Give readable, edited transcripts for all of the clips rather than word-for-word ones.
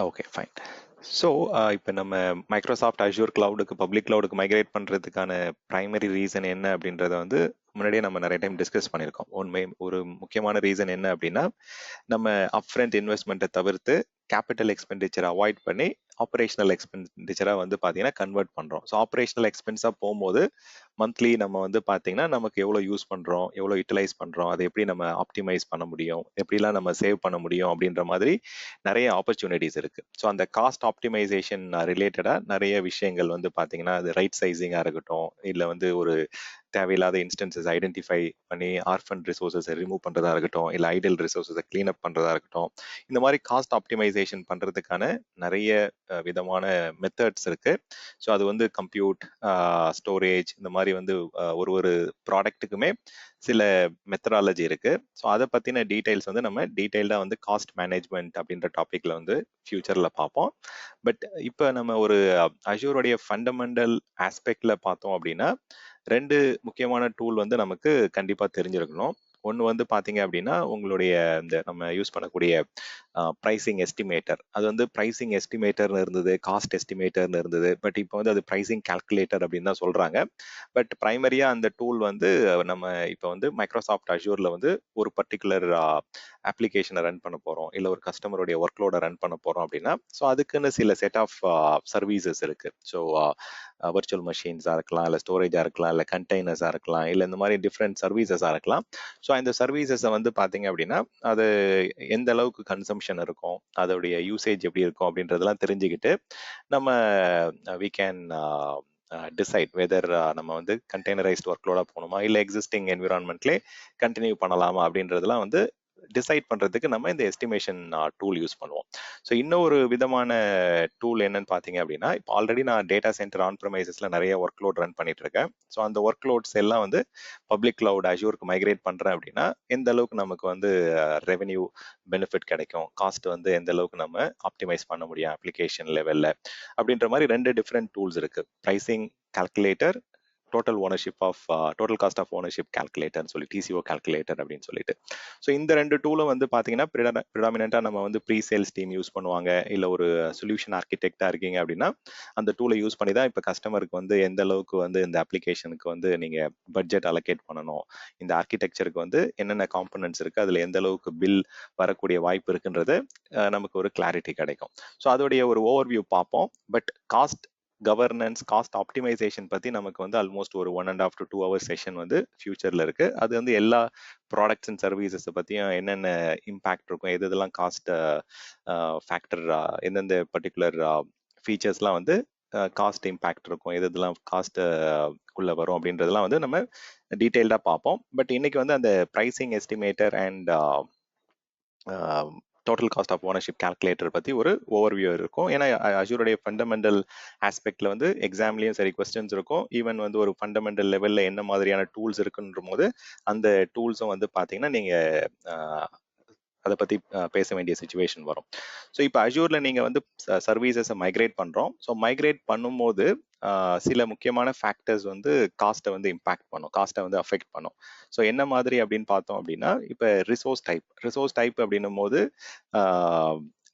Okay, fine. So இப்போ நம்ம Microsoft assure கிளவுடுக்கு public கிளவுடுக்கு migrate பண்ணுறதுக்கான ப்ரைமரி ரீசன் என்ன அப்படின்றத வந்து முன்னாடியே நம்ம நிறைய டைம் டிஸ்கஸ் பண்ணியிருக்கோம். ஒரு முக்கியமான ரீசன் என்ன அப்படின்னா, நம்ம அப்ஃப்ரண்ட் இன்வெஸ்ட்மெண்ட்டை தவிர்த்து கேபிட்டல் எக்ஸ்பெண்டிச்சரை அவாய்ட் பண்ணி ஆப்ரேஷனல் எக்ஸ்பெண்டிச்சராக வந்து பார்த்தீங்கன்னா கன்வெர்ட் பண்ணுறோம். ஸோ ஆப்ரேஷனல் எக்ஸ்பென்ஸாக போகும்போது மந்த்லி நம்ம வந்து பார்த்தீங்கன்னா நமக்கு எவ்வளோ யூஸ் பண்ணுறோம், எவ்வளோ யூட்டிலைஸ் பண்ணுறோம், அதை எப்படி நம்ம ஆப்டிமைஸ் பண்ண முடியும், எப்படிலாம் நம்ம சேவ் பண்ண முடியும் அப்படின்ற மாதிரி நிறைய ஆப்பர்ச்சுனிட்டிஸ் இருக்கு. ஸோ அந்த காஸ்ட் ஆப்டிமைசேஷன் ரிலேட்டடாக நிறைய விஷயங்கள் வந்து பார்த்தீங்கன்னா அது ரைட் சைசிங்காக இருக்கட்டும், இல்லை வந்து ஒரு தேவையில்லாத இன்ஸ்டன்சஸ் ஐடென்டிஃபை பண்ணி ஆர்ஃபன் ரிசோர்ஸஸை ரிமூவ் பண்ணுறதா இருக்கட்டும், இல்லை ஐடல் ரிசோர்ஸஸை க்ளீன் அப் பண்ணுறதா இருக்கட்டும், இந்த மாதிரி காஸ்ட் ஆப்டிமைசேஷன் பண்ணுறதுக்கான நிறைய விதமான மெத்தட்ஸ் இருக்கு. ஸோ அது வந்து கம்ப்யூட், ஸ்டோரேஜ், இந்த மாதிரி வந்து ஒரு ஒரு ப்ராடக்ட்டுக்குமே சில மெத்தடாலஜி இருக்கு. ஸோ அதை பற்றின டீடைல்ஸ் வந்து நம்ம டீடைல்டாக வந்து காஸ்ட் மேனேஜ்மெண்ட் அப்படின்ற டாப்பிக்கில் வந்து ஃபியூச்சரில் பார்ப்போம். பட் இப்போ நம்ம ஒரு அஷ்யூருடைய ஃபண்டமெண்டல் ஆஸ்பெக்ட்ல பார்த்தோம் அப்படின்னா ரெண்டு முக்கியமான டூல் வந்து நமக்கு கண்டிப்பாக தெரிஞ்சிருக்கணும். ஒன்று வந்து பார்த்தீங்க அப்படின்னா உங்களுடைய இந்த நம்ம யூஸ் பண்ணக்கூடிய ப்ரைசிங் எஸ்டிமேட்டர். அது வந்து ப்ரைசிங் எஸ்டிமேட்டர்னு இருந்தது, காஸ்ட் எஸ்டிமேட்டர்னு இருந்தது. பட் இப்போ வந்து அது ப்ரைசிங் கால்குலேட்டர் அப்படின்னு தான் சொல்கிறாங்க. பட் ப்ரைமரியாக அந்த டூல் வந்து நம்ம இப்போ வந்து மைக்ரோசாஃப்ட் அஷ்யூரில் வந்து ஒரு பர்டிகுலர் அப்ளிகேஷனை ரன் பண்ண போகிறோம், இல்லை ஒரு கஸ்டமருடைய ஒர்க்லோடை ரன் பண்ண போகிறோம் அப்படின்னா ஸோ அதுக்குன்னு சில செட் ஆஃப் சர்வீசஸ் இருக்குது. ஸோ வர்ச்சுவல் மெஷின்ஸாக இருக்கலாம், இல்லை ஸ்டோரேஜாக இருக்கலாம், இல்லை கண்டெய்னர்ஸாக இருக்கலாம், இல்லை இந்த மாதிரி டிஃப்ரெண்ட் சர்வீசஸாக இருக்கலாம். ஸோ அந்த சர்வீசஸை வந்து பார்த்தீங்க அப்படின்னா அது எந்த அளவுக்கு கன்சம்ஷன் இருக்கும், அதோடைய யூசேஜ் எப்படி இருக்கும் அப்படின்றதெல்லாம் தெரிஞ்சுக்கிட்டு நம்ம வி கேன் டிசைட் வெதர் நம்ம வந்து கண்டெய்னரைஸ்ட் ஒர்க்லோட போகணுமா, இல்லை எக்ஸிஸ்டிங் என்விரான்மெண்ட்லேயே கண்டினியூ பண்ணலாமா அப்படின்றதெல்லாம் வந்து டிசைட் பண்ணுறதுக்கு நம்ம இந்த எஸ்டிமேஷன் டூல் யூஸ் பண்ணுவோம். ஸோ இன்னொரு விதமான டூல் என்னன்னு பார்த்தீங்க அப்படின்னா, இப்போ ஆல்ரெடி நான் டேட்டா சென்டர் ஆன் ப்ரமைசஸில் நிறைய ஒர்க் லோட் ரன் பண்ணிட்டு இருக்கேன். ஸோ அந்த ஒர்க் லோட்ஸ் எல்லாம் வந்து பப்ளிக் கிளவுட் அஷ்யூருக்கு மைக்ரேட் பண்ணுறேன் அப்படின்னா எந்த அளவுக்கு நமக்கு வந்து ரெவென்யூ பெனிஃபிட் கிடைக்கும், காஸ்ட் வந்து எந்த அளவுக்கு நம்ம ஆப்டிமைஸ் பண்ண முடியும் அப்ளிகேஷன் லெவலில் அப்படின்ற மாதிரி ரெண்டு டிஃப்ரெண்ட் டூல்ஸ் இருக்கு. Pricing calculator, total ownership of total cost of ownership கால்குலேட்டர்னு சொல்லி டிசிஓ கால்குலேட்டர் அப்படின்னு சொல்லிட்டு. ஸோ இந்த ரெண்டு டூலும் வந்து பார்த்தீங்கன்னா ப்ரிடாமினெண்ட்டாக நம்ம வந்து ப்ரீ சேல்ஸ் டீம் யூஸ் பண்ணுவாங்க, இல்லை ஒரு சொல்யூஷன் ஆர்கிடெக்டாக இருக்கீங்க அப்படின்னா அந்த டூலை யூஸ் பண்ணி தான் இப்போ கஸ்டமருக்கு வந்து எந்த அளவுக்கு வந்து இந்த அப்ளிகேஷனுக்கு வந்து நீங்கள் பட்ஜெட் அலோகேட் பண்ணணும், இந்த ஆர்கிடெக்சருக்கு வந்து என்னென்ன காம்பனன்ட்ஸ் இருக்குது, அதில் எந்த அளவுக்கு பில் வரக்கூடிய வாய்ப்பு இருக்குன்றது நமக்கு ஒரு கிளாரிட்டி கிடைக்கும். ஸோ அதோடைய ஒரு ஓவர்வியூ பார்ப்போம். But cost governance, cost optimization பற்றி நமக்கு வந்து ஆல்மோஸ்ட் ஒரு 1.5 to 2 hours செஷன் வந்து ஃபியூச்சரில் இருக்குது. அது வந்து எல்லா ப்ராடக்ட்ஸ் அண்ட் சர்வீசஸை பற்றியும் என்னென்ன இம்பேக்ட் இருக்கும், எது இதெல்லாம் காஸ்ட் ஃபேக்டர், எந்தெந்த பர்டிகுலர் ஃபீச்சர்ஸ்லாம் வந்து காஸ்ட் இம்பேக்ட் இருக்கும், எது இதெல்லாம் காஸ்ட்டுக்குள்ளே வரும் அப்படின்றதெல்லாம் வந்து நம்ம டீட்டெயில்டாக பார்ப்போம். பட் இன்னைக்கு வந்து அந்த pricing estimator and total cost of ownership calculator பற்றி ஒரு ஓவர்வியூ இருக்கும். ஏன்னா அஷ்யூருடைய ஃபண்டமெண்டல் ஆஸ்பெக்டில் வந்து எக்ஸாம்லேயும் சரி கொஸ்டின்ஸ் இருக்கும். ஈவன் வந்து ஒரு ஃபண்டமெண்டல் லெவலில் என்ன மாதிரியான டூல்ஸ் இருக்குன்ற போது அந்த டூல்ஸும் வந்து பார்த்தீங்கன்னா நீங்கள் அதை பற்றி பேச வேண்டிய சுச்சுவேஷன் வரும். ஸோ இப்போ அஷ்யூரில் நீங்கள் வந்து சர்வீசஸை மைக்ரேட் பண்ணுறோம். ஸோ மைக்ரேட் பண்ணும்போது சில முக்கியமான ஃபேக்டர்ஸ் வந்து காஸ்ட்டை வந்து இம்பேக்ட் பண்ணும், காஸ்ட்டை வந்து அஃபெக்ட் பண்ணும். ஸோ என்ன மாதிரி அப்படின்னு பார்த்தோம் அப்படின்னா, இப்போ ரிசோர்ஸ் டைப் அப்படின்னும் போது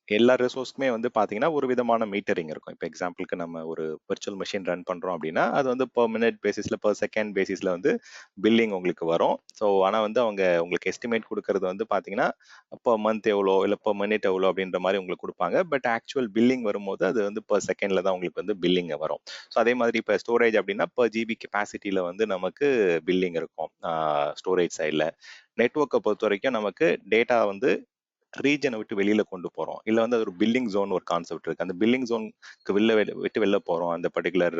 எல்லா ரிசோர்ஸ்க்குமே வந்து பார்த்தீங்கன்னா ஒரு விதமான மீட்டரிங் இருக்கும். இப்போ எக்ஸாம்பிளுக்கு நம்ம ஒரு விர்ச்சுவல் மிஷின் ரன் பண்ணுறோம் அப்படின்னா அது வந்து பெர் மினிட் பேசிஸில், பெர் செகண்ட் பேசிஸில் வந்து பில்லிங் உங்களுக்கு வரும். ஸோ ஆனால் வந்து அவங்க உங்களுக்கு எஸ்டிமேட் கொடுக்கறது வந்து பார்த்தீங்கன்னா பெர் மந்த் எவ்வளோ, இல்லை பெர் மினிட் எவ்வளோ அப்படின்ற மாதிரி உங்களுக்கு கொடுப்பாங்க. பட் ஆக்சுவல் பில்லிங் வரும்போது அது வந்து பெர் செகண்டில் தான் உங்களுக்கு வந்து பில்லிங் வரும். ஸோ அதே மாதிரி இப்போ ஸ்டோரேஜ் அப்படின்னா பெர் ஜிபி கெப்பாசிட்டியில் வந்து நமக்கு பில்லிங் இருக்கும் ஸ்டோரேஜ் சைடில். நெட்வொர்க்கை பொறுத்த வரைக்கும் நமக்கு டேட்டா வந்து ரீஜனை விட்டு வெளியில கொண்டு போறோம், இல்லை வந்து அது ஒரு பில்லிங் ஜோன் ஒரு கான்செப்ட் இருக்கு. அந்த பில்லிங் ஜோனுக்கு விட்டு வெளில போறோம், அந்த பர்டிகுலர்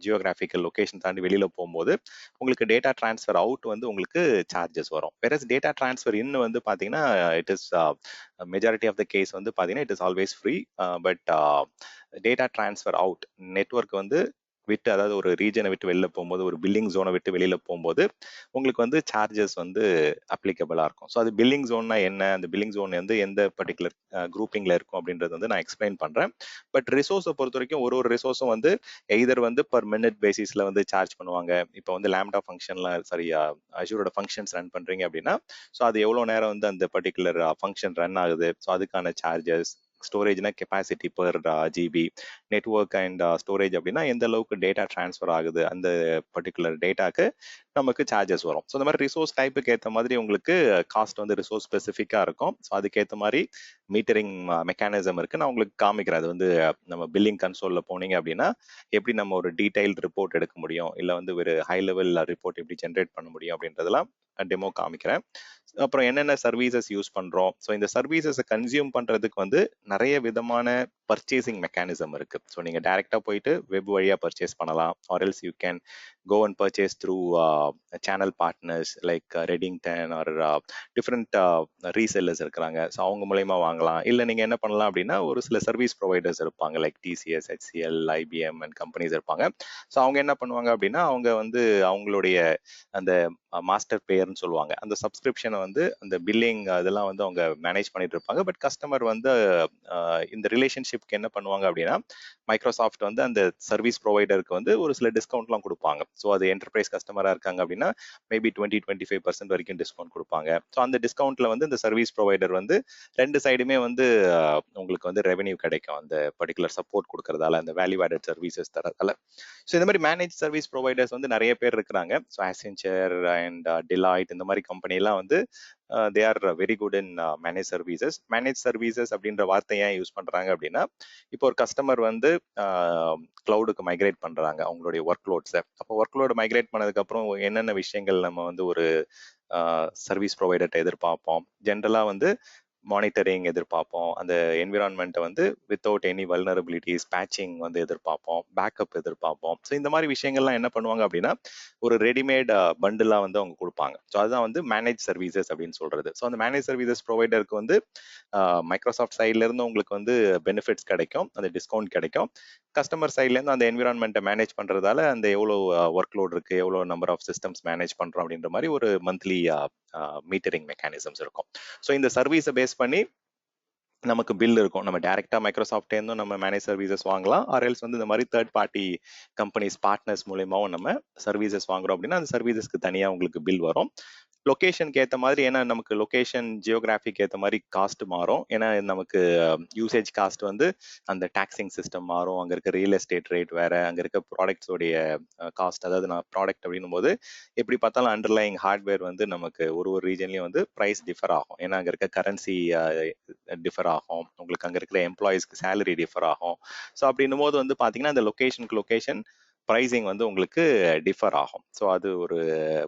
ஜியோகிராபிக்கல் லொகேஷன் தாண்டி வெளியில போகும்போது உங்களுக்கு டேட்டா டிரான்ஸ்ஃபர் அவுட் வந்து உங்களுக்கு சார்ஜஸ் வரும். வேற டேட்டா டிரான்ஸ்ஃபர் இன்னும் வந்து பாத்தீங்கன்னா it is majority of the case வந்து பாத்தீங்கன்னா it is always free. But data transfer out network வந்து விட்டு, அதாவது ஒரு ரீஜனை விட்டு வெளில போகும்போது, ஒரு பில்லிங் ஜோனை விட்டு வெளியில போகும்போது உங்களுக்கு வந்து சார்ஜஸ் வந்து அப்ளிகபிளா இருக்கும். ஸோ அது பில்லிங் ஜோன்னா என்ன, அந்த பில்லிங் ஜோன் வந்து எந்த பர்டிகுலர் குரூப்பிங்ல இருக்கும் அப்படின்றது வந்து நான் எக்ஸ்பிளைன் பண்றேன். பட் ரிசோர்ஸை பொறுத்த வரைக்கும் ஒரு ரிசோர்ஸும் வந்து எய்தர் வந்து பர் மினிட் பேசிஸ்ல வந்து சார்ஜ் பண்ணுவாங்க. இப்போ வந்து லேம்டா ஃபங்க்ஷன்ல சரியா அஷ்யூரோட ஃபங்க்ஷன்ஸ் ரன் பண்றீங்க அப்படின்னா ஸோ அது எவ்வளோ நேரம் வந்து அந்த பர்டிகுலர் ஃபங்க்ஷன் ரன் ஆகுது, ஸோ அதுக்கான சார்ஜஸ், ஸ்டோரேஜ்னா capacity per GB, network and storage அப்படின்னா எந்த அளவுக்கு டேட்டா ட்ரான்ஸ்ஃபர் ஆகுது அந்த பர்டிகுலர் டேட்டாக்கு நமக்கு சார்ஜஸ் வரும். ஸோ இந்த மாதிரி ரிசோர்ஸ் டைப்புக்கு ஏற்ற மாதிரி உங்களுக்கு காஸ்ட் வந்து ரிசோர்ஸ் ஸ்பெசிஃபிக்காக இருக்கும். ஸோ அதுக்கேற்ற மாதிரி மீட்டரிங் மெக்கானிசம் இருக்கு. நான் உங்களுக்கு காமிக்கிறேன். அது வந்து நம்ம பில்லிங் கன்சோல்ல போனீங்க அப்படின்னா எப்படி நம்ம ஒரு டீடைல்டு ரிப்போர்ட் எடுக்க முடியும், இல்லை வந்து ஒரு ஹை லெவல் ரிப்போர்ட் எப்படி ஜென்ரேட் பண்ண முடியும் அப்படின்றதெல்லாம் டெமோ காமிக்கிறேன். அப்புறம் என்னென்ன சர்வீசஸ் யூஸ் பண்றோம். ஸோ இந்த சர்வீசஸை கன்சியூம் பண்றதுக்கு வந்து நிறைய விதமான பர்ச்சேசிங் மெக்கானிசம் இருக்கு. ஸோ நீங்க டைரக்டா போயிட்டு வெப் வழியா பர்ச்சேஸ் பண்ணலாம். Or else you can go and purchase through channel partners like Redington or different resellers இருக்கிறாங்க. ஸோ அவங்க மூலயமா வாங்கலாம். இல்லை நீங்க என்ன பண்ணலாம் அப்படின்னா ஒரு சில சர்வீஸ் ப்ரொவைடர்ஸ் இருப்பாங்க like TCS, HCL, IBM and companies இருப்பாங்க. ஸோ அவங்க என்ன பண்ணுவாங்க அப்படின்னா அவங்க வந்து அவங்களுடைய அந்த மாஸ்டர் பேர்னு சொல்லுவாங்க, அந்த சப்ஸ்கிரிப்ஷனை வந்து அந்த பில்லிங் அதெல்லாம் வந்து அவங்க மேனேஜ் பண்ணிட்டு இருப்பாங்க. பட் கஸ்டமர் வந்து இந்த ரிலேஷன்ஷிப்க்கு என்ன பண்ணுவாங்க அப்படின்னா மைக்ரோசாஃப்ட் வந்து அந்த சர்வீஸ் ப்ரொவைடருக்கு வந்து ஒரு சில டிஸ்கவுண்ட்லாம் கொடுப்பாங்க. ஸோ அது என்டர்பிரைஸ் கஸ்டமராக இருக்காங்க அப்படின்னா மேபி 20-25% வரைக்கும் டிஸ்கவுண்ட் கொடுப்பாங்க. ஸோ அந்த டிஸ்கவுண்ட்ல வந்து இந்த சர்வீஸ் ப்ரொவைடர் வந்து ரெண்டு சைடுமே வந்து உங்களுக்கு வந்து ரெவென்யூ கிடைக்கும் அந்த பர்டிகுலர் சப்போர்ட் கொடுக்கறதால, அந்த வேல்யூ ஆடட் சர்வீசஸ் தரதால. ஸோ இந்த மாதிரி மேனேஜ் சர்வீஸ் ப்ரொவைடர்ஸ் வந்து நிறைய பேர் இருக்கிறாங்க. ஸோ அசென்ச்சர் அண்ட் டிலாய்ட் இந்த மாதிரி கம்பெனிலாம் வந்து they are very good in manage services. Manage services அப்படின்ற வார்த்தை ஏன் யூஸ் பண்றாங்க அப்படின்னா இப்போ ஒரு கஸ்டமர் வந்து கிளவுடுக்கு மைக்ரேட் பண்றாங்க அவங்களுடைய ஒர்க் லோட்ஸை. அப்போ ஒர்க் லோடு மைக்ரேட் பண்ணதுக்கு அப்புறம் என்னென்ன விஷயங்கள் நம்ம வந்து ஒரு சர்வீஸ் ப்ரொவைடர்கிட்ட எதிர்பார்ப்போம். ஜென்ரலா வந்து மானிட்டரிங் எதிர்பார்ப்போம், அந்த என்விரான்மெண்ட்டை வந்து வித்தவுட் எனி வல்னரபிலிட்டிஸ் பேட்சிங் வந்து எதிர்பார்ப்போம், பேக்கப் எதிர்பார்ப்போம். ஸோ இந்த மாதிரி விஷயங்கள்லாம் என்ன பண்ணுவாங்க அப்படின்னா ஒரு ரெடிமேட் பண்டிலாக வந்து அவங்க கொடுப்பாங்க. ஸோ அதுதான் வந்து மேனேஜ் சர்வீசஸ் அப்படின்னு சொல்றது. ஸோ அந்த மேனேஜ் சர்வீசஸ் ப்ரொவைடருக்கு வந்து மைக்ரோசாஃப்ட் சைட்ல இருந்து உங்களுக்கு வந்து பெனிஃபிட்ஸ் கிடைக்கும், அந்த டிஸ்கவுண்ட் கிடைக்கும். கஸ்டமர் சைட்ல இருந்து அந்த என்விரான்மெண்ட்டை மேனேஜ் பண்றதால அந்த எவ்வளோ ஒர்க் லோட் இருக்கு, எவ்வளோ நம்பர் ஆஃப் சிஸ்டம்ஸ் மேனேஜ் பண்றோம் அப்படின்ற மாதிரி ஒரு மந்த்லி மீட்டரிங் மெக்கானிசம்ஸ் இருக்கும். ஸோ இந்த சர்வீஸை பேஸ் பண்ணி நமக்கு பில் இருக்கும். நம்ம டைரக்டா மைக்ரோசாஃப்ட் இருந்தும் நம்ம மேனேஜ் சர்வீசஸ் வாங்கலாம். ஆர்எல்ஸ் வந்து இந்த மாதிரி தேர்ட் பார்ட்டி கம்பெனிஸ் பார்ட்னர்ஸ் மூலயமாவும் நம்ம சர்வீசஸ் வாங்குறோம் அப்படின்னா அந்த சர்வீசஸ்க்கு தனியா உங்களுக்கு பில் வரும். லொகேஷனுக்கு ஏற்ற மாதிரி, ஏன்னா நமக்கு லொகேஷன் ஜியோகிராஃபிக் ஏற்ற மாதிரி காஸ்ட் மாறும். ஏன்னா நமக்கு யூசேஜ் காஸ்ட் வந்து அந்த டாக்ஸிங் சிஸ்டம் மாறும், அங்கே இருக்க ரியல் எஸ்டேட் ரேட் வேற, அங்கே இருக்க ப்ராடக்ட்ஸோடைய காஸ்ட், அதாவது நான் ப்ராடக்ட் அப்படின்னும் போது எப்படி பார்த்தாலும் அண்டர்லைங் ஹார்ட்வேர் வந்து நமக்கு ஒரு ஒரு ரீஜன்லையும் வந்து ப்ரைஸ் டிஃபர் ஆகும். ஏன்னா அங்கே இருக்க கரன்சி டிஃபர் ஆகும், உங்களுக்கு அங்கே இருக்கிற எம்ப்ளாயிஸ்க்கு சேலரி டிஃபர் ஆகும். ஸோ அப்படின்னும் போது வந்து பார்த்தீங்கன்னா அந்த லொகேஷனுக்கு லொகேஷன் ப்ரைஸிங் வந்து உங்களுக்கு டிஃபர் ஆகும். ஸோ அது ஒரு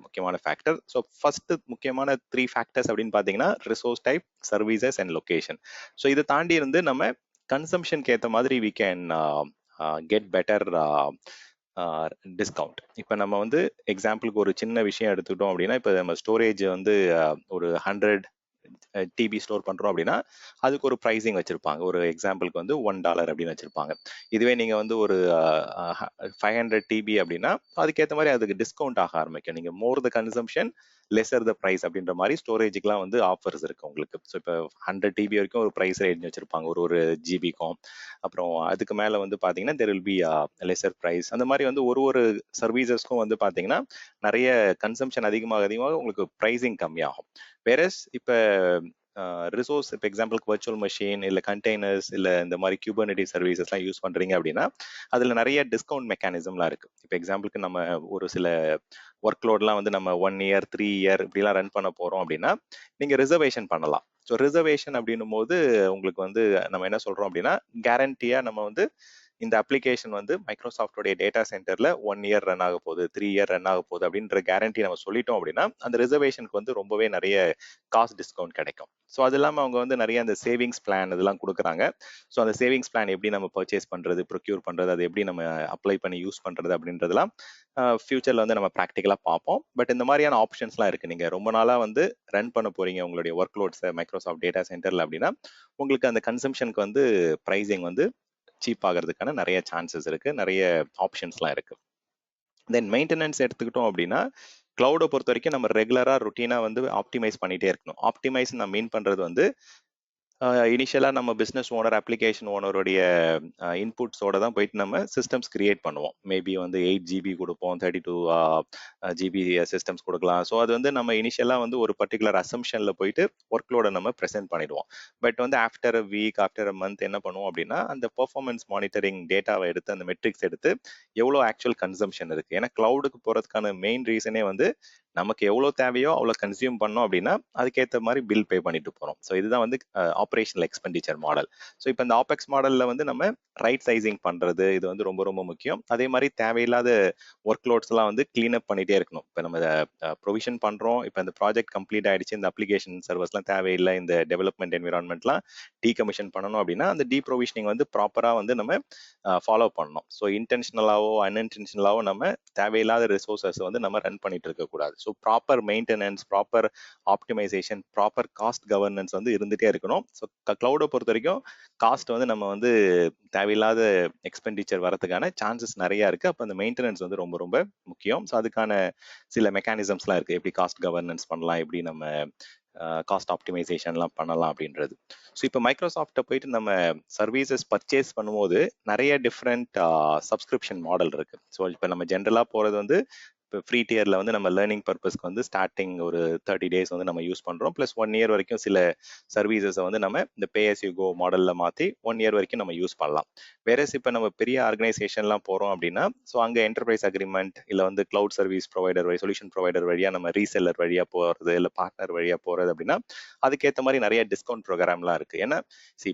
முக்கியமான ஃபேக்டர். ஸோ ஃபர்ஸ்ட் முக்கியமான 3 ஃபேக்டர்ஸ் அப்படின்னு பார்த்தீங்கன்னா resource type, services and location. So இதை தாண்டி இருந்து நம்ம கன்சம்ஷனுக்கு ஏற்ற மாதிரி we can get better discount. இப்போ நம்ம வந்து எக்ஸாம்பிளுக்கு ஒரு சின்ன விஷயம் எடுத்துக்கிட்டோம் அப்படின்னா இப்போ நம்ம ஸ்டோரேஜ் வந்து ஒரு 100 டிபி ஸ்டோர் பண்றோம் அப்படின்னா அதுக்கு ஒரு ப்ரைசிங் வச்சிருப்பாங்க. ஒரு எக்ஸாம்பிளுக்கு வந்து $1 அப்படின்னு வச்சிருப்பாங்க. இதுவே நீங்க வந்து ஒரு 500 டிபி அப்படின்னா அதுக்கேற்ற மாதிரி அதுக்கு டிஸ்கவுண்ட் ஆக ஆரம்பிக்கும். நீங்க more the consumption lesser the price அப்படின்ற மாதிரி ஸ்டோரேஜுக்குலாம் வந்து ஆஃபர்ஸ் இருக்கு உங்களுக்கு. ஸோ இப்போ 100 டிபி வரைக்கும் ஒரு ப்ரைஸ் ரேஞ்ச் வச்சிருப்பாங்க ஒரு ஜிபிக்கும். அப்புறம் அதுக்கு மேல வந்து பாத்தீங்கன்னா there will be lesser price. அந்த மாதிரி வந்து ஒரு சர்வீசஸ்க்கும் வந்து பாத்தீங்கன்னா நிறைய கன்சம்ஷன் அதிகமாக உங்களுக்கு ப்ரைசிங் கம்மியாகும். வேறஸ் இப்போ ரிசோர்ஸ், இப்போ எக்ஸாம்பிளுக்கு வர்ச்சுவல் மெஷின் இல்லை கண்டெய்னர்ஸ் இல்லை இந்த மாதிரி கியூபர்னெட்டிஸ் சர்வீசஸ்லாம் யூஸ் பண்றீங்க அப்படின்னா அதில் நிறைய டிஸ்கவுண்ட் மெக்கானிசம்லாம் இருக்கு. இப்போ எக்ஸாம்பிளுக்கு நம்ம ஒரு சில ஒர்க் லோட்லாம் வந்து நம்ம 1 இயர் 3 இயர் இப்படிலாம் ரன் பண்ண போறோம் அப்படின்னா நீங்க ரிசர்வேஷன் பண்ணலாம். ஸோ ரிசர்வேஷன் அப்படின்னும் போது உங்களுக்கு வந்து நம்ம என்ன சொல்றோம் அப்படின்னா கேரண்டியா நம்ம வந்து இந்த அப்ளிகேஷன் வந்து மைக்ரோசாஃப்டோடைய டேட்டா சென்டர்ல 1 இயர் ரன் ஆக போகுது, 3 இயர் ரன் ஆக போகுது அப்படின்ற கேரண்டி நம்ம சொல்லிட்டோம் அப்படின்னா அந்த ரிசர்வேஷனுக்கு வந்து ரொம்பவே நிறைய காஸ்ட் டிஸ்கவுண்ட் கிடைக்கும். ஸோ அது இல்லாமல் அவங்க வந்து நிறைய அந்த சேவிங்ஸ் பிளான் இதெல்லாம் கொடுக்குறாங்க. ஸோ அந்த சேவிங்ஸ் பிளான் எப்படி நம்ம பர்ச்சேஸ் பண்றது, ப்ரொக்யூர் பண்றது, அது எப்படி நம்ம அப்ளை பண்ணி யூஸ் பண்றது அப்படின்றதெல்லாம் ஃபியூச்சர்ல வந்து நம்ம ப்ராக்டிக்கலா பார்ப்போம். பட் இந்த மாதிரியான ஆப்ஷன்ஸ்லாம் இருக்கு. நீங்க ரொம்ப நாளா வந்து ரன் பண்ண போறீங்க உங்களுடைய ஒர்க் லோட்ஸை மைக்ரோசாஃப்ட் டேட்டா சென்டர்ல அப்படின்னா உங்களுக்கு அந்த கன்சம்ஷனுக்கு வந்து ப்ரைசிங் வந்து சீப் ஆகிறதுக்கான நிறைய சான்சஸ் இருக்கு, நிறைய ஆப்ஷன்ஸ்லாம் இருக்கு. தென் மெயின்டெனன்ஸ் எடுத்துக்கிட்டோம் அப்படின்னா கிளவுடை பொறுத்த வரைக்கும் நம்ம ரெகுலரா ருட்டீனா வந்து ஆப்டிமைஸ் பண்ணிட்டே இருக்கணும். ஆப்டிமைஸ் நான் மீன் பண்றது வந்து இனிஷியலா நம்ம பிசினஸ் ஓனர் அப்ளிகேஷன் ஓனருடைய இன்புட்ஸோட தான் போயிட்டு நம்ம சிஸ்டம்ஸ் கிரியேட் பண்ணுவோம். மேபி வந்து 8 GB கொடுப்போம், 32 GB சிஸ்டம்ஸ் கொடுக்கலாம். ஸோ அது வந்து நம்ம இனிஷியலா வந்து ஒரு பர்டிகுலர் அசம்ஷன்ல போயிட்டு ஒர்க்லோட நம்ம ப்ரெசென்ட் பண்ணிடுவோம். பட் வந்து after a week, after a month என்ன பண்ணுவோம் அப்படின்னா, அந்த பெர்ஃபார்மன்ஸ் மானிட்டரிங் டேட்டாவை எடுத்து, அந்த மெட்ரிக்ஸ் எடுத்து எவ்வளோ ஆக்சுவல் கன்சம்ஷன் இருக்கு. ஏன்னா கிளவுடுக்கு போறதுக்கான மெயின் ரீசனே வந்து நமக்கு எவ்வளோ தேவையோ அவ்வளோ கன்சியூம் பண்ணோம் அப்படின்னா அதுக்கேற்ற மாதிரி பில் பே பண்ணிட்டு போகிறோம். ஸோ இதுதான் வந்து ஆப்ரேஷனல் எக்ஸ்பெண்டிச்சர் மாடல். ஸோ இப்போ இந்த ஆப்எக்ஸ் மாடலில் வந்து நம்ம ரைட் சைசிங் பண்ணுறது இது வந்து ரொம்ப ரொம்ப முக்கியம். அதே மாதிரி தேவையில்லாத ஒர்க் லோட்ஸ்லாம் வந்து கிளீன் அப் பண்ணிட்டே இருக்கணும். இப்போ நம்ம ப்ரொவிஷன் பண்ணுறோம், இப்போ இந்த ப்ராஜெக்ட் கம்ப்ளீட் ஆயிடுச்சு, இந்த அப்ளிகேஷன் சர்வர்ஸ்லாம் தேவையில்லை, இந்த டெவலப்மெண்ட் என்விரான்மெண்ட்லாம் டீகமிஷன் பண்ணணும் அப்படின்னா அந்த டீப்ரொவிஷனிங் வந்து ப்ராப்பராக வந்து நம்ம ஃபாலோ பண்ணணும். ஸோ இன்டென்ஷனலாவோ அன்இன்டென்ஷனலாவோ நம்ம தேவையில்லாத ரிசோர்சஸ் வந்து நம்ம ரன் பண்ணிட்டு இருக்கக்கூடாது. So proper maintenance, proper optimization, proper cost governance வந்து இருந்துகிட்டே இருக்கணும். ஸோ க்ளவுடை பொறுத்த வரைக்கும் காஸ்ட் வந்து நம்ம வந்து தேவையில்லாத எக்ஸ்பெண்டிச்சர் வரதுக்கான சான்சஸ் நிறைய இருக்கு. அப்போ அந்த மெயின்டெனன்ஸ் வந்து ரொம்ப ரொம்ப முக்கியம். ஸோ அதுக்கான சில மெக்கானிசம்ஸ்லாம் இருக்கு. எப்படி காஸ்ட் கவர்னன்ஸ் பண்ணலாம், எப்படி நம்ம காஸ்ட் ஆப்டிமைசேஷன்லாம் பண்ணலாம் அப்படின்றது. ஸோ இப்போ மைக்ரோசாஃப்ட்டை போயிட்டு நம்ம சர்வீசஸ் பர்ச்சேஸ் பண்ணும்போது நிறைய டிஃப்ரெண்ட் சப்ஸ்கிரிப்ஷன் மாடல் இருக்கு. ஸோ இப்போ நம்ம ஜென்ரலாக போகிறது வந்து இப்போ ஃப்ரீ டியரில் வந்து நம்ம லேர்னிங் பர்பஸ்க்கு வந்து ஸ்டார்டிங் ஒரு 30 days வந்து நம்ம யூஸ் பண்ணுறோம். ப்ளஸ் 1 year வரைக்கும் சில சர்வீசஸை வந்து நம்ம இந்த பே as you go மாடலில் மாற்றி 1 year வரைக்கும் நம்ம யூஸ் பண்ணலாம். வேறஸ் இப்போ நம்ம பெரிய ஆர்கனைசேஷன்லாம் போகிறோம் அப்படின்னா ஸோ அங்கே என்டர்பிரைஸ் அக்ரிமெண்ட் இல்லை வந்து cloud service provider solution provider வழியாக நம்ம ரீசெல்லர் வழியாக போகிறது இல்லை பார்ட்னர் வழியாக போகிறது அப்படின்னா அதுக்கேற்ற மாதிரி நிறைய டிஸ்கவுண்ட் ப்ரோக்ராம்லாம் இருக்குது. ஏன்னா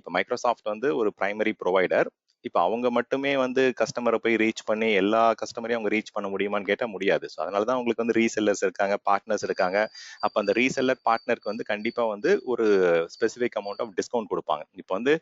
இப்போ மைக்ரோசாஃப்ட் வந்து ஒரு பிரைமரி ப்ரொவைடர். இப்போ அவங்க மட்டுமே வந்து கஸ்டமரை போய் ரீச் பண்ணி எல்லா கஸ்டமரையும் அவங்க ரீச் பண்ண முடியுமான்னு கேட்டால் முடியாது. ஸோ அதனால தான் உங்களுக்கு வந்து ரீசெல்லர்ஸ் இருக்காங்க, பார்ட்னர்ஸ் இருக்காங்க. அப்போ அந்த ரீசெல்லர் பார்ட்னருக்கு வந்து கண்டிப்பாக வந்து ஒரு ஸ்பெசிஃபிக் அமௌண்ட் ஆஃப் டிஸ்கவுண்ட் கொடுப்பாங்க. இப்போ வந்து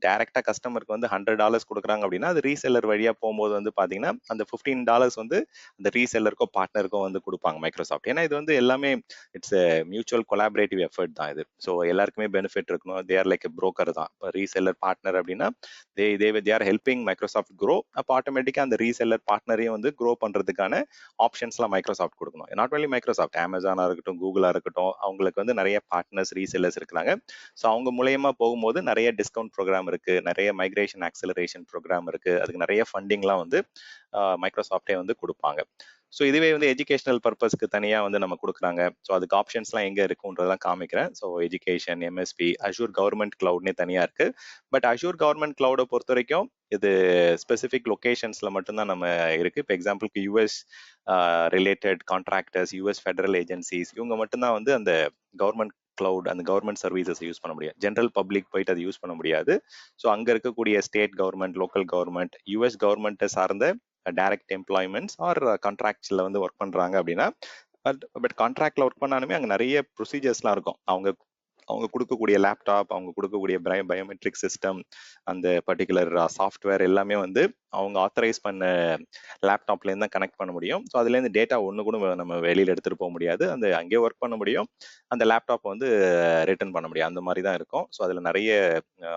டைரக்டா கஸ்டமருக்கு வந்து $100 கொடுக்குறாங்க அப்படின்னா அது ரீசெல்லர் வழியா போகும்போது வந்து பாத்தீங்கன்னா அந்த $15 வந்து அந்த ரீசெல்லருக்கோ பார்ட்னருக்கோ வந்து கொடுப்பாங்க மைக்ரோசாஃப்ட். ஏன்னா இது வந்து எல்லாமே இட்ஸ் மியூச்சுவல் கொலாபரேட்டிவ் எஃபர்ட் தான் இது. ஸோ எல்லாருக்குமே பெனிஃபிட் இருக்கணும். தே ஆர் லைக் புரோக்கர் தான். இப்போ ரீசெல்லர் பார்ட்னர் அப்படின்னா they are helping Microsoft grow. அப்போ ஆட்டோமேட்டிக்கா அந்த ரீசெல்லர் பார்ட்னரையும் வந்து க்ரோ பண்றதுக்கான ஆப்ஷன்ஸ்லாம் மைக்ரோசாஃப்ட் கொடுக்கணும். நாட் ஒன்லி மைக்ரோசாஃப்ட், அமேசானா இருக்கட்டும், கூகுளா இருக்கட்டும், அவங்களுக்கு வந்து நிறைய பார்ட்னர்ஸ் ரீசெல்லர்ஸ் இருக்கிறாங்க. ஸோ அவங்க மூலயமா போகும்போது நிறைய டிஸ்கவுண்ட் ப்ரோக்ராம் இருக்கு, நிறைய மைக்ரேஷன் ஆக்சலரேஷன் ப்ரோக்ராம் இருக்கு, அதுக்கு நிறைய ஃபண்டிங்லாம் வந்து மைக்ரோசாஃப்டே வந்து கொடுப்பாங்க. ஸோ இதுவே வந்து எஜுகேஷனல் பர்பஸ்க்கு தனியாக வந்து நம்ம கொடுக்குறாங்க. ஸோ அதுக்கு ஆப்ஷன்ஸ்லாம் எங்கே இருக்குன்றதெல்லாம் காமிக்கிறேன். So education, MSP, Azure government கிளவுட்னே தனியாக இருக்கு. பட் அஷூர் கவர்மெண்ட் கிளவுடை பொறுத்த வரைக்கும் இது ஸ்பெசிஃபிக் லொகேஷன்ஸ்ல மட்டும்தான் நம்ம இருக்கு. இப்போ எக்ஸாம்பிளுக்கு US related contractors, US federal agencies, இவங்க மட்டும்தான் வந்து அந்த கவர்மெண்ட் கிளவுட், அந்த கவர்மெண்ட் சர்வீசஸ் யூஸ் பண்ண முடியும். ஜென்ரல் பப்ளிக் போயிட்டு அதை யூஸ் பண்ண முடியாது. ஸோ அங்கே இருக்கக்கூடிய state government, local government, US கவர்மெண்ட்டை சார்ந்த டைரக்ட் எம்ப்ளாய்மெண்ட்ஸ் ஆர் கான்ட்ராக்ட்ஸ்ல வந்து ஒர்க் பண்றாங்க அப்படின்னா பட் கான்ட்ராக்ட்ல ஒர்க் பண்ணாலுமே அங்கே நிறைய ப்ரொசீஜர்ஸ்லாம் இருக்கும். அவங்க அவங்க கொடுக்கக்கூடிய லேப்டாப், அவங்க கொடுக்கக்கூடிய பயோமெட்ரிக் சிஸ்டம், அந்த பர்டிகுலர் சாஃப்ட்வேர் எல்லாமே வந்து அவங்க ஆத்தரைஸ் பண்ண லேப்டாப்லேருந்து தான் கனெக்ட் பண்ண முடியும். ஸோ அதுலேருந்து டேட்டா ஒன்று கூட நம்ம வெளியில் எடுத்துகிட்டு போக முடியாது. அந்த அங்கேயே ஒர்க் பண்ண முடியும், அந்த லேப்டாப் வந்து ரிட்டர்ன் பண்ண முடியும். அந்த மாதிரி தான் இருக்கும். ஸோ அதில் நிறைய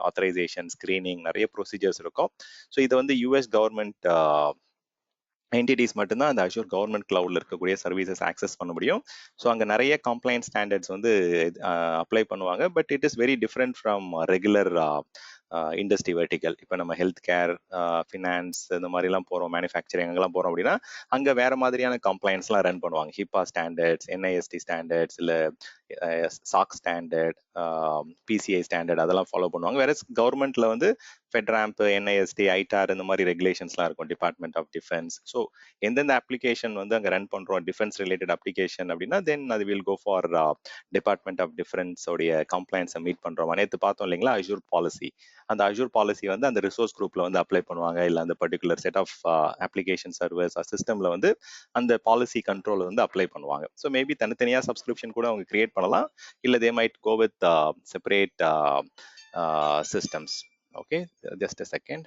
ஆத்தரைசேஷன், ஸ்க்ரீனிங், நிறைய ப்ரொசீஜர்ஸ் இருக்கும். ஸோ இதை வந்து யூஎஸ் கவர்மெண்ட் என்டிட்டிஸ் மட்டும்தான் அந்த அஷூர் கவர்மெண்ட் கிளவுட்ல இருக்கக்கூடிய சர்வீசஸ் ஆக்சஸ் பண்ண முடியும். ஸோ அங்கே நிறைய கம்ப்ளைண்ட் ஸ்டாண்டர்ட்ஸ் வந்து அப்ளை பண்ணுவாங்க. But it is very different from regular industry vertical. இப்போ நம்ம ஹெல்த் கேர், ஃபினான்ஸ், இந்த மாதிரிலாம் போகிறோம், மேனுஃபேக்சரிங் அங்கெல்லாம் போகிறோம் அப்படின்னா அங்கே வேற மாதிரியான கம்ப்ளைண்ட்ஸ்லாம் ரன் பண்ணுவாங்க. ஹிப்பா ஸ்டாண்டர்ட்ஸ், என்ஐஎஸ்டி ஸ்டாண்டர்ட்ஸ், இல்லை சாக் ஸ்டாண்டர்ட், பிசிஐ ஸ்டாண்டர்ட், அதெல்லாம் ஃபாலோ பண்ணுவாங்க. வேற கவர்மெண்ட்ல வந்து ஃபெட்ராம்ப், என்ஐஎஸ்டி, ஐடார் இந்த மாதிரி ரெகுலேஷன்ஸ்லாம் இருக்கும், டிபார்ட்மெண்ட் ஆஃப் டிஃபென்ஸ். ஸோ எந்தெந்த அப்ளிகேஷன் வந்து அங்கே ரன் பண்ணுறோம், டிஃபென்ஸ் ரிலேட்டட் அப்ளிகேஷன் அப்படின்னா தென் அது will go for department of defence உடைய கம்ப்ளைண்ட்ஸை மீட் பண்ணுறோம். நேற்று பார்த்தோம் இல்லைங்களா அஷூர் பாலிசி. அந்த அஷூர் பாலிசி வந்து அந்த ரிசோர்ஸ் குரூப்ல வந்து அப்ளை பண்ணுவாங்க. இல்லை அந்த particular set of application service சிஸ்டம்ல வந்து அந்த பாலிசி கண்ட்ரோல் வந்து அப்ளை பண்ணுவாங்க. ஸோ மேபி தனித்தனியாக சப்ஸ்கிரிப்ஷன் கூட அவங்க கிரியேட் பண்ணலாம். இல்லை they might go with separate systems. Okay, just a second.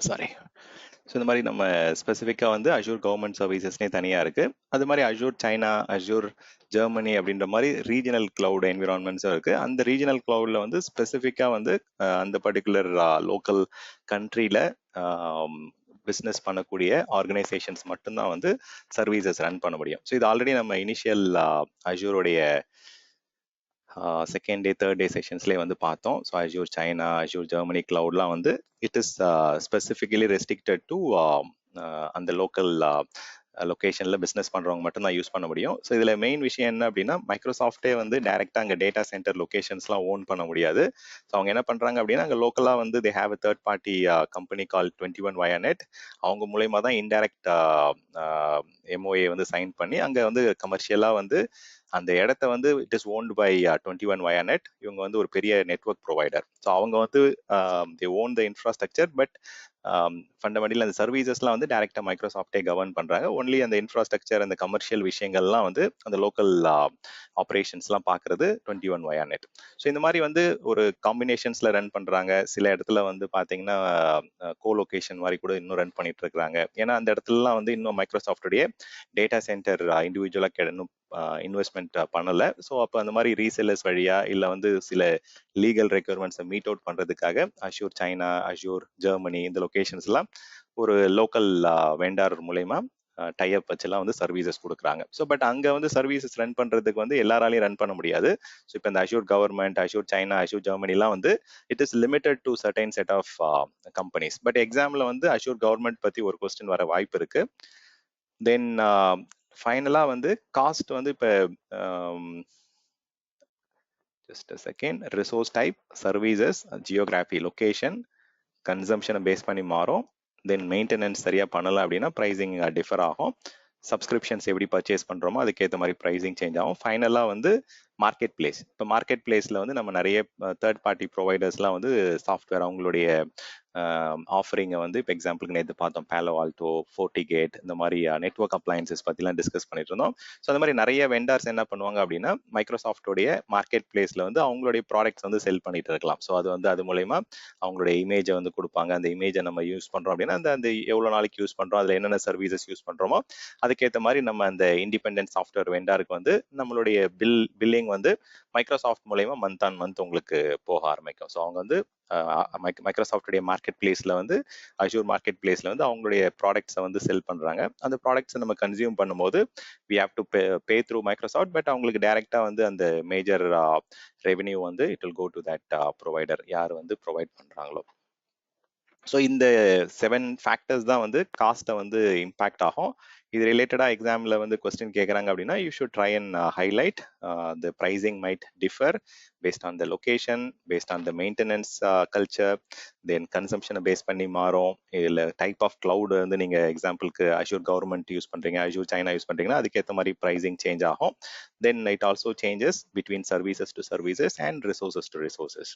Sorry. So இந்த மாதிரி நம்ம ஸ்பெசிஃபிக்காக வந்து அஷூர் கவர்மெண்ட் சர்வீசஸ்னே தனியாக இருக்கு. அது மாதிரி அஷூர் சைனா, அஷூர் ஜெர்மனி அப்படின்ற மாதிரி ரீஜனல் கிளவுட் என்விரான்மெண்ட்ஸும் இருக்கு. அந்த ரீஜனல் கிளவுட்ல வந்து ஸ்பெசிஃபிக்காக வந்து அந்த பர்டிகுலர் லோக்கல் கண்ட்ரியில பிஸ்னஸ் பண்ணக்கூடிய ஆர்கனைசேஷன்ஸ் மட்டும்தான் வந்து சர்வீசஸ் ரன் பண்ண முடியும். ஸோ இது ஆல்ரெடி நம்ம இனிஷியல் அஷூருடைய செகண்ட் டே தேர்ட் டே செஷன்ஸ்லேயே வந்து பார்த்தோம். So Azure China, Azure Germany கிளவுட்லாம் வந்து it is specifically restricted to அந்த லோக்கல் லொக்கேஷனில் பிஸ்னஸ் பண்ணுறவங்க மட்டும்தான் யூஸ் பண்ண முடியும். ஸோ இதில் மெயின் விஷயம் என்ன அப்படின்னா, மைக்ரோசாஃப்டே வந்து டேரெக்டாக அங்கே டேட்டா சென்டர் லொக்கேஷன்ஸ்லாம் ஓன் பண்ண முடியாது. ஸோ அவங்க என்ன பண்ணுறாங்க அப்படின்னா, அங்கே லோக்கலாக வந்து they have a third party company call 21 Vianet. அவங்க மூலயமா தான் இன்டைரக்ட் எம்ஓஏ வந்து சைன் பண்ணி அங்கே வந்து கமர்ஷியலாக வந்து அந்த இடத்த வந்து it is owned by 21 Vianet. இவங்க வந்து ஒரு பெரிய நெட்வொர்க் ப்ரொவைடர். ஸோ அவங்க வந்து they own the infrastructure, but fundamentally அந்த சர்வீசஸ்லாம் வந்து டேரெக்டாக மைக்ரோசாஃப்டே கவர்ன் பண்ணுறாங்க. ஒன்லி அந்த இன்ஃப்ராஸ்ட்ரக்சர், அந்த கமர்ஷியல் விஷயங்கள்லாம் வந்து அந்த லோக்கல் ஆப்ரேஷன்ஸ்லாம் பார்க்குறது 21 Vianet. ஸோ இந்த மாதிரி வந்து ஒரு காம்பினேஷன்ஸில் ரன் பண்ணுறாங்க. சில இடத்துல வந்து பார்த்தீங்கன்னா கோலோகேஷன் மாதிரி கூட இன்னும் ரன் பண்ணிட்டு இருக்கிறாங்க. ஏன்னா அந்த இடத்துலலாம் வந்து இன்னும் மைக்ரோசாஃப்டுடைய டேட்டா சென்டர் இண்டிவிஜுவலாக இன்னும் இன்வெஸ்ட்மெண்ட் பண்ணல. ஸோ அப்போ அந்த மாதிரி ரீசெல்லர்ஸ் வழியா இல்லை வந்து சில லீகல் ரெக்யர்மெண்ட்ஸை மீட் அவுட் பண்றதுக்காக அஷூர் சைனா, அஷூர் ஜெர்மனி இந்த லொகேஷன்ஸ்லாம் ஒரு லோக்கல் வெண்டார் மூலயமா டைப் வச்செல்லாம் வந்து சர்வீசஸ் கொடுக்குறாங்க. ஸோ பட் அங்கே வந்து சர்வீசஸ் ரன் பண்ணுறதுக்கு வந்து எல்லாராலையும் ரன் பண்ண முடியாது. ஸோ இப்போ இந்த Azure government, Azure China, Azure ஜெர்மனிலாம் வந்து it is limited to certain set of companies. But எக்ஸாமில் வந்து அஷூர் கவர்மெண்ட் பற்றி ஒரு கொஸ்டின் வர வாய்ப்பு இருக்கு. தென் ஃபைனலாக வந்து காஸ்ட் வந்து இப்போ just a second, resource type, services, geography, location, கன்சம்ஷனை பேஸ் பண்ணி மாறும். தென் மெயின்டெனன்ஸ் சரியாக பண்ணலை அப்படின்னா ப்ரைஸிங் டிஃபர் ஆகும். சப்ஸ்கிரிப்ஷன்ஸ் எப்படி பர்ச்சேஸ் பண்ணுறோமோ அதுக்கேற்ற மாதிரி ப்ரைஸிங் சேஞ்ச் ஆகும். ஃபைனலாக வந்து மார்க்கெட் பிளேஸ். இப்போ மார்க்கெட் பிளேஸில் வந்து நம்ம நிறைய தேர்ட் பார்ட்டி ப்ரொவைடர்ஸ்லாம் வந்து சாஃப்ட்வேர் அவங்களுடைய ஆஃபரிங்கை வந்து இப்போ எக்ஸாம்பிளுக்கு நேற்று பார்த்தோம் பேலோ ஆல்டோ, ஃபோர்டிகேட், இந்த மாதிரி நெட்வொர்க் அப்ளையன்சஸ் பற்றிலாம் டிஸ்கஸ் பண்ணிட்டு இருந்தோம். ஸோ அந்த மாதிரி நிறைய வெண்டார்ஸ் என்ன பண்ணுவாங்க அப்படின்னா, மைக்ரோசாஃப்டோடைய மார்க்கெட் பிளேஸில் வந்து அவங்களுடைய ப்ராடக்ட்ஸ் வந்து செல் பண்ணிட்டு இருக்கலாம். ஸோ அது வந்து அது மூலயமா அவங்களுடைய இமேஜை வந்து கொடுப்பாங்க. அந்த இமேஜை நம்ம யூஸ் பண்ணுறோம் அப்படின்னா அந்த எவ்வளோ நாளைக்கு யூஸ் பண்ணுறோம், அதில் என்னென்ன சர்வீசஸ் யூஸ் பண்ணுறோமோ அதுக்கேற்ற மாதிரி நம்ம அந்த இண்டிபெண்டன்ட் சாஃப்ட்வேர் வெண்டாருக்கு வந்து நம்மளுடைய பில்லிங் வந்து மைக்ரோசாஃப்ட் மூலயமா மந்த் ஆன் மந்த் உங்களுக்கு போக ஆரம்பிக்கும். ஸோ அவங்க வந்து மைக்ரோசாஃப்டுடைய மார்க்கெட் பிளேஸ்ல வந்து அஷூர் மார்க்கெட் பிளேஸ்ல வந்து அவங்களுடைய ப்ராடக்ட்ஸை வந்து செல் பண்றாங்க. அந்த ப்ராடக்ட்ஸை நம்ம கன்சியூம் பண்ணும்போது we have to pay through Microsoft. But அவங்களுக்கு டைரக்டா வந்து அந்த மேஜர் ரெவென்யூ வந்து it will go to that provider, யார் வந்து ப்ரொவைட் பண்றாங்களோ. ஸோ இந்த 7 ஃபேக்டர்ஸ் தான் வந்து காஸ்ட்டை வந்து இம்பேக்ட் ஆகும். இது ரிலேட்டடாக எக்ஸாமில் வந்து கொஸ்டின் கேட்குறாங்க அப்படின்னா you should try and highlight the pricing might differ based on the location, based on the maintenance culture, then கன்சம்ஷனை பேஸ் பண்ணி மாறும். இதில் டைப் ஆஃப் கிளவுட் வந்து நீங்கள் எக்ஸாம்பிளுக்கு அஷூர் கவர்மெண்ட் யூஸ் பண்ணுறீங்க, அஷூர் சைனா யூஸ் பண்ணுறீங்கன்னா அதுக்கேற்ற மாதிரி ப்ரைசிங் சேஞ்ச் ஆகும். Then it also changes between services to services and resources to resources.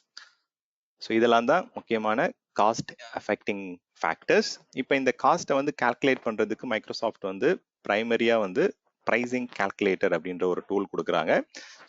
So இதெல்லாம் தான் முக்கியமான காஸ்ட் அஃபெக்டிங் ஃபேக்டர்ஸ். இப்போ இந்த காஸ்ட்டை வந்து கால்குலேட் பண்ணுறதுக்கு மைக்ரோசாஃப்ட் வந்து ப்ரைமரியாக வந்து ப்ரைசிங் கால்குலேட்டர் அப்படின்ற ஒரு டூல் கொடுக்குறாங்க.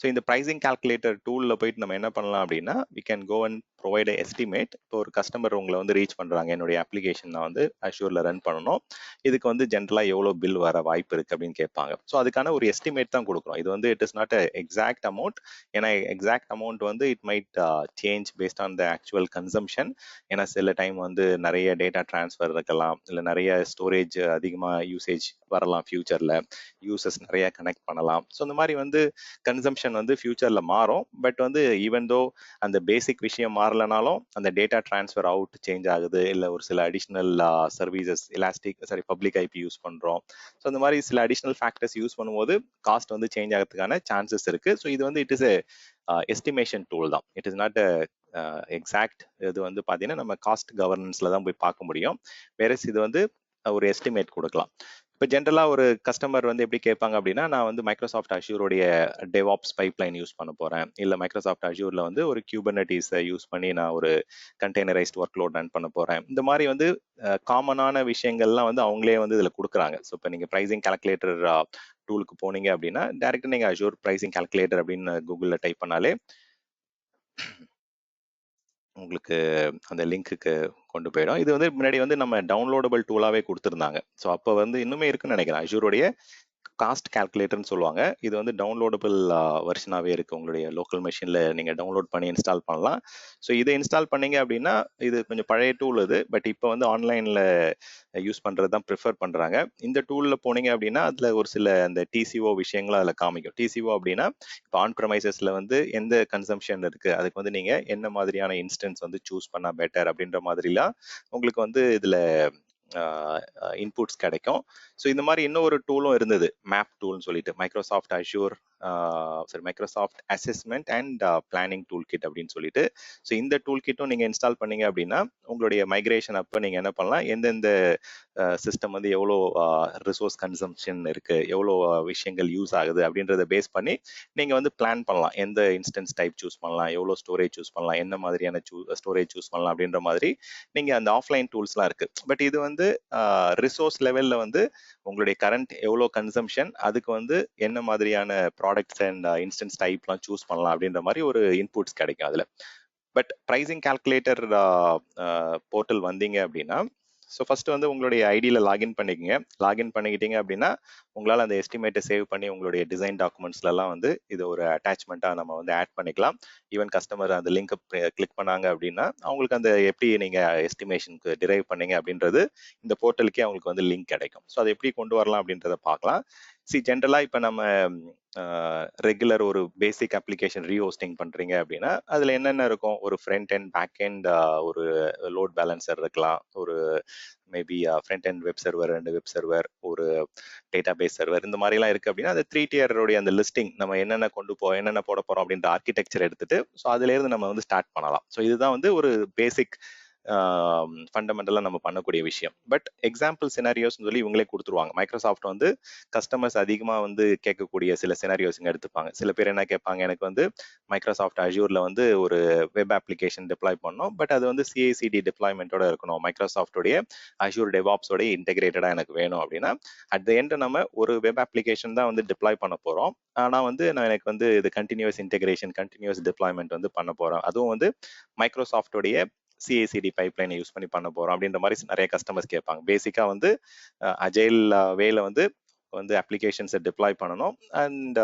ஸோ இந்த ப்ரைசிங் கால்குலேட்டர் டூலில் போயிட்டு நம்ம என்ன பண்ணலாம் அப்படின்னா, we can go and provide estimate. இப்போ ஒரு கஸ்டமர் உங்களை வந்து ரீச் பண்ணுறாங்க, என்னுடைய அப்ளிகேஷன் நான் வந்து அஷூரில் ரன் பண்ணணும், இதுக்கு வந்து ஜென்ரலாக எவ்வளோ பில் வர வாய்ப்பு இருக்குது அப்படின்னு கேட்பாங்க. ஸோ அதுக்கான ஒரு எஸ்டிமேட் தான் கொடுக்குறோம். இது வந்து it is not a exact amount. ஏன்னா எக்ஸாக்ட் அமௌண்ட் வந்து it might change paste on the actual consumption. ஏன்னா சில டைம் வந்து நிறைய டேட்டா டிரான்ஸ்ஃபர் இருக்கலாம், இல்லை நிறைய ஸ்டோரேஜ் அதிகமாக யூசேஜ் வரலாம் ஃபியூச்சரில், யூசர்ஸ் நிறைய கனெக்ட் பண்ணலாம். ஸோ இந்த மாதிரி வந்து கன்சம்ஷன் வந்து ஃபியூச்சர்ல மாறும். பட் வந்து ஈவன் தோ அந்த பேசிக் விஷயம் மாறலனாலும் அந்த டேட்டா டிரான்ஸ்ஃபர் அவுட் சேஞ்ச் ஆகுது, இல்லை ஒரு சில additional services public IP use பண்றோம். ஸோ இந்த மாதிரி சில அடிஷ்னல் ஃபேக்டர்ஸ் யூஸ் பண்ணும்போது காஸ்ட் வந்து சேஞ்ச் ஆகிறதுக்கான சான்சஸ் இருக்கு. ஸோ இது வந்து இட் இஸ் எஸ்டிமேஷன் டூல் தான், இட் இஸ் நாட் எக்ஸாக்ட். இது வந்து பார்த்தீங்கன்னா நம்ம காஸ்ட் கவர்னன்ஸ்ல தான் போய் பார்க்க முடியும். வேற இது வந்து ஒரு எஸ்டிமேட் கொடுக்கலாம். இப்போ ஜென்ரலாக ஒரு கஸ்டமர் வந்து எப்படி கேட்பாங்க அப்படின்னா, நான் வந்து மைக்ரோசாஃப்ட் அஷூருடைய டெவாப்ஸ் பைப்லைன் யூஸ் பண்ண போகிறேன், இல்லை மைக்ரோசாஃப்ட் அஷூரில் வந்து ஒரு கியூபர்னட்டிஸை யூஸ் பண்ணி நான் ஒரு கண்டெய்னரைஸ்ட் ஒர்க் லோட் ரன் பண்ண போகிறேன். இந்த மாதிரி வந்து காமனான விஷயங்கள்லாம் வந்து அவங்களே வந்து இதில் கொடுக்குறாங்க. ஸோ இப்போ நீங்கள் ப்ரைசிங் கால்குலேட்டர் டூலுக்கு போனீங்க அப்படின்னா டேரெக்டாக நீங்கள் அஷூர் ப்ரைசிங் கால்குலேட்டர் அப்படின்னு கூகுளில் டைப் பண்ணாலே உங்களுக்கு அந்த லிங்க்குக்கு கொண்டு போயிடும். இது வந்து முன்னாடி வந்து நம்ம டவுன்லோடபிள் டூலாவே கொடுத்துருந்தாங்க. ஸோ அப்போ வந்து இன்னுமே இருக்குன்னு நினைக்கிறேன். அஷூரோடைய காஸ்ட் கால்குலேட்டர்னு சொல்லுவாங்க. இது வந்து டவுன்லோடபிள் வெர்ஷனாகவே இருக்குது. உங்களுடைய லோக்கல் மெஷினில் நீங்கள் டவுன்லோட் பண்ணி இன்ஸ்டால் பண்ணலாம். ஸோ இதை இன்ஸ்டால் பண்ணீங்க அப்படின்னா இது கொஞ்சம் பழைய டூல் இது. பட் இப்போ வந்து ஆன்லைனில் யூஸ் பண்ணுறது தான் ப்ரிஃபர் பண்ணுறாங்க. இந்த டூலில் போனீங்க அப்படின்னா அதில் ஒரு சில அந்த டிசிஓ விஷயங்களும் அதில் காமிக்கும். டிசிஓ அப்படின்னா இப்போ ஆன் ப்ரமைசஸில் வந்து எந்த கன்சம்ஷன் இருக்குது, அதுக்கு வந்து நீங்கள் என்ன மாதிரியான இன்ஸ்டன்ஸ் வந்து சூஸ் பண்ணால் பெட்டர் அப்படின்ற மாதிரிலாம் உங்களுக்கு வந்து இதில் இன்புட்ஸ் கிடைக்கும். ஸோ இந்த மாதிரி இன்னொரு டூலும் இருந்தது, மேப் டூல்னு சொல்லிட்டு, Microsoft Azure Microsoft assessment and planning tool kit அப்படின்னு சொல்லிட்டு. ஸோ இந்த டூல் கிட்டும் நீங்கள் இன்ஸ்டால் பண்ணீங்க அப்படின்னா உங்களுடைய மைக்ரேஷன் அப்போ நீங்கள் என்ன பண்ணலாம், எந்தெந்த சிஸ்டம் வந்து எவ்வளோ ரிசோர்ஸ் கன்சம்ஷன் இருக்கு, எவ்வளோ விஷயங்கள் யூஸ் ஆகுது அப்படின்றத பேஸ் பண்ணி நீங்கள் வந்து பிளான் பண்ணலாம். எந்த இன்ஸ்டன்ஸ் டைப் சூஸ் பண்ணலாம், எவ்வளோ ஸ்டோரேஜ் சூஸ் பண்ணலாம், என்ன மாதிரியான ஸ்டோரேஜ் சூஸ் பண்ணலாம் அப்படின்ற மாதிரி நீங்கள் அந்த ஆஃப்லைன் டூல்ஸ்லாம் இருக்கு. பட் இது வந்து ரிசோர்ஸ் லெவலில் வந்து உங்களுடைய கரண்ட் எவ்வளோ கன்சம்ஷன், அதுக்கு வந்து என்ன மாதிரியான ப்ராடக்ட்ஸ் அண்ட் இன்ஸ்டன்ஸ் டைப்லாம் சூஸ் பண்ணலாம் அப்படின்ற மாதிரி ஒரு இன்புட்ஸ் கிடைக்கும் அதில். பட் ப்ரைசிங் கால்குலேட்டர் போர்ட்டல் வந்தீங்க அப்படின்னா, ஸோ ஃபர்ஸ்ட் வந்து உங்களுடைய ஐடியில் லாகின் பண்ணிக்கங்க. லாகின் பண்ணிக்கிட்டீங்க அப்படின்னா உங்களால் அந்த எஸ்டிமேட்டை சேவ் பண்ணி உங்களுடைய டிசைன் டாக்குமெண்ட்ஸ்லாம் வந்து இது ஒரு அட்டாச்மெண்ட்டாக நம்ம வந்து ஆட் பண்ணிக்கலாம். ஈவன் கஸ்டமர் அந்த லிங்கை கிளிக் பண்ணாங்க அப்படின்னா அவங்களுக்கு அந்த எப்படி நீங்கள் எஸ்டிமேஷனுக்கு டிரைவ் பண்ணீங்க அப்படின்றது இந்த போர்ட்டலுக்கே அவங்களுக்கு வந்து லிங்க் கிடைக்கும். ஸோ அதை எப்படி கொண்டு வரலாம் அப்படின்றத பார்க்கலாம். ஜென்ரலாக இப்போ நம்ம ரெகுலர் ஒரு பேசிக் அப்ளிகேஷன் ரீஹோஸ்டிங் பண்ணுறீங்க அப்படின்னா அதில் என்னென்ன இருக்கும், ஒரு ஃப்ரண்ட் அண்ட் பேக் அண்ட் ஒரு லோட் பேலன்சர் இருக்கலாம், ஒரு maybe front and web server, 2 web server, ஒரு டேட்டா பேஸ் சர்வர், இந்த மாதிரிலாம் இருக்குது அப்படின்னா அந்த 3 டியருடைய அந்த லிஸ்டிங் நம்ம என்னென்ன என்னென்ன போட போகிறோம் அப்படின்ற ஆர்கிடெக்சர் எடுத்துட்டு ஸோ அதுலேருந்து நம்ம வந்து ஸ்டார்ட் பண்ணலாம். ஸோ இதுதான் வந்து ஒரு பேசிக் ஃபண்டமெண்டலாக நம்ம பண்ணக்கூடிய விஷயம். பட் எக்ஸாம்பிள் சினாரியோஸ் சொல்லி இவங்களே கொடுத்துருவாங்க. மைக்ரோசாஃப்ட் வந்து கஸ்டமர்ஸ் அதிகமாக வந்து கேட்கக்கூடிய சில சினாரியோஸுங்க எடுத்துப்பாங்க. சில பேர் என்ன கேட்பாங்க, எனக்கு வந்து மைக்ரோசாஃப்ட் அஷூரில் வந்து ஒரு வெப் அப்ளிகேஷன் டிப்ளாய் பண்ணோம், பட் அது வந்து சிஐசிடி டிப்ளாய்மெண்ட்டோட இருக்கணும், மைக்ரோசாஃப்டோடைய அஷூர் டெவாப்ஸோட இன்டெகிரேட்டடாக எனக்கு வேணும் அப்படின்னா அட் த எண்ட் நம்ம ஒரு வெப் அப்ளிகேஷன் தான் வந்து டிப்ளாய் பண்ண போகிறோம். ஆனால் வந்து எனக்கு வந்து இது கண்டினியூஸ் இன்டெகிரேஷன், கண்டினியூஸ் டிப்ளாய்மெண்ட் வந்து பண்ண போகிறோம், அதுவும் வந்து மைக்ரோசாஃப்டோடைய சிஐசிடி பைப்லைனை யூஸ் பண்ணி பண்ண போறோம் அப்படின்ற மாதிரி நிறைய கஸ்டமர்ஸ் கேட்பாங்க. பேசிக்கா வந்து அஜைல் வேல வந்து அப்ளிகேஷன்ஸை டிப்ளாய் பண்ணணும். அண்ட்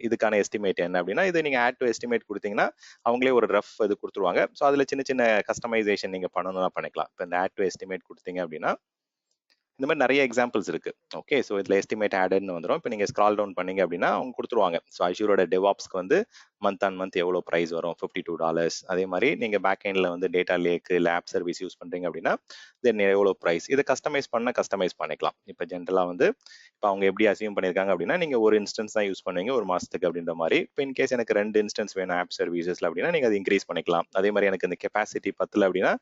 இதுக்கான எஸ்டிமேட் என்ன அப்படின்னா இதை நீங்கள் ஆட் டு எஸ்டிமேட் கொடுத்தீங்கன்னா அவங்களே ஒரு ரஃப் இது கொடுத்துருவாங்க. ஸோ அதில் சின்ன சின்ன கஸ்டமைசேஷன் நீங்கள் பண்ணணும்னா பண்ணிக்கலாம். இப்போ இந்த ஆட் டு எஸ்டிமேட் கொடுத்தீங்க அப்படின்னா இந்த மாதிரி நிறைய எக்ஸாம்பிள்ஸ் இருக்கு. ஓகே, ஸோ இதில் எஸ்டிமேட் ஆடட்னு வந்துடும். இப்போ நீங்கள் ஸ்க்ரால் டவுன் பண்ணீங்க அப்படின்னா அவங்க கொடுத்துருவாங்க. ஸோ அஷூரோட டெவாப்ஸ்க்கு வந்து மந்த் ஆன் மந்த் எவ்வளோ ப்ரைஸ் வரும், $52. அதே மாதிரி நீங்கள் பேக் எண்டில் வந்து டேட்டா லேக் இல்லை ஆப் சர்வீஸ் யூஸ் பண்ணுறீங்க அப்படின்னா தென் எவ்வளோ ப்ரைஸ், இதை கஸ்டமைஸ் பண்ணிக்கலாம். இப்போ ஜென்ரலாக வந்து இப்போ அவங்க எப்படி அசியூம் பண்ணியிருக்காங்க அப்படின்னா நீங்கள் ஒரு இன்ஸ்டன்ஸ் தான் யூஸ் பண்ணுவீங்க ஒரு மாதத்துக்கு அப்படின்ற மாதிரி. இப்போ இன்கேஸ் எனக்கு 2 இன்ஸ்டன்ஸ் வேணும் ஆப் சர்வீசஸ்ல அப்படின்னா நீங்கள் அதை இன்க்ரீஸ் பண்ணிக்கலாம். அதே மாதிரி எனக்கு இந்த கெப்பாசிட்டி பத்தல அப்படின்னா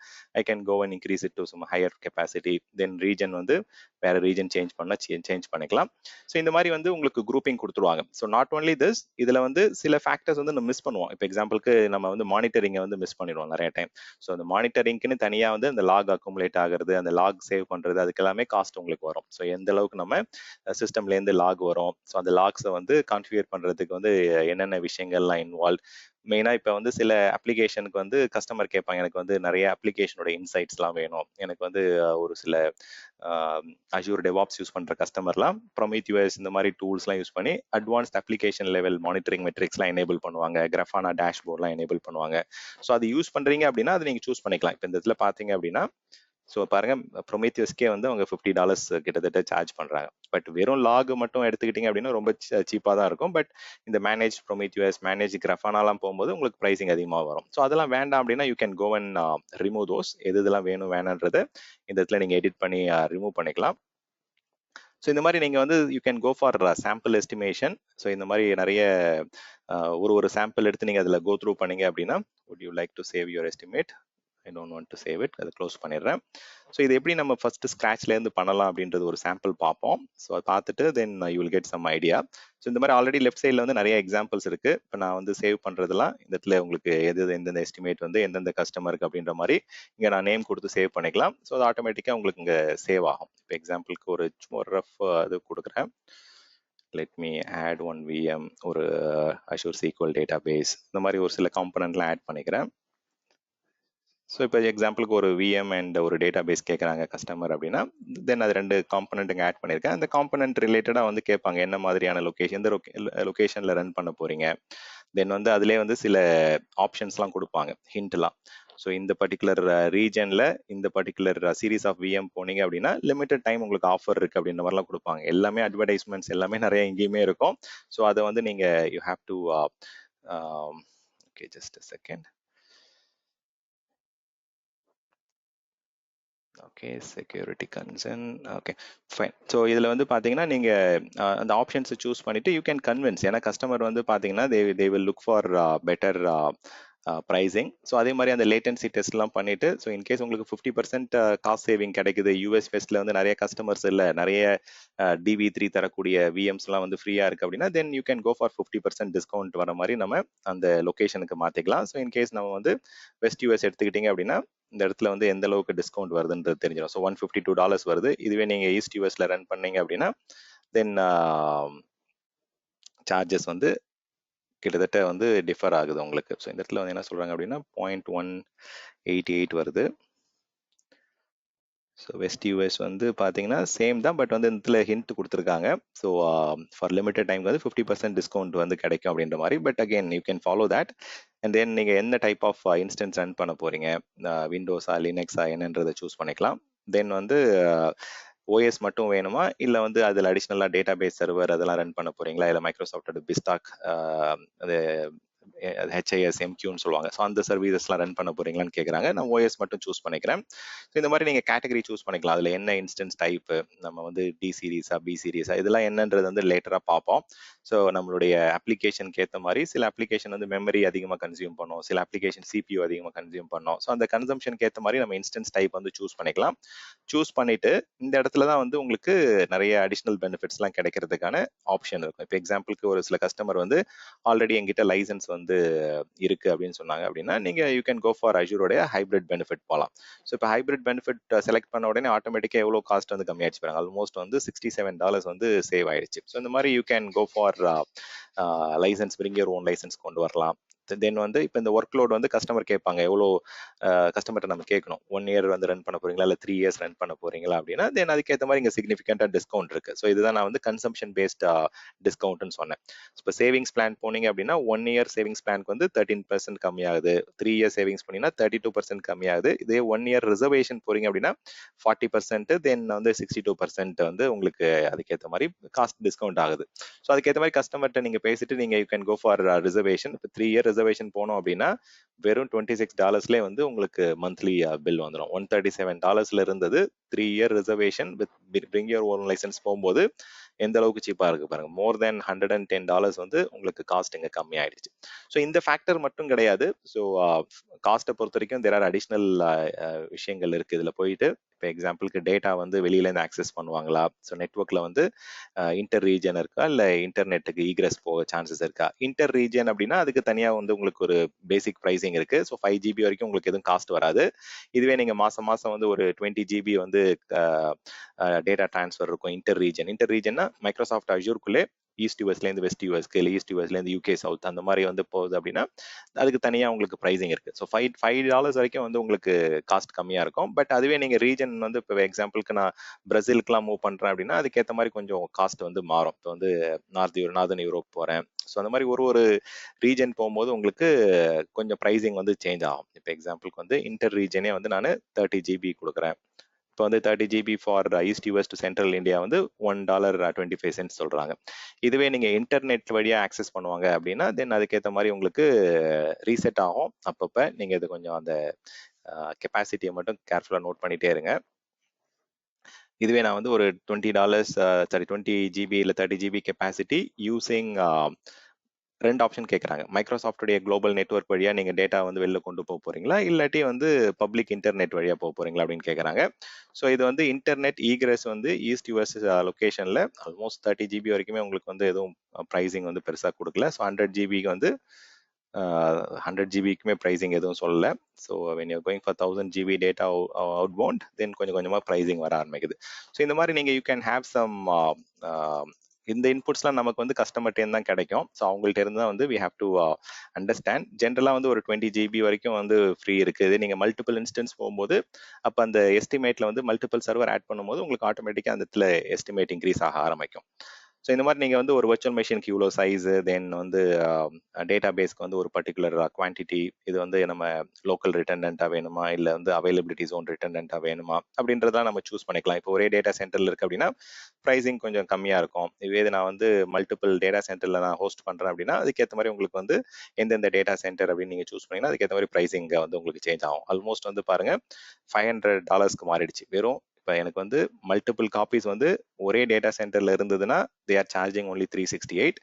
I can go and increase it to some higher capacity. Then region வந்து வேற ரீஜன் சேஞ்ச் பண்ண சேஞ்ச் பண்ணிக்கலாம். ஸோ இந்த மாதிரி வந்து உங்களுக்கு குரூப்பிங் கொடுத்துருவாங்க. ஸோ நாட் ஒன்லி திஸ், இதுல வந்து சில ஃபேக்டர்ஸ் வந்து நம்ம மிஸ் பண்ணுவோம். இப்போ எக்ஸாம்பிளுக்கு நம்ம வந்து மானிட்டரிங்கை வந்து மிஸ் பண்ணிடுவோம் நிறைய டைம். ஸோ அந்த மானிட்டரிங்க்குன்னு தனியாக வந்து அந்த லாக் அக்குமுலேட் ஆகுறது, அந்த லாக் சேவ் பண்றது, அதுக்கு எல்லாமே காஸ்ட் உங்களுக்கு வரும். ஸோ எந்த அளவுக்கு நம்ம சிஸ்டம்லேருந்து லாக் வரும், ஸோ அந்த லாக்ஸை வந்து கான்ஃபிகர் பண்றதுக்கு வந்து என்னென்ன விஷயங்கள்லாம் இன்வால்வ். மெயினாக இப்போ வந்து சில அப்ளிகேஷனுக்கு வந்து கஸ்டமர் கேட்பாங்க, எனக்கு வந்து நிறைய அப்ளிகேஷனோட இன்சைட்ஸ்லாம் வேணும், எனக்கு வந்து ஒரு சில அஷூர் டெவாப்ஸ் யூஸ் பண்ணுற கஸ்டமர்லாம் ப்ரொமீத்தியஸ் இந்த மாதிரி டூல்ஸ்லாம் யூஸ் பண்ணி அட்வான்ஸ்ட் அப்ளிகேஷன் லெவல் மானிட்டரிங் மெட்ரிக்ஸ்லாம் எனேபிள் பண்ணுவாங்க, கிராஃபானா டேஷ்போர்ட்லாம் எனேபிள் பண்ணுவாங்க. ஸோ அது யூஸ் பண்ணுறீங்க அப்படின்னா அது நீங்கள் சூஸ் பண்ணிக்கலாம். இப்போ இந்த இதில் பார்த்தீங்க அப்படின்னா ஸோ பாருங்க ப்ரொமீத்தியஸ்க்கே வந்து அவங்க $50 கிட்டத்தட்ட சார்ஜ் பண்ணுறாங்க. பட் வெறும் லாக் மட்டும் எடுத்துக்கிட்டீங்க அப்படின்னா ரொம்ப சீப்பாக தான் இருக்கும். பட் இந்த மேனேஜ் ப்ரொமீத்தியஸ், மேனேஜ் கிராஃபானாலாம் போகும்போது உங்களுக்கு ப்ரைசிங் அதிகமாக வரும். ஸோ அதெல்லாம் வேண்டாம் அப்படின்னா you can go and remove those. எது இதெல்லாம் வேணும் வேணான்றதை இந்த இடத்துல நீங்கள் எடிட் பண்ணி ரிமூவ் பண்ணிக்கலாம். ஸோ இந்த மாதிரி நீங்கள் வந்து you can go for sample estimation. So இந்த மாதிரி நிறைய ஒரு சாம்பிள் எடுத்து நீங்கள் அதில் கோ த்ரூ பண்ணீங்க அப்படின்னா would you like to save your estimate? I don't want to save it, அதை க்ளோஸ் பண்ணிடுறேன். ஸோ இது எப்படி நம்ம ஃபர்ஸ்ட் ஸ்க்ராட்ச்லேருந்து பண்ணலாம் அப்படின்றது ஒரு சாம்பிள் பார்ப்போம். ஸோ அதை பார்த்துட்டு then you will get some idea. So இந்த மாதிரி ஆல்ரெடி லெஃப்ட் சைடில் வந்து நிறைய எக்ஸாம்பிள்ஸ் இருக்கு. இப்போ நான் வந்து சேவ் பண்ணுறதுலாம் இந்த இடத்துல உங்களுக்கு எந்தெந்த எஸ்டிமேட் வந்து எந்தெந்த கஸ்டமருக்கு அப்படின்ற மாதிரி இங்கே நான் நேம் கொடுத்து சேவ் பண்ணிக்கலாம். ஸோ அது ஆட்டோமேட்டிக்காக உங்களுக்கு இங்கே சேவ் ஆகும். இப்போ எக்ஸாம்பிளுக்கு ஒரு ரஃப் இது கொடுக்குறேன். Let me add one VM, ஒரு அஷூர் சீக்வல் டேட்டா பேஸ், இந்த மாதிரி ஒரு சில காம்பனன்ட்லாம் ஆட் பண்ணிக்கிறேன். ஸோ இப்போ எக்ஸாம்பிளுக்கு ஒரு விஎம் அண்ட் ஒரு டேட்டா பேஸ் கேட்குறாங்க கஸ்டமர் அப்படின்னா, தென் அது 2 காம்பனண்ட் இங்கே ஆட் பண்ணியிருக்கேன். அந்த காம்பனண்ட் ரிலேட்டடாக வந்து கேட்பாங்க, என்ன மாதிரியான லொக்கேஷன், எந்த லொக்கேஷனில் ரன் பண்ண போறீங்க. தென் வந்து அதிலே வந்து சில ஆப்ஷன்ஸ்லாம் கொடுப்பாங்க, ஹிண்ட்லாம். ஸோ இந்த பர்டிகுலர் ரீஜனில் இந்த பர்டிகுலர் சீரீஸ் ஆஃப் விஎம் போனீங்க அப்படின்னா லிமிடெட் டைம் உங்களுக்கு ஆஃபர் இருக்குது அப்படின்ற மாதிரிலாம் கொடுப்பாங்க. எல்லாமே அட்வர்டைஸ்மெண்ட்ஸ் எல்லாமே நிறைய எங்கேயுமே இருக்கும். ஸோ அதை வந்து நீங்கள் you have to okay just a second. Okay security concern. Okay fine. So இதில் வந்து பார்த்தீங்கன்னா நீங்கள் அந்த ஆப்ஷன்ஸை சூஸ் பண்ணிவிட்டு யூ கேன் கன்வின்ஸ். ஏன்னா கஸ்டமர் வந்து பார்த்தீங்கன்னா they will look for better pricing. So அதே மாதிரி அந்த லேட்டன்சி டெஸ்ட்லாம் பண்ணிவிட்டு, ஸோ இன்கேஸ் உங்களுக்கு 50% காஸ்ட் சேவிங் கிடைக்குது, யூஎஸ் ஃபெஸ்ட்டில் வந்து நிறைய கஸ்டமர்ஸ் இல்லை, நிறைய DV3 தரக்கூடிய விஎம்ஸ்லாம் வந்து ஃப்ரீயாக இருக்குது அப்படின்னா then you can go for 50% discount வர மாதிரி நம்ம அந்த லொக்கேஷனுக்கு மாற்றிக்கலாம். ஸோ இன்கேஸ் நம்ம வந்து வெஸ்ட் யூஎஸ் எடுத்துக்கிட்டிங்க அப்படின்னா இந்த இடத்துல வந்து எந்த அளவுக்கு டிஸ்கவுண்ட் வருதுன்றது தெரிஞ்சிடும். ஸோ $152 வருது. இதுவே நீங்கள் ஈஸ்ட் யூஎஸ்ல ரன் பண்ணீங்க அப்படின்னா தென் சார்ஜஸ் வந்து கிட்டத்தட்ட வந்து டிஃபர் ஆகுது உங்களுக்கு. ஸோ இந்த இடத்துல வந்து என்ன சொல்றாங்க அப்படின்னா 0.188 வருது. ஸோ வெஸ்ட் யூஎஸ் வந்து பார்த்தீங்கன்னா சேம் தான், பட் வந்து இந்த ஹிண்ட் கொடுத்துருக்காங்க. ஸோ ஃபார் லிமிடெட் டைம் வந்து 50% டிஸ்கவுண்ட் வந்து கிடைக்கும் அப்படின்ற மாதிரி. But again you can follow that. And then நீங்கள் எந்த டைப் ஆஃப் இன்ஸ்டன்ஸ் ரன் பண்ண போறீங்க, விண்டோஸா லினக்ஸா என்னன்றதை சூஸ் பண்ணிக்கலாம். தென் வந்து ஓஎஸ் மட்டும் வேணுமா, இல்லை வந்து அதில் அடிஷ்னலாக டேட்டா பேஸ் சர்வர் அதெல்லாம் ரன் பண்ண போறீங்களா, இல்லை மைக்ரோசாஃப்டோட பிஸ்டாக் அது HIS MQன்னு சொல்லுவாங்க. ஸோ அந்த சர்வீசஸ்லாம் ரன் பண்ண போறீங்களான்னு கேட்குறாங்க. நான் ஓஎஸ் மட்டும் சூஸ் பண்ணிக்கிறேன். ஸோ இந்த மாதிரி நீங்கள் கேட்டகரி சூஸ் பண்ணிக்கலாம். அதில் என்ன இன்ஸ்டன்ஸ் டைப்பு, நம்ம வந்து டி சீரீஸா பி சீரீஸா இதெல்லாம் என்னன்றது வந்து லேட்டராக பார்ப்போம். ஸோ நம்மளுடைய அப்ளிகேஷனுக்கு ஏற்ற மாதிரி சில அப்ளிகேஷன் வந்து மெமரி அதிகமாக கன்சியூம் பண்ணும், சில அப்ளிகேஷன் CPU அதிகமாக கன்சியூம் பண்ணும். ஸோ அந்த கன்சம்ஷனுக்கு ஏற்ற மாதிரி நம்ம இன்ஸ்டன்ஸ் டைப் வந்து சூஸ் பண்ணிக்கலாம். சூஸ் பண்ணிட்டு இந்த இடத்துல தான் வந்து உங்களுக்கு நிறைய அடிஷ்னல் பெனிஃபிட்ஸ்லாம் கிடைக்கிறதுக்கான ஆப்ஷன் இருக்கும். இப்போ எக்ஸாம்பிளுக்கு ஒரு சில கஸ்டமர் வந்து ஆல்ரெடி எங்கிட்ட லைசன்ஸ் வந்து இருக்கு அப்படின்னு சொன்னாங்க அப்படின்னா நீங்க யூ கேன் கோ ஃபார் அஜூரோடைய ஹைபிரிட் பெனிஃபிட் போகலாம். ஸோ இப்போ ஹைபிரிட் பெனிஃபிட் செலக்ட் பண்ண உடனே ஆட்டோமேட்டிக்காக எவ்வளோ காஸ்ட் வந்து கம்மியாச்சு பாருங்க. ஆல்மோஸ்ட் வந்து $67 வந்து சேவ் ஆயிடுச்சு. ஸோ இந்த மாதிரி you can go for licence, bring your own licence கொண்டு வரலாம். தென் வந்து இப்போ இந்த ஒர்க் லோட் வந்து கஸ்டமர் கேட்பாங்க, எவ்வளோ கஸ்டமர்கிட்ட நம்ம கேட்கணும், 1 year வந்து ரன் பண்ண போறீங்களா இல்லை 3 years ரன் பண்ண போறீங்களா அப்படின்னா தென் அதுக்கேற்ற மாதிரி இங்கே சிக்னிஃபிகண்டாக டிஸ்கவுண்ட் இருக்கு. ஸோ இதுதான் நான் வந்து கன்சம்ஷன் பேஸ்ட் டிஸ்கவுண்ட்னு சொன்னேன். இப்போ சேவிங்ஸ் பிளான் போனீங்க அப்படின்னா 1 year சேவிங்ஸ் பிளானுக்கு வந்து 13% கம்மியாகுது, 3 year சேவிங்ஸ் பண்ணீங்கன்னா 32% கம்மியாகுது. இதே 1 year ரிசர்வேஷன் போறீங்க அப்படின்னா 40%, தென் வந்து 62% வந்து உங்களுக்கு அதுக்கேற்ற மாதிரி காஸ்ட் டிஸ்கவுண்ட் ஆகுது. ஸோ அதுக்கேற்ற மாதிரி கஸ்டமர்கிட்ட நீங்க பேசிட்டு நீங்க you can go for reservation. இப்போ 3 year ரிசர்வேஷன் போனோம் அப்படின்னா வெறும் $26 உங்களுக்கு மந்த்லி பில் வந்துடும். $137 இருந்தது 3 year reservation with bring your own licence போகும்போது எந்த அளவுக்கு சீப்பா இருக்கு பாருங்க. மோர் தேன் $110 வந்து உங்களுக்கு காஸ்ட் இங்க கம்மி ஆயிடுச்சு. ஸோ இந்த ஃபேக்டர் மட்டும் கிடையாது. ஸோ காஸ்ட்டை பொறுத்த வரைக்கும் தேர் ஆர் அடிஷ்னல் விஷயங்கள் இருக்கு இதுல போயிட்டு. இப்போ எக்ஸாம்பிளுக்கு டேட்டா வந்து வெளியில இருந்து ஆக்சஸ் பண்ணுவாங்களா, ஸோ நெட்ஒர்க்ல வந்து இன்டர் ரீஜன் இருக்கா, இல்லை இன்டர்நெட்டுக்கு ஈக்ரெஸ் போக சான்சஸ் இருக்கா. இன்டர் ரீஜன் அப்படின்னா அதுக்கு தனியாக வந்து உங்களுக்கு ஒரு பேசிக் ப்ரைசிங் இருக்கு. ஸோ 5 GB வரைக்கும் உங்களுக்கு எதுவும் காஸ்ட் வராது. இதுவே நீங்க மாசம் மாசம் வந்து ஒரு 20 GB வந்து டேட்டா டிரான்ஸ்ஃபர் இருக்கும் இன்டர் ரீஜன்னா மைக்ரோசாஃப்ட் அஜூர்க்குள்ளே ஈஸ்ட் யூஎஸ்லேருந்து வெஸ்ட் யூஎஸ்க்கு, இல்லை ஈஸ்ட் யூஎஸ்லேருந்து UK சவுத் அந்த மாதிரி வந்து போகுது அப்படின்னா அதுக்கு தனியாக உங்களுக்கு ப்ரைசிங் இருக்கு. ஸோ $5 வரைக்கும் வந்து உங்களுக்கு காஸ்ட் கம்மியாக இருக்கும். பட் அதுவே நீங்கள் ரீஜன் வந்து இப்போ எக்ஸாம்பிளுக்கு நான் பிரேசிலுக்குலாம் மூவ் பண்ணுறேன் அப்படின்னா அதுக்கேற்ற மாதிரி கொஞ்சம் காஸ்ட் வந்து மாறும். இப்போ வந்து நார்தன் யூரோப் போகிறேன், ஸோ அந்த மாதிரி ஒரு ரீஜன் போகும்போது உங்களுக்கு கொஞ்சம் ப்ரைசிங் வந்து சேஞ்ச் ஆகும். இப்போ எக்ஸாம்பிளுக்கு வந்து இன்டர் ரீஜனே வந்து நான் 30 GB கொடுக்குறேன். இப்போ வந்து 30 GB for east US to central India வந்து $1.25 சொல்றாங்க. இதுவே நீங்க இன்டர்நெட் வழியா ஆக்சஸ் பண்ணுவாங்க அப்படின்னா தென் அதுக்கேற்ற மாதிரி உங்களுக்கு ரீசெட் ஆகும். அப்பப்ப நீங்க இது கொஞ்சம் அந்த கெப்பாசிட்டியை மட்டும் கேர்ஃபுல்லா நோட் பண்ணிட்டே இருங்க. இதுவே நான் வந்து ஒரு $20 GB இல்லை 30 GB கெப்பாசிட்டி யூசிங் 2 ஆப்ஷன் கேட்குறாங்க. மைக்ரோசாஃப்டுடைய குளோபல் நெட்வொர்க் வழியா நீங்க டேட்டா வந்து வெளில கொண்டு போக போறீங்களா, இல்லாட்டி வந்து பப்ளிக் இன்டர்நெட் வழியா போக போறீங்களா அப்படின்னு கேட்குறாங்க. ஸோ இது வந்து இன்டர்நெட் ஈக்ரெஸ் வந்து ஈஸ்ட் யூஎஸ் லொக்கேஷன்ல ஆல்மோஸ்ட் 30 GB வரைக்குமே உங்களுக்கு வந்து எதுவும் ப்ரைசிங் வந்து பெருசாக கொடுக்கல. ஸோ 100 GB வந்து 100 GBக்குமே ப்ரைசிங் எதுவும் சொல்லல. So when you going for 1000 GB data outbound then கொஞ்சம் கொஞ்சமாக ப்ரைசிங் வர ஆரம்பிக்குது. ஸோ இந்த மாதிரி நீங்கள் யூ கேன் ஹேவ் சம் இந்த இன்புட்ஸ்லாம் நமக்கு வந்து கஸ்டமர்கிட்ட தான் கிடைக்கும். ஸோ அவங்கள்ட்ட இருந்து தான் வந்து வி ஹேவ் டு அண்டர்ஸ்டாண்ட். ஜென்ரலாக வந்து ஒரு 20 GB வரைக்கும் வந்து ஃப்ரீ இருக்குது. நீங்கள் மல்டிபிள் இன்ஸ்டன்ஸ் போகும்போது அப்போ அந்த எஸ்டிமேட்ல வந்து மல்டிபிள் சர்வர் ஆட் பண்ணும்போது உங்களுக்கு ஆட்டோமேட்டிக்காக அந்த இடத்துல எஸ்டிமேட் இன்க்ரீஸ் ஆக ஆரம்பிக்கும். ஸோ இந்த மாதிரி நீங்கள் வந்து ஒரு வர்ச்சுவல் மெஷினுக்கு இவ்வளோ சைஸு, தென் வந்து டேட்டா பேஸ்க்கு வந்து ஒரு பர்டிகுலர் குவான்டிட்டி, இது வந்து நம்ம லோக்கல் ரிட்டர்னண்ட்டாக வேணுமா இல்லை வந்து அவைலபிலிட்டி ஜோன் ரிட்டர்னண்ட்டாக வேணுமா அப்படின்றதெல்லாம் நம்ம சூஸ் பண்ணிக்கலாம். இப்போ ஒரே டேட்டா சென்டரில் இருக்குது அப்படின்னா ப்ரைஸிங் கொஞ்சம் கம்மியாக இருக்கும். இதே நான் வந்து மல்டிபிள் டேட்டா சென்டரில் நான் ஹோஸ்ட் பண்ணுறேன் அப்படின்னா அதுக்கேற்ற மாதிரி உங்களுக்கு வந்து எந்தெந்த டேட்டா சென்டர் அப்படின்னு நீங்கள் சூஸ் பண்ணிங்கன்னா அதுக்கேற்ற மாதிரி ப்ரைஸிங் வந்து உங்களுக்கு சேஞ்ச் ஆகும். ஆல்மோஸ்ட் வந்து பாருங்கள் $500 மாறிடுச்சு. வெறும் இப்போ எனக்கு வந்து மல்டிபிள் காப்பீஸ் வந்து ஒரே டேட்டா சென்டர்ல இருந்ததுன்னா தே ஆர் சார்ஜிங் ஒன்லி 368.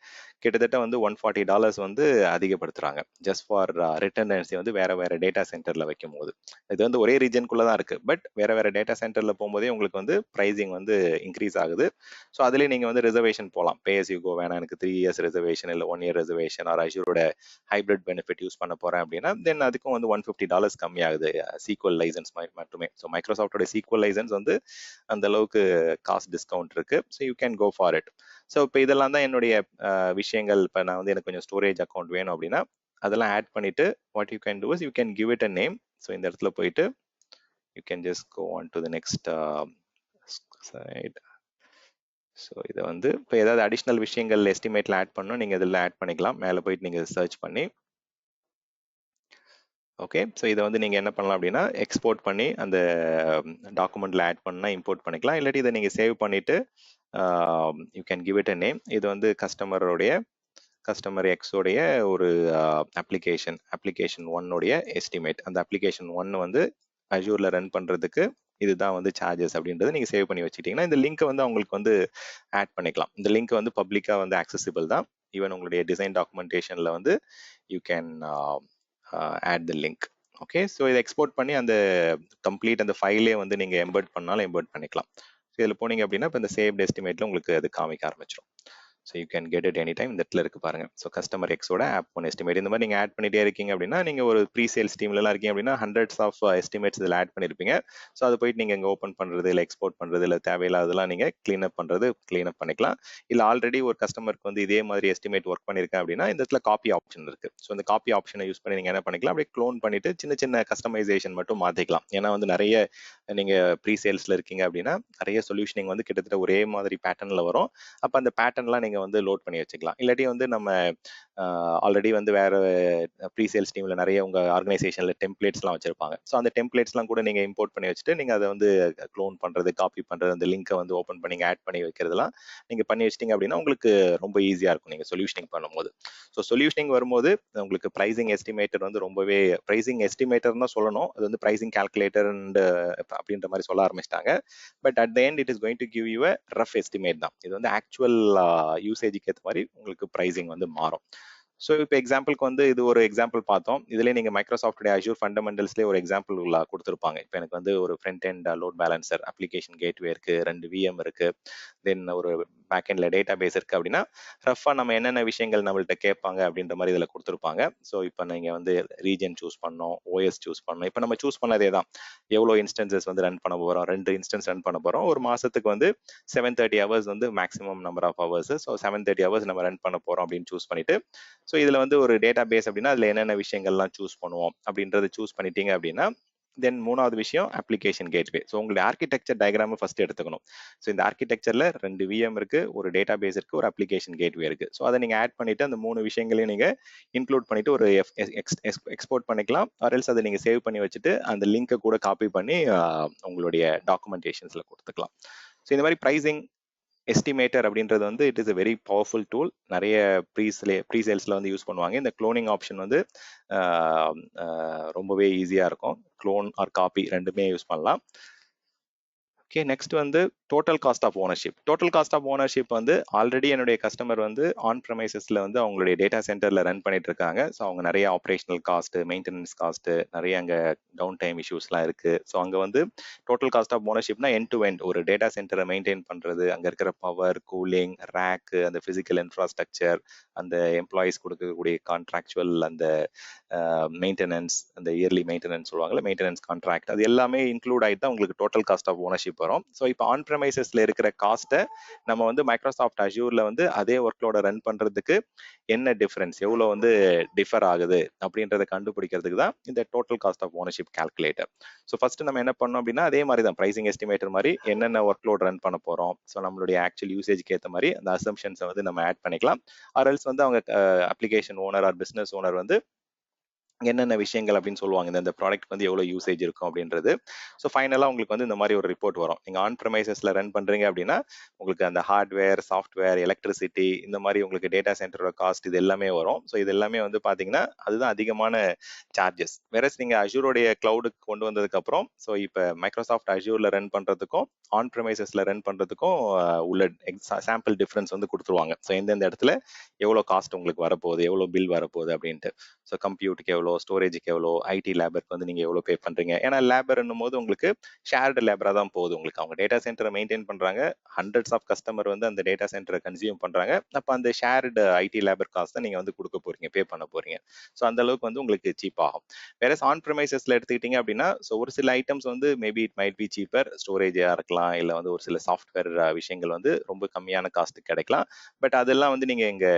கிட்டத்தட்ட வந்து $140 வந்து அதிகப்படுத்துறாங்க ஜஸ்ட் ஃபார் ரிட்டர்னன்சி வந்து வேற வேற டேட்டா சென்டர்ல வைக்கும் போது. இது வந்து ஒரே ரீஜனுக்குள்ள தான் இருக்கு, பட் வேற வேற டேட்டா சென்டர்ல போகும்போதே உங்களுக்கு வந்து ப்ரைசிங் வந்து இன்க்ரீஸ் ஆகுது. ஸோ அதுலேயே நீங்க வந்து ரிசர்வேஷன் போகலாம். பே as you go வேணாம், எனக்கு 3 years ரிசர்வேஷன் இல்லை 1 year ரிசர்வேஷன் ஆர் அஷூரோட ஹைப்ரிட் பெனிஃபிட் யூஸ் பண்ண போறேன் அப்படின்னா தென் அதுக்கும் வந்து $150 கம்மியாகுது சீக்வல் லைசன்ஸ் மட்டுமே. ஸோ மைக்ரோசாஃப்டோட சீக்வல் லைசன்ஸ் வந்து அந்த அளவுக்கு காஸ்ட் டிஸ்கவுண்ட் இருக்கு. So you can go for it. So இப்போ இதெல்லாம் தான் என்னுடைய விஷயங்கள். இப்போ நான் வந்து எனக்கு கொஞ்சம் ஸ்டோரேஜ் அக்கௌண்ட் வேணும் அப்படின்னா அதெல்லாம் ஆட் பண்ணிட்டு what you can do is you can give it a name. So இந்த இடத்துல போயிட்டு you can just go on to the next side. So இதை வந்து இப்போ ஏதாவது அடிஷ்னல் விஷயங்கள் எஸ்டிமேட்ல ஆட் பண்ணணும், நீங்கள் இதில் ஆட் பண்ணிக்கலாம். மேலே போயிட்டு நீங்கள் சர்ச் பண்ணி ஓகே. ஸோ இதை வந்து நீங்கள் என்ன பண்ணலாம் அப்படின்னா எக்ஸ்போர்ட் பண்ணி அந்த டாக்குமெண்ட்ல ஆட் பண்ணால் இம்போர்ட் பண்ணிக்கலாம். இல்லாட்டி இதை நீங்கள் சேவ் பண்ணிட்டு you can give it a name. இது வந்து கஸ்டமர் எக்ஸோடைய ஒரு அப்ளிகேஷன் 1 எஸ்டிமேட். அந்த அப்ளிகேஷன் 1 வந்து அஜூர்ல ரன் பண்றதுக்கு இதுதான் வந்து சார்ஜஸ் அப்படின்றத நீங்க சேவ் பண்ணி வச்சுட்டீங்கன்னா இந்த லிங்க் வந்து அவங்களுக்கு வந்து ஆட் பண்ணிக்கலாம். இந்த லிங்க் வந்து பப்ளிக்கா வந்து ஆக்சசிபிள் தான். ஈவன் உங்களுடைய டிசைன் டாக்குமெண்டேஷன்ல வந்து you can add the link. Okay. So இதை எக்ஸ்போர்ட் பண்ணி அந்த கம்ப்ளீட் அந்த ஃபைலே வந்து நீங்க எம்பர்ட் பண்ணாலும் எம்பர்ட் பண்ணிக்கலாம். ஸோ இதில் போனீங்க அப்படின்னா இப்போ இந்த சேவ்ட் எஸ்டிமேட்ல உங்களுக்கு அது காமிக்க ஆரம்பிச்சிடும். So you can get it any time. இந்த இடத்துல இருக்கு பாருங்க. ஸோ கஸ்டமர் எக்ஸோட ஆப் ஒன் எஸ்டிமேட் இந்த மாதிரி நீங்கள் ஆட் பண்ணிட்டே இருக்கீங்க அப்படின்னா நீங்கள் ஒரு ப்ரீ சேல்ஸ் டீம்லாம் இருக்கீங்க அப்படின்னா ஹண்ட்ரட்ஸ் ஆஃப் எஸ்டிமேட்ஸ் இதில் ஆட் பண்ணியிருப்பீங்க. ஸோ அதை போயிட்டு நீங்கள் இங்கே ஓப்பன் பண்ணுறது இல்லை எக்ஸ்போர்ட் பண்ணுறது இல்லை தேவையில்லாததெல்லாம் நீங்கள் க்ளீன் அப் பண்ணிக்கலாம். இல்லை ஆல்ரெடி ஒரு கஸ்டமருக்கு வந்து இதே மாதிரி எஸ்டிமேட் ஒர்க் பண்ணியிருக்கேன் அப்படின்னா இந்த இடத்துல காப்பி ஆப்ஷன் இருக்கு. ஸோ இந்த காப்பி ஆப்ஷனை யூஸ் பண்ணி நீங்கள் என்ன பண்ணிக்கலாம், அப்படியே க்ளோன் பண்ணிட்டு சின்ன சின்ன கஸ்டமைசேஷன் மட்டும் மாற்றிக்கலாம். ஏன்னா வந்து நிறைய நீங்கள் ப்ரீ சேல்ஸில் இருக்கீங்க அப்படின்னா நிறைய சொல்யூஷனிங் வந்து கிட்டத்தட்ட ஒரே மாதிரி பேட்டர்னில் வரும். அப்போ அந்த பேட்டர்ன்லாம் நீங்கள் வந்து லோட் பண்ணி வச்சுக்கலாம். இல்லாட்டி வந்து நம்ம ஆல்ரெடி வந்து வேற ப்ரீ சேல்ஸ் டீம்ல நிறைய உங்க ஆர்கனைசேஷன்ல டெம்ப்ளேட்ஸ்லாம் வச்சிருப்பாங்க. ஸோ அந்த டெம்ப்ளேட்ஸ்லாம் கூட நீங்க இம்போர்ட் பண்ணி வச்சுட்டு நீங்க அதை வந்து க்ளோன் பண்றது, காப்பி பண்றது, அந்த லிங்கை வந்து ஓப்பன் பண்ணி ஆட் பண்ணி வைக்கிறதுலாம் நீங்க பண்ணி வச்சிட்டீங்க அப்படின்னா உங்களுக்கு ரொம்ப ஈஸியா இருக்கும் நீங்க சொல்யூஷனிங் பண்ணும்போது. ஸோ சொல்யூஷனிங் வரும்போது உங்களுக்கு ப்ரைசிங் எஸ்டிமேட்டர் வந்து ரொம்பவே ப்ரைசிங் எஸ்டிமேட்டர் தான் சொல்லணும். அது வந்து ப்ரைசிங் கால்குலேட்டர் அப்படின்ற மாதிரி சொல்ல ஆரம்பிச்சிட்டாங்க. But at the end it is going to give you a rough estimate தான். இது வந்து ஆக்சுவல் யூசேஜுக்கு ஏற்ற மாதிரி உங்களுக்கு ப்ரைசிங் வந்து மாறும். ஸோ இப்போ எக்ஸாம்பிளுக்கு வந்து இது ஒரு எக்ஸாம்பிள் பார்த்தோம். இதுலேயே நீங்கள் மைக்ரோசாஃப்ட் அஜூர் ஃபண்டமெண்டல்ஸ்லேயே ஒரு எக்ஸாம்பிள் கொடுத்துருப்பாங்க. இப்போ எனக்கு வந்து ஒரு front and load balancer, application gateway இருக்கு, 2 VM இருக்கு, தென் ஒரு பேக் எண்ட்ல டேட்டா பேஸ் இருக்கு அப்படின்னா ரஃபா நம்ம என்னென்ன விஷயங்கள் நம்மள்ட்ட கேட்பாங்க அப்படின்ற மாதிரி இதில் கொடுத்துருப்பாங்க. ஸோ இப்போ நீங்கள் வந்து ரீஜன் சூஸ் பண்ணோம், ஓஎஸ் சூஸ் பண்ணோம். இப்போ நம்ம சூஸ் பண்ணதே தான். எவ்வளோ இன்ஸ்டன்சஸ் வந்து ரன் பண்ண போகிறோம், 2 இன்ஸ்டன்ஸ் ரன் பண்ண போகிறோம். ஒரு மாசத்துக்கு வந்து 730 hours வந்து maximum number of hours. So 730 hours நம்ம ரன் பண்ண போகிறோம் அப்படின்னு சூஸ் பண்ணிட்டு ஸோ இதில் வந்து ஒரு டேட்டா பேஸ் அப்படின்னா அதில் என்னென்ன விஷயங்கள்லாம் சூஸ் பண்ணுவோம் அப்படின்றத சூஸ் பண்ணிட்டீங்க அப்படின்னா தென் மூணாவது விஷயம் அப்ளிகேஷன் கேட்வே. ஸோ உங்களுடைய ஆர்கிடெக்சர் டயக்ராம் ஃபர்ஸ்ட் எடுத்துக்கணும். ஸோ இந்த ஆர்கிடெக்சர்ல 2 VM இருக்கு, ஒரு டேட்டா பேஸ் இருக்கு, ஒரு அப்ளிகேஷன் கேட்வே இருக்கு. ஸோ அதை நீங்க ஆட் பண்ணிட்டு அந்த 3 விஷயங்களையும் நீங்க இன்க்ளூட் பண்ணிட்டு ஒரு எக்ஸ்போர்ட் பண்ணிக்கலாம். ஆர்எல்ஸ் அதை நீங்க சேவ் பண்ணி வச்சுட்டு அந்த லிங்கை கூட காப்பி பண்ணி உங்களுடைய டாக்குமெண்டேஷன்ஸ்ல கொடுத்துக்கலாம். ஸோ இந்த மாதிரி ப்ரைசிங் எஸ்டிமேட்டர் அப்படின்றது வந்து it is a very powerful tool. நிறைய ப்ரீ சேல்ஸ்ல வந்து யூஸ் பண்ணுவாங்க. இந்த க்ளோனிங் ஆப்ஷன் வந்து ரொம்பவே ஈஸியா இருக்கும். க்ளோன் ஆர் காப்பி ரெண்டுமே யூஸ் பண்ணலாம். ஓகே. நெக்ஸ்ட் வந்து total cost of ownership. Total cost of ownership வந்து ஆல்ரெடி என்னுடைய கஸ்டமர் வந்து ஆன் ப்ரெமைசஸ்ல வந்து அவங்களுடைய டேட்டா சென்டர்ல ரன் பண்ணிட்டு இருக்காங்க. ஸோ அவங்க நிறைய ஆப்ரேஷனல் காஸ்ட், மெயின்டெனன்ஸ் காஸ்ட், நிறைய அங்கே டவுன் டைம் இஷ்யூஸ்லாம் இருக்கு. ஸோ அங்கே வந்து டோட்டல் காஸ்ட் ஆஃப் ஓனர்ஷிப்னா எண்ட் டு எண்ட் ஒரு டேட்டா சென்டரை மெயின்டைன் பண்றது, அங்கே இருக்கிற பவர், கூலிங், ரேக், அந்த பிசிக்கல் இன்ஃப்ராஸ்ட்ரக்சர், அந்த எம்ப்ளாயிஸ் கொடுக்கக்கூடிய கான்ட்ராக்சுவல் அந்த மெயின்டெனன்ஸ், அந்த இயர்லி மெயின்டெனன்ஸ் சொல்லுவாங்கல்ல, மெயின்டெனன்ஸ் கான்ட்ராக்ட், அது எல்லாமே இன்க்ளூட் ஆகிட்டு தான் உங்களுக்கு டோட்டல் காஸ்ட் ஆஃப் ஓனர்ஷிப் போறோம். ஸோ இப்போ ஆன் ப்ரெமைசஸ்ல இருக்கிற காஸ்ட்டை நம்ம வந்து மைக்ரோசாஃப்ட் அஷ்யூர்ல வந்து அதே ஒர்க்லோட ரன் பண்றதுக்கு என்ன டிஃபரன்ஸ், எவ்வளோ வந்து டிஃபர் ஆகுது அப்படின்றத கண்டுபிடிக்கிறதுக்கு தான் இந்த total cost of ownership calculator. So first நம்ம என்ன பண்ணோம் அப்படின்னா அதே மாதிரி தான் ப்ரைசிங் எஸ்டிமேட்டர் மாதிரி என்னென்ன ஒர்க்லோட் ரன் பண்ண போறோம், ஸோ நம்மளுடைய ஆக்சுவல் யூசேஜ்க்கு ஏற்ற மாதிரி அந்த அசம்ஷன்ஸை வந்து நம்ம ஆட் பண்ணிக்கலாம். ஆர்எல்ஸ் வந்து அவங்க application owner or business owner வந்து என்னென்ன விஷயங்கள் அப்படின்னு சொல்லுவாங்க, இந்த ப்ராடக்ட் வந்து எவ்வளோ யூசேஜ் இருக்கும் அப்படின்றது. ஸோ ஃபைனலாக உங்களுக்கு வந்து இந்த மாதிரி ஒரு ரிப்போர்ட் வரும். நீங்கள் ஆன் ப்ரெமைசஸில் ரன் பண்ணுறீங்க அப்படின்னா உங்களுக்கு அந்த ஹார்ட்வேர், சாஃப்ட்வேர், எலக்ட்ரிசிட்டி, இந்த மாதிரி உங்களுக்கு டேட்டா சென்டரோட காஸ்ட் இது எல்லாமே வரும். ஸோ இது எல்லாமே வந்து பார்த்தீங்கன்னா அதுதான் அதிகமான சார்ஜஸ். வேற நீங்கள் அஷ்யூரோடைய கிளவுடுக்கு கொண்டு வந்ததுக்கப்புறம் ஸோ இப்போ மைக்ரோசாஃப்ட் அஷ்யூரில் ரன் பண்ணுறதுக்கும் ஆன் ப்ரெமைசஸில் ரன் பண்ணுறதுக்கும் உள்ள சாம்பிள் டிஃப்ரென்ஸ் வந்து கொடுத்துருவாங்க. ஸோ எந்தெந்த இடத்துல எவ்வளோ காஸ்ட் உங்களுக்கு வரப்போகுது, எவ்வளோ பில் வரப்போகுது அப்படின்ட்டு. ஸோ கம்ப்யூட்டுக்கு எவ்வளோ, ஸ்டோரேஜுக்கு எவ்வளோ, ஐடி லேபருக்கு வந்து நீங்கள் எவ்வளோ பே பண்ணுறீங்க. ஏன்னா லேபர்ன்னும் போது உங்களுக்கு ஷேர்டு லேபராக தான் போகுது. உங்களுக்கு அவங்க டேட்டா சென்டரை மெயின்டைன் பண்ணுறாங்க, ஹண்ட்ரட்ஸ் ஆஃப் கஸ்டமர் வந்து அந்த டேட்டா சென்டரை கன்சியூம் பண்ணுறாங்க. அப்போ அந்த ஷேர்டு ஐடி லேபர் காஸ்ட் தான் நீங்கள் வந்து கொடுக்க போகிறீங்க, பே பண்ண போகிறீங்க. ஸோ அந்த அளவுக்கு வந்து உங்களுக்கு சீப் ஆகும். வேற ஆன் ப்ரெமைசஸில் எடுத்துக்கிட்டீங்க அப்படின்னா ஸோ ஒரு சில ஐட்டம்ஸ் வந்து maybe it might be cheaper, ஸ்டோரேஜாக இருக்கலாம், இல்லை வந்து ஒரு சில சாஃப்ட்வேர் விஷயங்கள் வந்து ரொம்ப கம்மியான காஸ்ட்டு கிடைக்கலாம். பட் அதெல்லாம் வந்து நீங்கள் இங்கே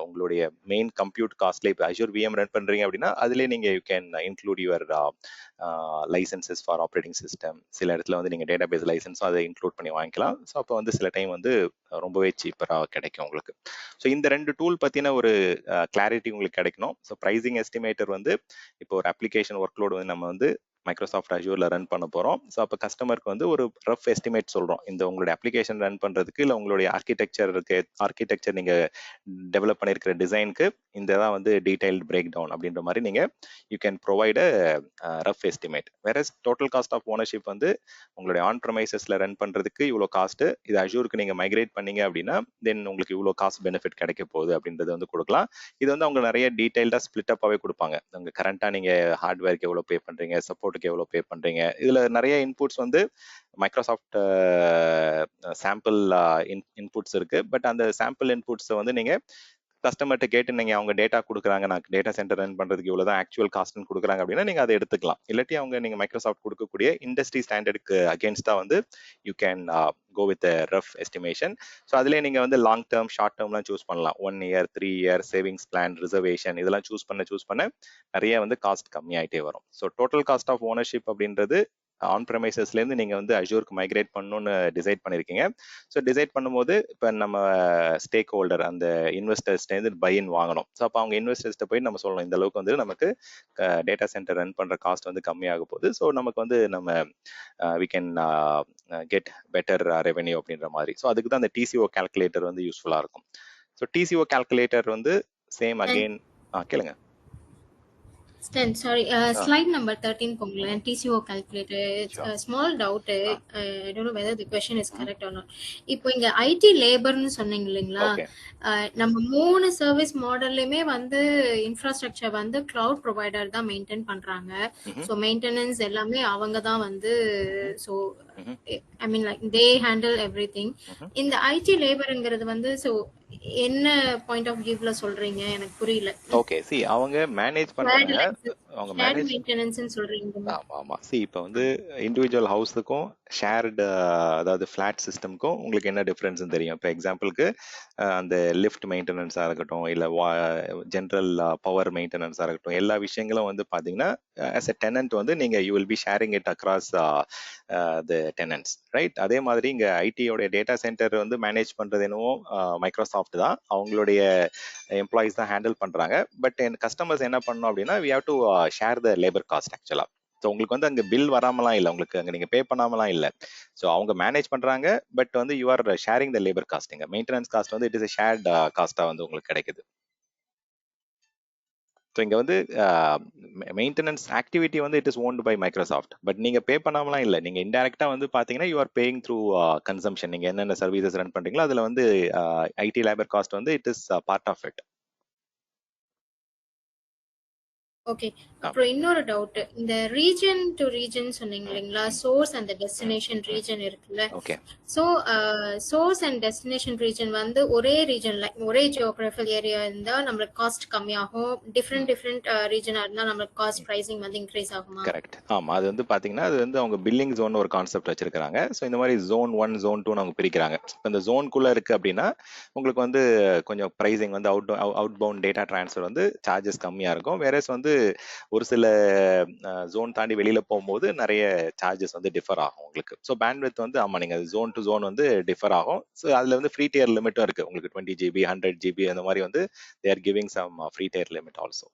உங்களுடைய மெயின் கம்ப்யூட் காஸ்ட்ல இப்போ அஷ்யூர் விஎம் ரன் பண்றீங்க அப்படின்னா அதுலேயே நீங்க you can include your licences for operating system. சில இடத்துல வந்து நீங்க டேட்டா பேஸ் லைசன்ஸும் அதை இன்க்ளூட் பண்ணி வாங்கிக்கலாம். ஸோ அப்போ வந்து சில டைம் வந்து ரொம்பவே சீப்பராக கிடைக்கும் உங்களுக்கு. ஸோ இந்த ரெண்டு டூல் பத்தின ஒரு கிளாரிட்டி உங்களுக்கு கிடைக்கணும். ஸோ ப்ரைசிங் எஸ்டிமேட்டர் வந்து இப்போ ஒரு அப்ளிகேஷன் ஒர்க்லோடு வந்து நம்ம வந்து மைக்ரோசாஃப்ட் அஷ்யூர்ல ரன் பண்ண போறோம். ஸோ அப்போ கஸ்டமருக்கு வந்து ஒரு ரஃப் எஸ்டிமேட் சொல்றோம், இந்த உங்களுடைய அப்ளிகேஷன் ரன் பண்றதுக்கு இல்லை உங்களுடைய ஆர்கிடெக்சர் நீங்க டெவலப் பண்ணியிருக்கிற டிசைனுக்கு இந்த தான் வந்து டீடைல்டு பிரேக் டவுன் அப்படின்ற மாதிரி நீங்க you can provide rough estimate. வேற டோட்டல் காஸ்ட் ஆஃப் ஓனர்ஷிப் வந்து உங்களுடைய ஆன் ப்ரெமைசஸ்ல ரன் பண்றதுக்கு இவ்வளோ காஸ்ட், இது அஷ்யூருக்கு நீங்க மைக்ரேட் பண்ணீங்க அப்படின்னா தென் உங்களுக்கு இவ்வளோ காஸ்ட் பெனிஃபிட் கிடைக்க போகுது அப்படின்றது வந்து கொடுக்கலாம். இது வந்து அவங்க நிறைய டீடைல்டா ஸ்பிளிட் அப்பாவே கொடுப்பாங்க. உங்க கரண்டா நீங்க ஹார்ட்வேருக்கு எவ்வளோ பே பண்றீங்க, சப்போர்ட்டுக்கு எவ்வளோ பே பண்றீங்க, இதுல நிறைய இன்புட்ஸ் வந்து மைக்ரோசாஃப்ட் சாம்பிள் இன்புட்ஸ் இருக்கு. பட் அந்த சாம்பிள் இன்புட்ஸை வந்து நீங்க கஸ்டமர்கிட்ட கேட்டு நீங்க அவங்க டேட்டா கொடுக்குறாங்க, நான் டேட்டா சென்டர் ரன் பண்றதுக்கு இவ்வளவுதான் ஆக்சுவல் காஸ்ட்னு கொடுக்குறாங்க அப்படின்னா நீங்க அதை எடுத்துக்கலாம். இல்லாட்டி அவங்க நீங்க மைக்ரோசாஃப்ட் கொடுக்கக்கூடிய இண்டஸ்ட்ரி ஸ்டாண்டர்டுக்கு அகேன்ஸ்டா வந்து you can go with rough estimation. So அதுலேயே நீங்க வந்து லாங் டேர்ம், ஷார்ட் டேர்ம்லாம் சூஸ் பண்ணலாம். 1 year, 3 year, savings plan, reservation, இதெல்லாம் சூஸ் பண்ண நிறைய வந்து காஸ்ட் கம்மியாயிட்டே வரும். So total cost of ownership அப்படின்றது ஆன் ப்ரெமைசஸ்லேருந்து நீங்கள் வந்து அஷ்யூருக்கு மைக்ரேட் பண்ணணும்னு டிசைட் பண்ணியிருக்கீங்க. ஸோ டிசைட் பண்ணும்போது இப்போ நம்ம ஸ்டேக் ஹோல்டர் அந்த இன்வெஸ்டர்ஸ்லேருந்து பைன் வாங்கணும். ஸோ அப்போ அவங்க இன்வெஸ்டர்ஸ்ட்டு போய் நம்ம சொல்லணும் இந்த அளவுக்கு வந்து நமக்கு டேட்டா சென்டர் ரன் பண்ணுற காஸ்ட் வந்து கம்மியாக போகுது. ஸோ நமக்கு வந்து நம்ம we can get better revenue அப்படின்ற மாதிரி. ஸோ அதுக்கு தான் அந்த டிசிஓ கால்குலேட்டர் வந்து யூஸ்ஃபுல்லாக இருக்கும். ஸோ டிசிஓ கால்குலேட்டர் வந்து சேம் அகெயின் கேளுங்க. Sorry, slide number 13 போங்களேன். TCO calculator. Small doubt. I don't know whether the question is correct or not. இப்போ இங்க IT லேபர்னு சொன்னீங்க இல்லைங்களா, நம்ம 3 சர்வீஸ் மாடல்லையுமே வந்து இன்ஃப்ராஸ்ட்ரக்சர் வந்து கிளவுட் ப்ரொவைடர் தான் மெயின்டைன் பண்றாங்க. ஸோ மெயின்டெனன்ஸ் எல்லாமே அவங்க தான் வந்து, so I mean like they handle every thing. இந்த ஐடி லேபருங்கிறது வந்து ஸோ என்ன பாயிண்ட் ஆஃப் வியூல சொல்றீங்க எனக்கு புரியல. ஓகே, சி அவங்க மேனேஜ் பண்றாங்க, அவங்க மேனேஜ் மெயின்டெனன்ஸ் சொல்றீங்க. ஆமா ஆமா, சி இப்போ வந்து இண்டிவிஜுவல் ஹவுஸுக்கும் ஷேர்டு அதாவது ஃபிளாட் சிஸ்டம்க்கும் உங்களுக்கு என்ன டிஃபரன்ஸ் தெரியும். இப்போ எக்ஸாம்பிளுக்கு அந்த லிஃப்ட் மெயின்டெனன்ஸாக இருக்கட்டும், இல்லை ஜென்ரல் பவர் மெயின்டெனன்ஸாக இருக்கட்டும், எல்லா விஷயங்களும் வந்து பார்த்தீங்கன்னா ஆஸ் எ டெனன்ட் வந்து நீங்கள் you will be sharing it across the tenants, right? அதே மாதிரி இங்கே ஐடியோடைய டேட்டா சென்டர் வந்து மேனேஜ் பண்ணுறது என்னவோ மைக்ரோசாஃப்ட் தான், அவங்களுடைய எம்ப்ளாயிஸ் தான் ஹேண்டில் பண்ணுறாங்க. பட் என் கஸ்டமர்ஸ் என்ன பண்ணணும் அப்படின்னா we have to share the labour cost ஆக்சுவலாக. ஸோ உங்களுக்கு வந்து அங்கே பில் வராமலாம் இல்லை, உங்களுக்கு அங்கே நீங்கள் பே பண்ணாமலாம் இல்லை. ஸோ அவங்க மேனேஜ் பண்ணுறாங்க, பட் வந்து you are sharing the labour cost. இங்கே மெயின்டெனன்ஸ் காஸ்ட் வந்து இட் இஸ் ஷேர்ட் காஸ்ட்டாக வந்து உங்களுக்கு கிடைக்குது. ஸோ இங்கே வந்து மெயின்டெனன்ஸ் ஆக்டிவிட்டி வந்து it is owned by Microsoft, but நீங்கள் பே பண்ணாமலாம் இல்லை. நீங்கள் இன்டெரக்டாக வந்து பார்த்தீங்கன்னா you are paying through consumption. நீங்கள் என்னென்ன சர்வீசஸ் ரன் பண்ணுறீங்களோ அதில் வந்து ஐடி லேபர் காஸ்ட் வந்து it is part of it. Okay. அப்புறம் இன்னொரு டவுட். இந்த ரீஜன் டு ரீஜன் சொன்னீங்க இல்லைங்களா? சோர்ஸ் அண்ட் டெஸ்டினேஷன் ரீஜன் இருக்குல்ல. Okay. So source and destination region வந்து ஒரே ரீஜன்ல ஒரே ஜியோகிராஃபிக்கல் ஏரியா இருந்தா நம்மளுக்கு காஸ்ட் கம்மியாகும். டிஃப்ரெண்ட் ரீஜனா இருந்தா நம்மளுக்கு காஸ்ட் பிரைசிங் வந்து இன்க்ரீஸ் ஆகுமா? கரெக்ட். ஆமா, அது வந்து பாத்தீங்கன்னா அது வந்து அவங்க பில்லிங் ஜோன் ஒரு கான்செப்ட் வச்சிருக்காங்க. ஸோ இந்த மாதிரி zone 1 zone 2 அவங்க பிரிக்கிறாங்க. இப்போ இந்த ஜோனுக்குள்ள இருக்கு அப்படின்னா உங்களுக்கு வந்து கொஞ்சம் ப்ரைசிங் வந்து அவுட் பவுண்ட் டேட்டா டிரான்ஸ்ஃபர் வந்து சார்ஜஸ் கம்மியா இருக்கும். வேறஸ் வந்து ஒரு சில ஜோன் தாண்டி வெளியில போகும்போது நிறைய சார்ஜஸ் வந்து டிஃபர் ஆகும் உங்களுக்கு. ஸோ பேண்ட்வித் வந்து ஆமா நீங்க ஜோன் டு ஜோன் வந்து டிஃபர் ஆகும். ஸோ அதுல வந்து ஃப்ரீ டியர் லிமிட்டும் இருக்கு உங்களுக்கு. 20 GB 100 GB அந்த மாதிரி வந்து they are giving some free tier limit also.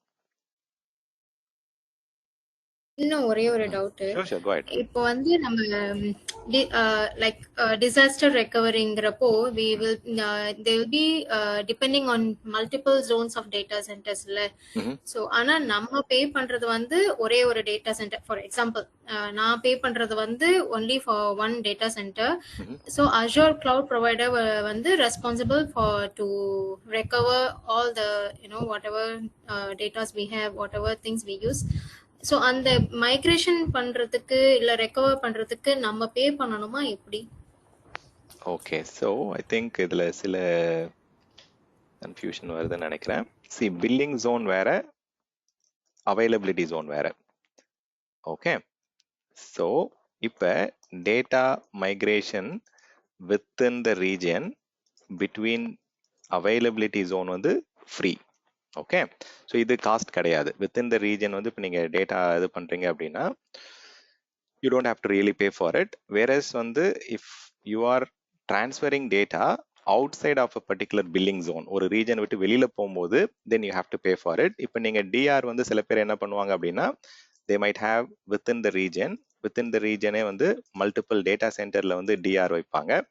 இன்னும் ஒரே ஒரு டவுட். Sure, go ahead. இப்போ வந்து நம்ம லைக் டிசாஸ்டர் ரெக்கவரிங்கிறப்போ we will they will be depending on multiple zones of data centers இல்ல. ஸோ ஆனா நம்ம பே பண்றது வந்து ஒரே ஒரு டேட்டா சென்டர். ஃபார் எக்ஸாம்பிள் நான் பே பண்றது வந்து only for one data centre. So Azure cloud provider வந்து responsible for to recover all the whatever datas we have, whatever things we use. So அந்த மைக்ரேஷன் பண்றதுக்கு இல்ல ரெக்கவர் பண்றதுக்கு நம்ம பே பண்ணணுமா எப்படி? ஓகே, ஸோ ஐ திங்க் இதுல சில கன்ஃபியூஷன் வருதுன்னு நினைக்கிறேன். பில்லிங் ஜோன் வேற, அவைலபிலிட்டி ஜோன் வேற. ஓகே, ஸோ இப்போ டேட்டா மைக்ரேஷன் வித்தின் த ரீஜன் பிட்வீன் அவைலபிலிட்டி ஜோன் வந்து ஃப்ரீ. ஓகே, ஸோ இது காஸ்ட் கிடையாது. வித்தின் த ரீஜன் வந்து இப்போ நீங்கள் டேட்டா இது பண்ணுறீங்க அப்படின்னா you don't have to really pay for it. Whereas வந்து if you are transferring data outside of a particular billing zone, ஒரு ரீஜன் விட்டு வெளியில் போகும்போது then you have to pay for it. இப்போ நீங்கள் டிஆர் வந்து சில பேர் என்ன பண்ணுவாங்க அப்படின்னா they might have within the ரீஜனே வந்து மல்டிபிள் டேட்டா சென்டரில் வந்து டிஆர் வைப்பாங்க.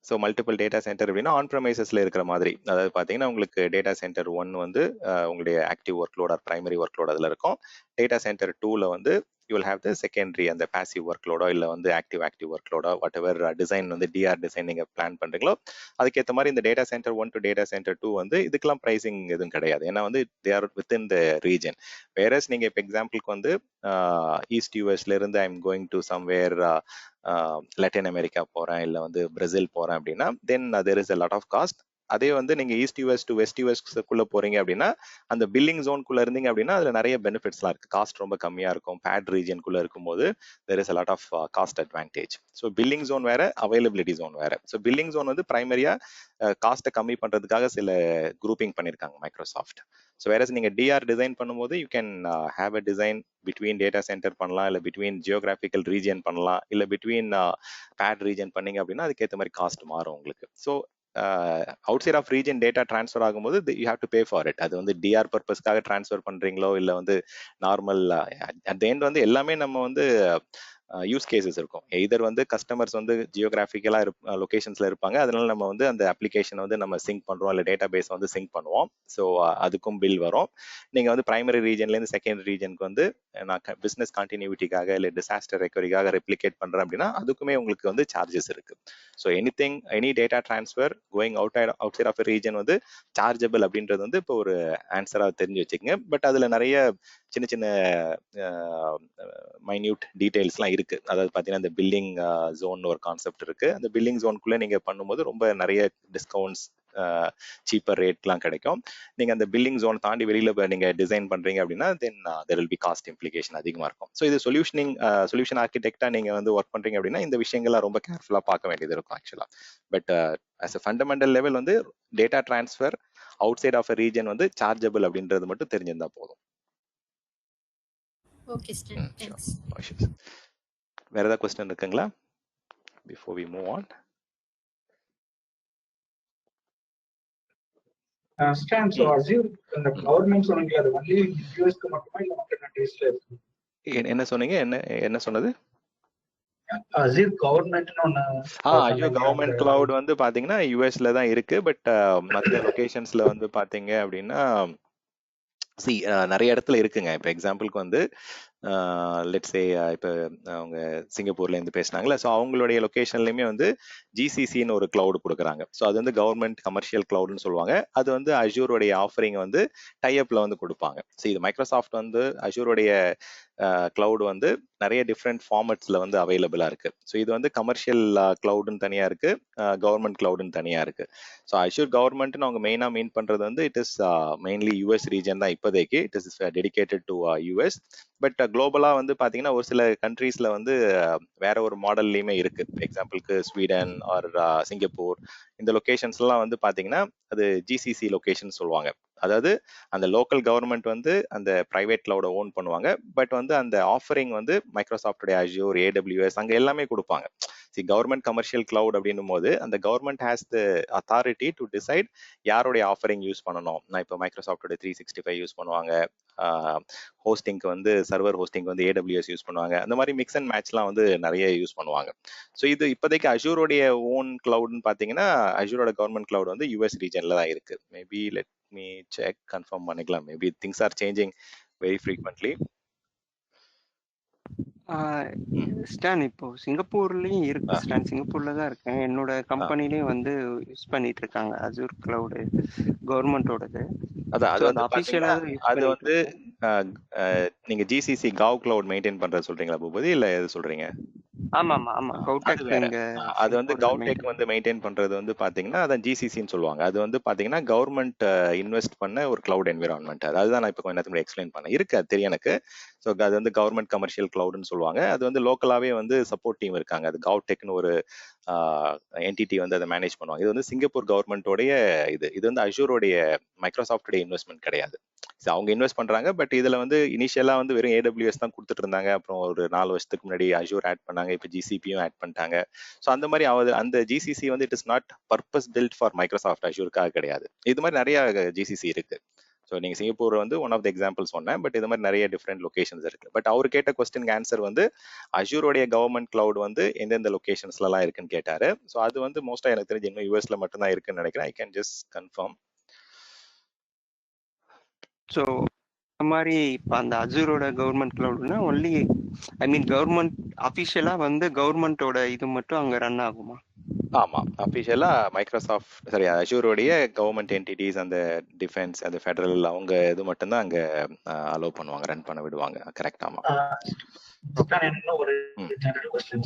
ஸோ மல்டிபிள் டேட்டா சென்டர் அப்படின்னா ஆன் ப்ரமைசஸ்ல இருக்கிற மாதிரி. அதாவது பார்த்தீங்கன்னா உங்களுக்கு டேட்டா சென்டர் 1 வந்து உங்களுடைய active work load or primary work load அதில் இருக்கும். டேட்டா சென்டர் 2ல வந்து you will have the secondary அந்த பாசிவ் ஒர்க் லோடோ இல்லை வந்து ஆக்டிவ் ஒர்க் லோடோ வாட் எவர் டிசைன் வந்து டிஆர் டிசைன் நீங்கள் பிளான் பண்ணுறீங்களோ அதுக்கேற்ற மாதிரி இந்த data centre 1 to data centre 2 வந்து இதுக்கெல்லாம் ப்ரைசிங் எதுவும் கிடையாது. ஏன்னா வந்து they are within the region. Whereas நீங்கள் இப்போ எக்ஸாம்பிளுக்கு வந்து ஈஸ்ட் யூஎஸ்ல இருந்து ஐ am going to somewhere Latin America போகிறேன் இல்லை வந்து பிரேசில் போகிறேன் அப்படின்னா then there is a lot of cost. அதே வந்து நீங்க ஈஸ்ட் யூஎஸ் டு வெஸ்ட் யூஎஸ்க்குள்ள போறீங்க அப்படின்னா அந்த பில்லிங் ஜோனுக்குள்ள இருந்தீங்க அப்படின்னா அதுல நிறைய பெனிஃபிட்ஸ்லாம் இருக்கு. காஸ்ட் ரொம்ப கம்மியா இருக்கும். பேட் ரீஜனுக்குள்ள இருக்கும்போது there is a lot of cost advantage. So billing zone வேற, அவைலபிலிட்டி ஜோன் வேற. ஸோ பில்லிங் ஜோன் வந்து பிரைமரியா காஸ்ட்டை கம்மி பண்றதுக்காக சில குரூப்பிங் பண்ணியிருக்காங்க மைக்ரோசாஃப்ட். ஸோ வேற நீங்க டிஆர் டிசைன் பண்ணும்போது you can have a design between data centre பண்ணலாம், இல்லை பிட்வீன் ஜியோகிராபிக்கல் ரீஜன் பண்ணலாம், இல்லை பிட்வீன் பேட் ரீஜன் பண்ணீங்க அப்படின்னா அதுக்கேற்ற மாதிரி காஸ்ட் மாறும் உங்களுக்கு. So outside of region data transfer ஆகும்போது you have to pay for it. அது வந்து டிஆர் பர்பஸ்க்காக டிரான்ஸ்ஃபர் பண்றீங்களோ இல்லை வந்து நார்மல் அட் த எண்ட் வந்து எல்லாமே நம்ம வந்து யூஸ் கேசஸ் இருக்கும். எய்தர் வந்து கஸ்டமர்ஸ் வந்து ஜியோகிராஃபிக்கலா லொகேஷன்ஸ்ல இருப்பாங்க, அதனால நம்ம வந்து அந்த அப்ளிகேஷன் வந்து நம்ம சிங்க் பண்றோம், இல்லை டேட்டா பேஸ் வந்து சிங்க் பண்ணுவோம். ஸோ அதுக்கும் பில் வரும். நீங்க வந்து பிரைமரி ரீஜன்லேருந்து செகண்டரி ரீஜனுக்கு வந்து நான் பிசினஸ் கண்டினியூட்டிக்காக இல்லை டிசாஸ்டர் ரெக்கவரிக்காக ரெப்ளிகேட் பண்றேன் அப்படின்னா அதுக்குமே உங்களுக்கு வந்து சார்ஜஸ் இருக்கு. So any data transfer going outside of region வந்து சார்ஜபிள் அப்படின்றது வந்து இப்போ ஒரு ஆன்சரா தெரிஞ்சு வச்சுக்கோங்க. பட் அதுல நிறைய சின்ன சின்ன மைன்யூட் டீடைல்ஸ்லாம் இருக்கு. அதாவது பார்த்தீங்கன்னா இந்த பில்லிங் ஜோன் ஒரு கான்செப்ட் இருக்கு. அந்த பில்லிங் ஜோனுக்குள்ள நீங்க பண்ணும்போது ரொம்ப நிறைய டிஸ்கவுண்ட்ஸ், சீப்பர் ரேட்லாம் கிடைக்கும். நீங்க அந்த பில்லிங் ஜோன் தாண்டி வெளியில நீங்க டிசைன் பண்றீங்க அப்படின்னா then there will be cost implication அதிகமா இருக்கும். ஸோ இது சொல்யூஷன் ஆர்கிடெக்டா நீங்க வந்து ஒர்க் பண்றீங்க அப்படின்னா இந்த விஷயங்கள்லாம் ரொம்ப கேர்ஃபுல்லா பார்க்க வேண்டியது இருக்கும் ஆக்சுவலா. But as a fundamental level வந்து data transfer outside of a region வந்து சார்ஜபிள் அப்படின்றது மட்டும் தெரிஞ்சிருந்தா போதும். Okay sir, thanks. வேற ஏதாவது क्वेश्चन இருக்குங்களா before we move on? ஸ்டான் சோ Azure அந்த கவர்மெண்ட் சொன்னீங்க அது வந்து யுஎஸ் க்கு மட்டுமா இல்ல மற்ற கண்ட்ரீஸ்ல இருக்கு? என்ன சொன்னீங்க? என்ன சொன்னது? Azure கவர்மெண்ட்னு ஒன்னு. Azure கவர்மெண்ட் கிளவுட் வந்து பாத்தீங்கன்னா யுஎஸ்ல தான் இருக்கு. பட் மற்ற லொகேஷன்ஸ்ல வந்து பாத்தீங்க அப்படின்னா நிறைய இடத்துல இருக்குங்க. இப்போ எக்ஸாம்பிளுக்கு வந்து லெட்ஸ் சே இப்போ அவங்க சிங்கப்பூர்ல இருந்து பேசினாங்களே, ஸோ அவங்களுடைய லொகேஷன்லயுமே வந்து ஜிசிசின்னு ஒரு கிளவுட் கொடுக்குறாங்க. ஸோ அது வந்து கவர்மெண்ட் கமர்ஷியல் கிளவுட்னு சொல்லுவாங்க. அது வந்து அஜூருடைய ஆஃபரிங் வந்து டைஅப்ல வந்து கொடுப்பாங்க. ஸோ இது மைக்ரோசாஃப்ட் வந்து அஜூருடைய கிளவுட் வந்து நிறைய டிஃப்ரெண்ட் ஃபார்மட்ஸ்ல வந்து அவைலபிளா இருக்கு. ஸோ இது வந்து கமர்ஷியல் கிளவுடுன்னு தனியா இருக்கு, கவர்மெண்ட் கிளவுடுன்னு தனியா இருக்கு. ஸோ அஷூர் கவர்மெண்ட்னு அவங்க மெயினா மீன் பண்றது வந்து it is mainly US region தான் இப்போதைக்கு. It is dedicated to US. But குளோபலா வந்து பாத்தீங்கன்னா ஒரு சில கண்ட்ரீஸ்ல வந்து வேற ஒரு மாடல்லையுமே இருக்கு. எக்ஸாம்பிளுக்கு ஸ்வீடன் ஆர் சிங்கப்பூர், இந்த லொகேஷன்ஸ்லாம் வந்து பாத்தீங்கன்னா அது ஜிசிசி லொகேஷன் சொல்லுவாங்க. அதாவது அந்த லோக்கல் கவர்மெண்ட் வந்து அந்த பிரைவேட் கிளவுட ஓன் பண்ணுவாங்க. பட் வந்து அந்த ஆஃபரிங் வந்து மைக்ரோசாஃப்டோட அஜூர், ஏடபிள்யூஎஸ் அங்க எல்லாமே கொடுப்பாங்க. கவர்மெண்ட் கமர்ஷியல் கிளவுட் அப்படின்னும் போது அந்த government has the authority to decide யாருடைய ஆஃபரிங் யூஸ் பண்ணணும். நான் இப்போ மைக்ரோசாஃப்டோட 365 யூஸ் பண்ணுவாங்க, ஹோஸ்டிங்க்கு வந்து சர்வர் ஹோஸ்டிங் வந்து ஏடபிள்யூஎஸ் யூஸ் பண்ணுவாங்க. அந்த மாதிரி மிக்ஸ் அண்ட் மேட்ச்லாம் வந்து நிறைய யூஸ் பண்ணுவாங்க. ஸோ இது இப்போதைக்கு அஜூரோடைய ஓன் கிளவுட்னு பார்த்தீங்கன்னா அஜூரோட கவர்மெண்ட் கிளவுட் வந்து யூஎஸ் ரீஜன்ல தான் இருக்கு. Maybe let me check, confirm பண்ணிக்கலாம். Maybe things are changing very frequently. Stan இப்போ சிங்கப்பூர்லயும் இருக்கு ஸ்டான், சிங்கப்பூர்ல தான் இருக்கேன். என்னோட கம்பெனிலயும் வந்து யூஸ் பண்ணிட்டு இருக்காங்க அஜூர் கிளவுடு, கவர்மெண்டோடது. அதான் அது வந்து அபிஷியலா அது வந்து நீங்க ஜிசிசி கவ் கிளவுட் மெயின்டைன் பண்றது சொல்றீங்களா பூபதி, இல்ல எது சொல்றீங்க? ஆமா ஆமா ஆமா, கவுடெக். அது வந்து கவுடெக் வந்து மெயின்டைன் பண்றது வந்து பாத்தீங்கன்னா அதான் ஜிசிசின்னு சொல்லுவாங்க. அது வந்து பாத்தீங்கன்னா கவர்மெண்ட் இன்வெஸ்ட் பண்ண ஒரு கிளவுட் என்விரான்மெண்ட். அதுதான் நான் இப்போ கொஞ்ச நேரத்துக்கு எக்ஸ்பிளைன் பண்ணேன். இருக்கு அது தெரியும் எனக்கு. ஸோ அது வந்து கவர்மெண்ட் கமர்ஷியல் கிளவுட்னு சொல்லுவாங்க. அது வந்து லோக்கலாவே வந்து சப்போர்ட் டீம் இருக்காங்க. அது கவுடெக்னு ஒரு என்டிட்டி வந்து அதை மேனேஜ் பண்ணுவாங்க. இது வந்து சிங்கப்பூர் கவர்மெண்டோடைய இது வந்து அஜூரோடைய மைக்ரோசாஃப்டோடைய இன்வெஸ்ட்மெண்ட் கிடையாது. அவங்க இன்வெஸ்ட் பண்றாங்க. பட் இதுல வந்து இனிஷியலா வந்து வெறும் ஏடபிள்யூஎஸ் தான் கொடுத்துட்டு இருந்தாங்க. அப்புறம் ஒரு 4 வருஷத்துக்கு முன்னாடி அஜூர் ஆட் பண்ணாங்க. இப்போ ஜிசிபியும் ஆட் பண்ணிட்டாங்க. ஸோ அந்த மாதிரி அந்த ஜிசிசி வந்து it is not purpose built for Microsoft அஜூருக்காக கிடையாது. இது மாதிரி நிறைய ஜிசிசி இருக்கு. ஸோ நீங்க சிங்கப்பூர் வந்து ஒன் ஆஃப் த எக்ஸாம்பிள் சொன்னேன். பட் இது மாதிரி நிறைய டிஃப்ரெண்ட் லொகேஷன்ஸ் இருக்கு. பட் அவர் கேட்ட கொஸ்டின் ஆன்சர் வந்து அஜூரோடைய கவர்மெண்ட் கிளவுட் வந்து எந்தெந்த லொகேஷன்ஸ்லாம் இருக்குன்னு கேட்டாரு. ஸோ அது வந்து மோஸ்டா எனக்கு தெரிஞ்சு இன்னும் யூஎஸ்ல மட்டும்தான் இருக்குன்னு நினைக்கிறேன். I can just confirm. So இந்த மாதிரி இப்போ அந்த அஜூரோட கவர்மெண்ட் கிளவுட்னா ஒன்லி ஐ மீன் கவர்மெண்ட் அஃபிஷியலா வந்து கவர்மெண்டோட இது மட்டும் அங்க ரன் ஆகுமா? ஆமா, அஃபிஷியலா மைக்ரோசாஃப்ட் சரி அஜூரோடைய கவர்மெண்ட் என்டிட்டிஸ், அந்த டிஃபென்ஸ், அந்த ஃபெடரல், அவங்க இது மட்டும்தான் அங்க அலோவ் பண்ணுவாங்க, ரன் பண்ண விடுவாங்க. கரெக்ட். ஆமா. இன்னும் ஒரு ஜெனரல் क्वेश्चन.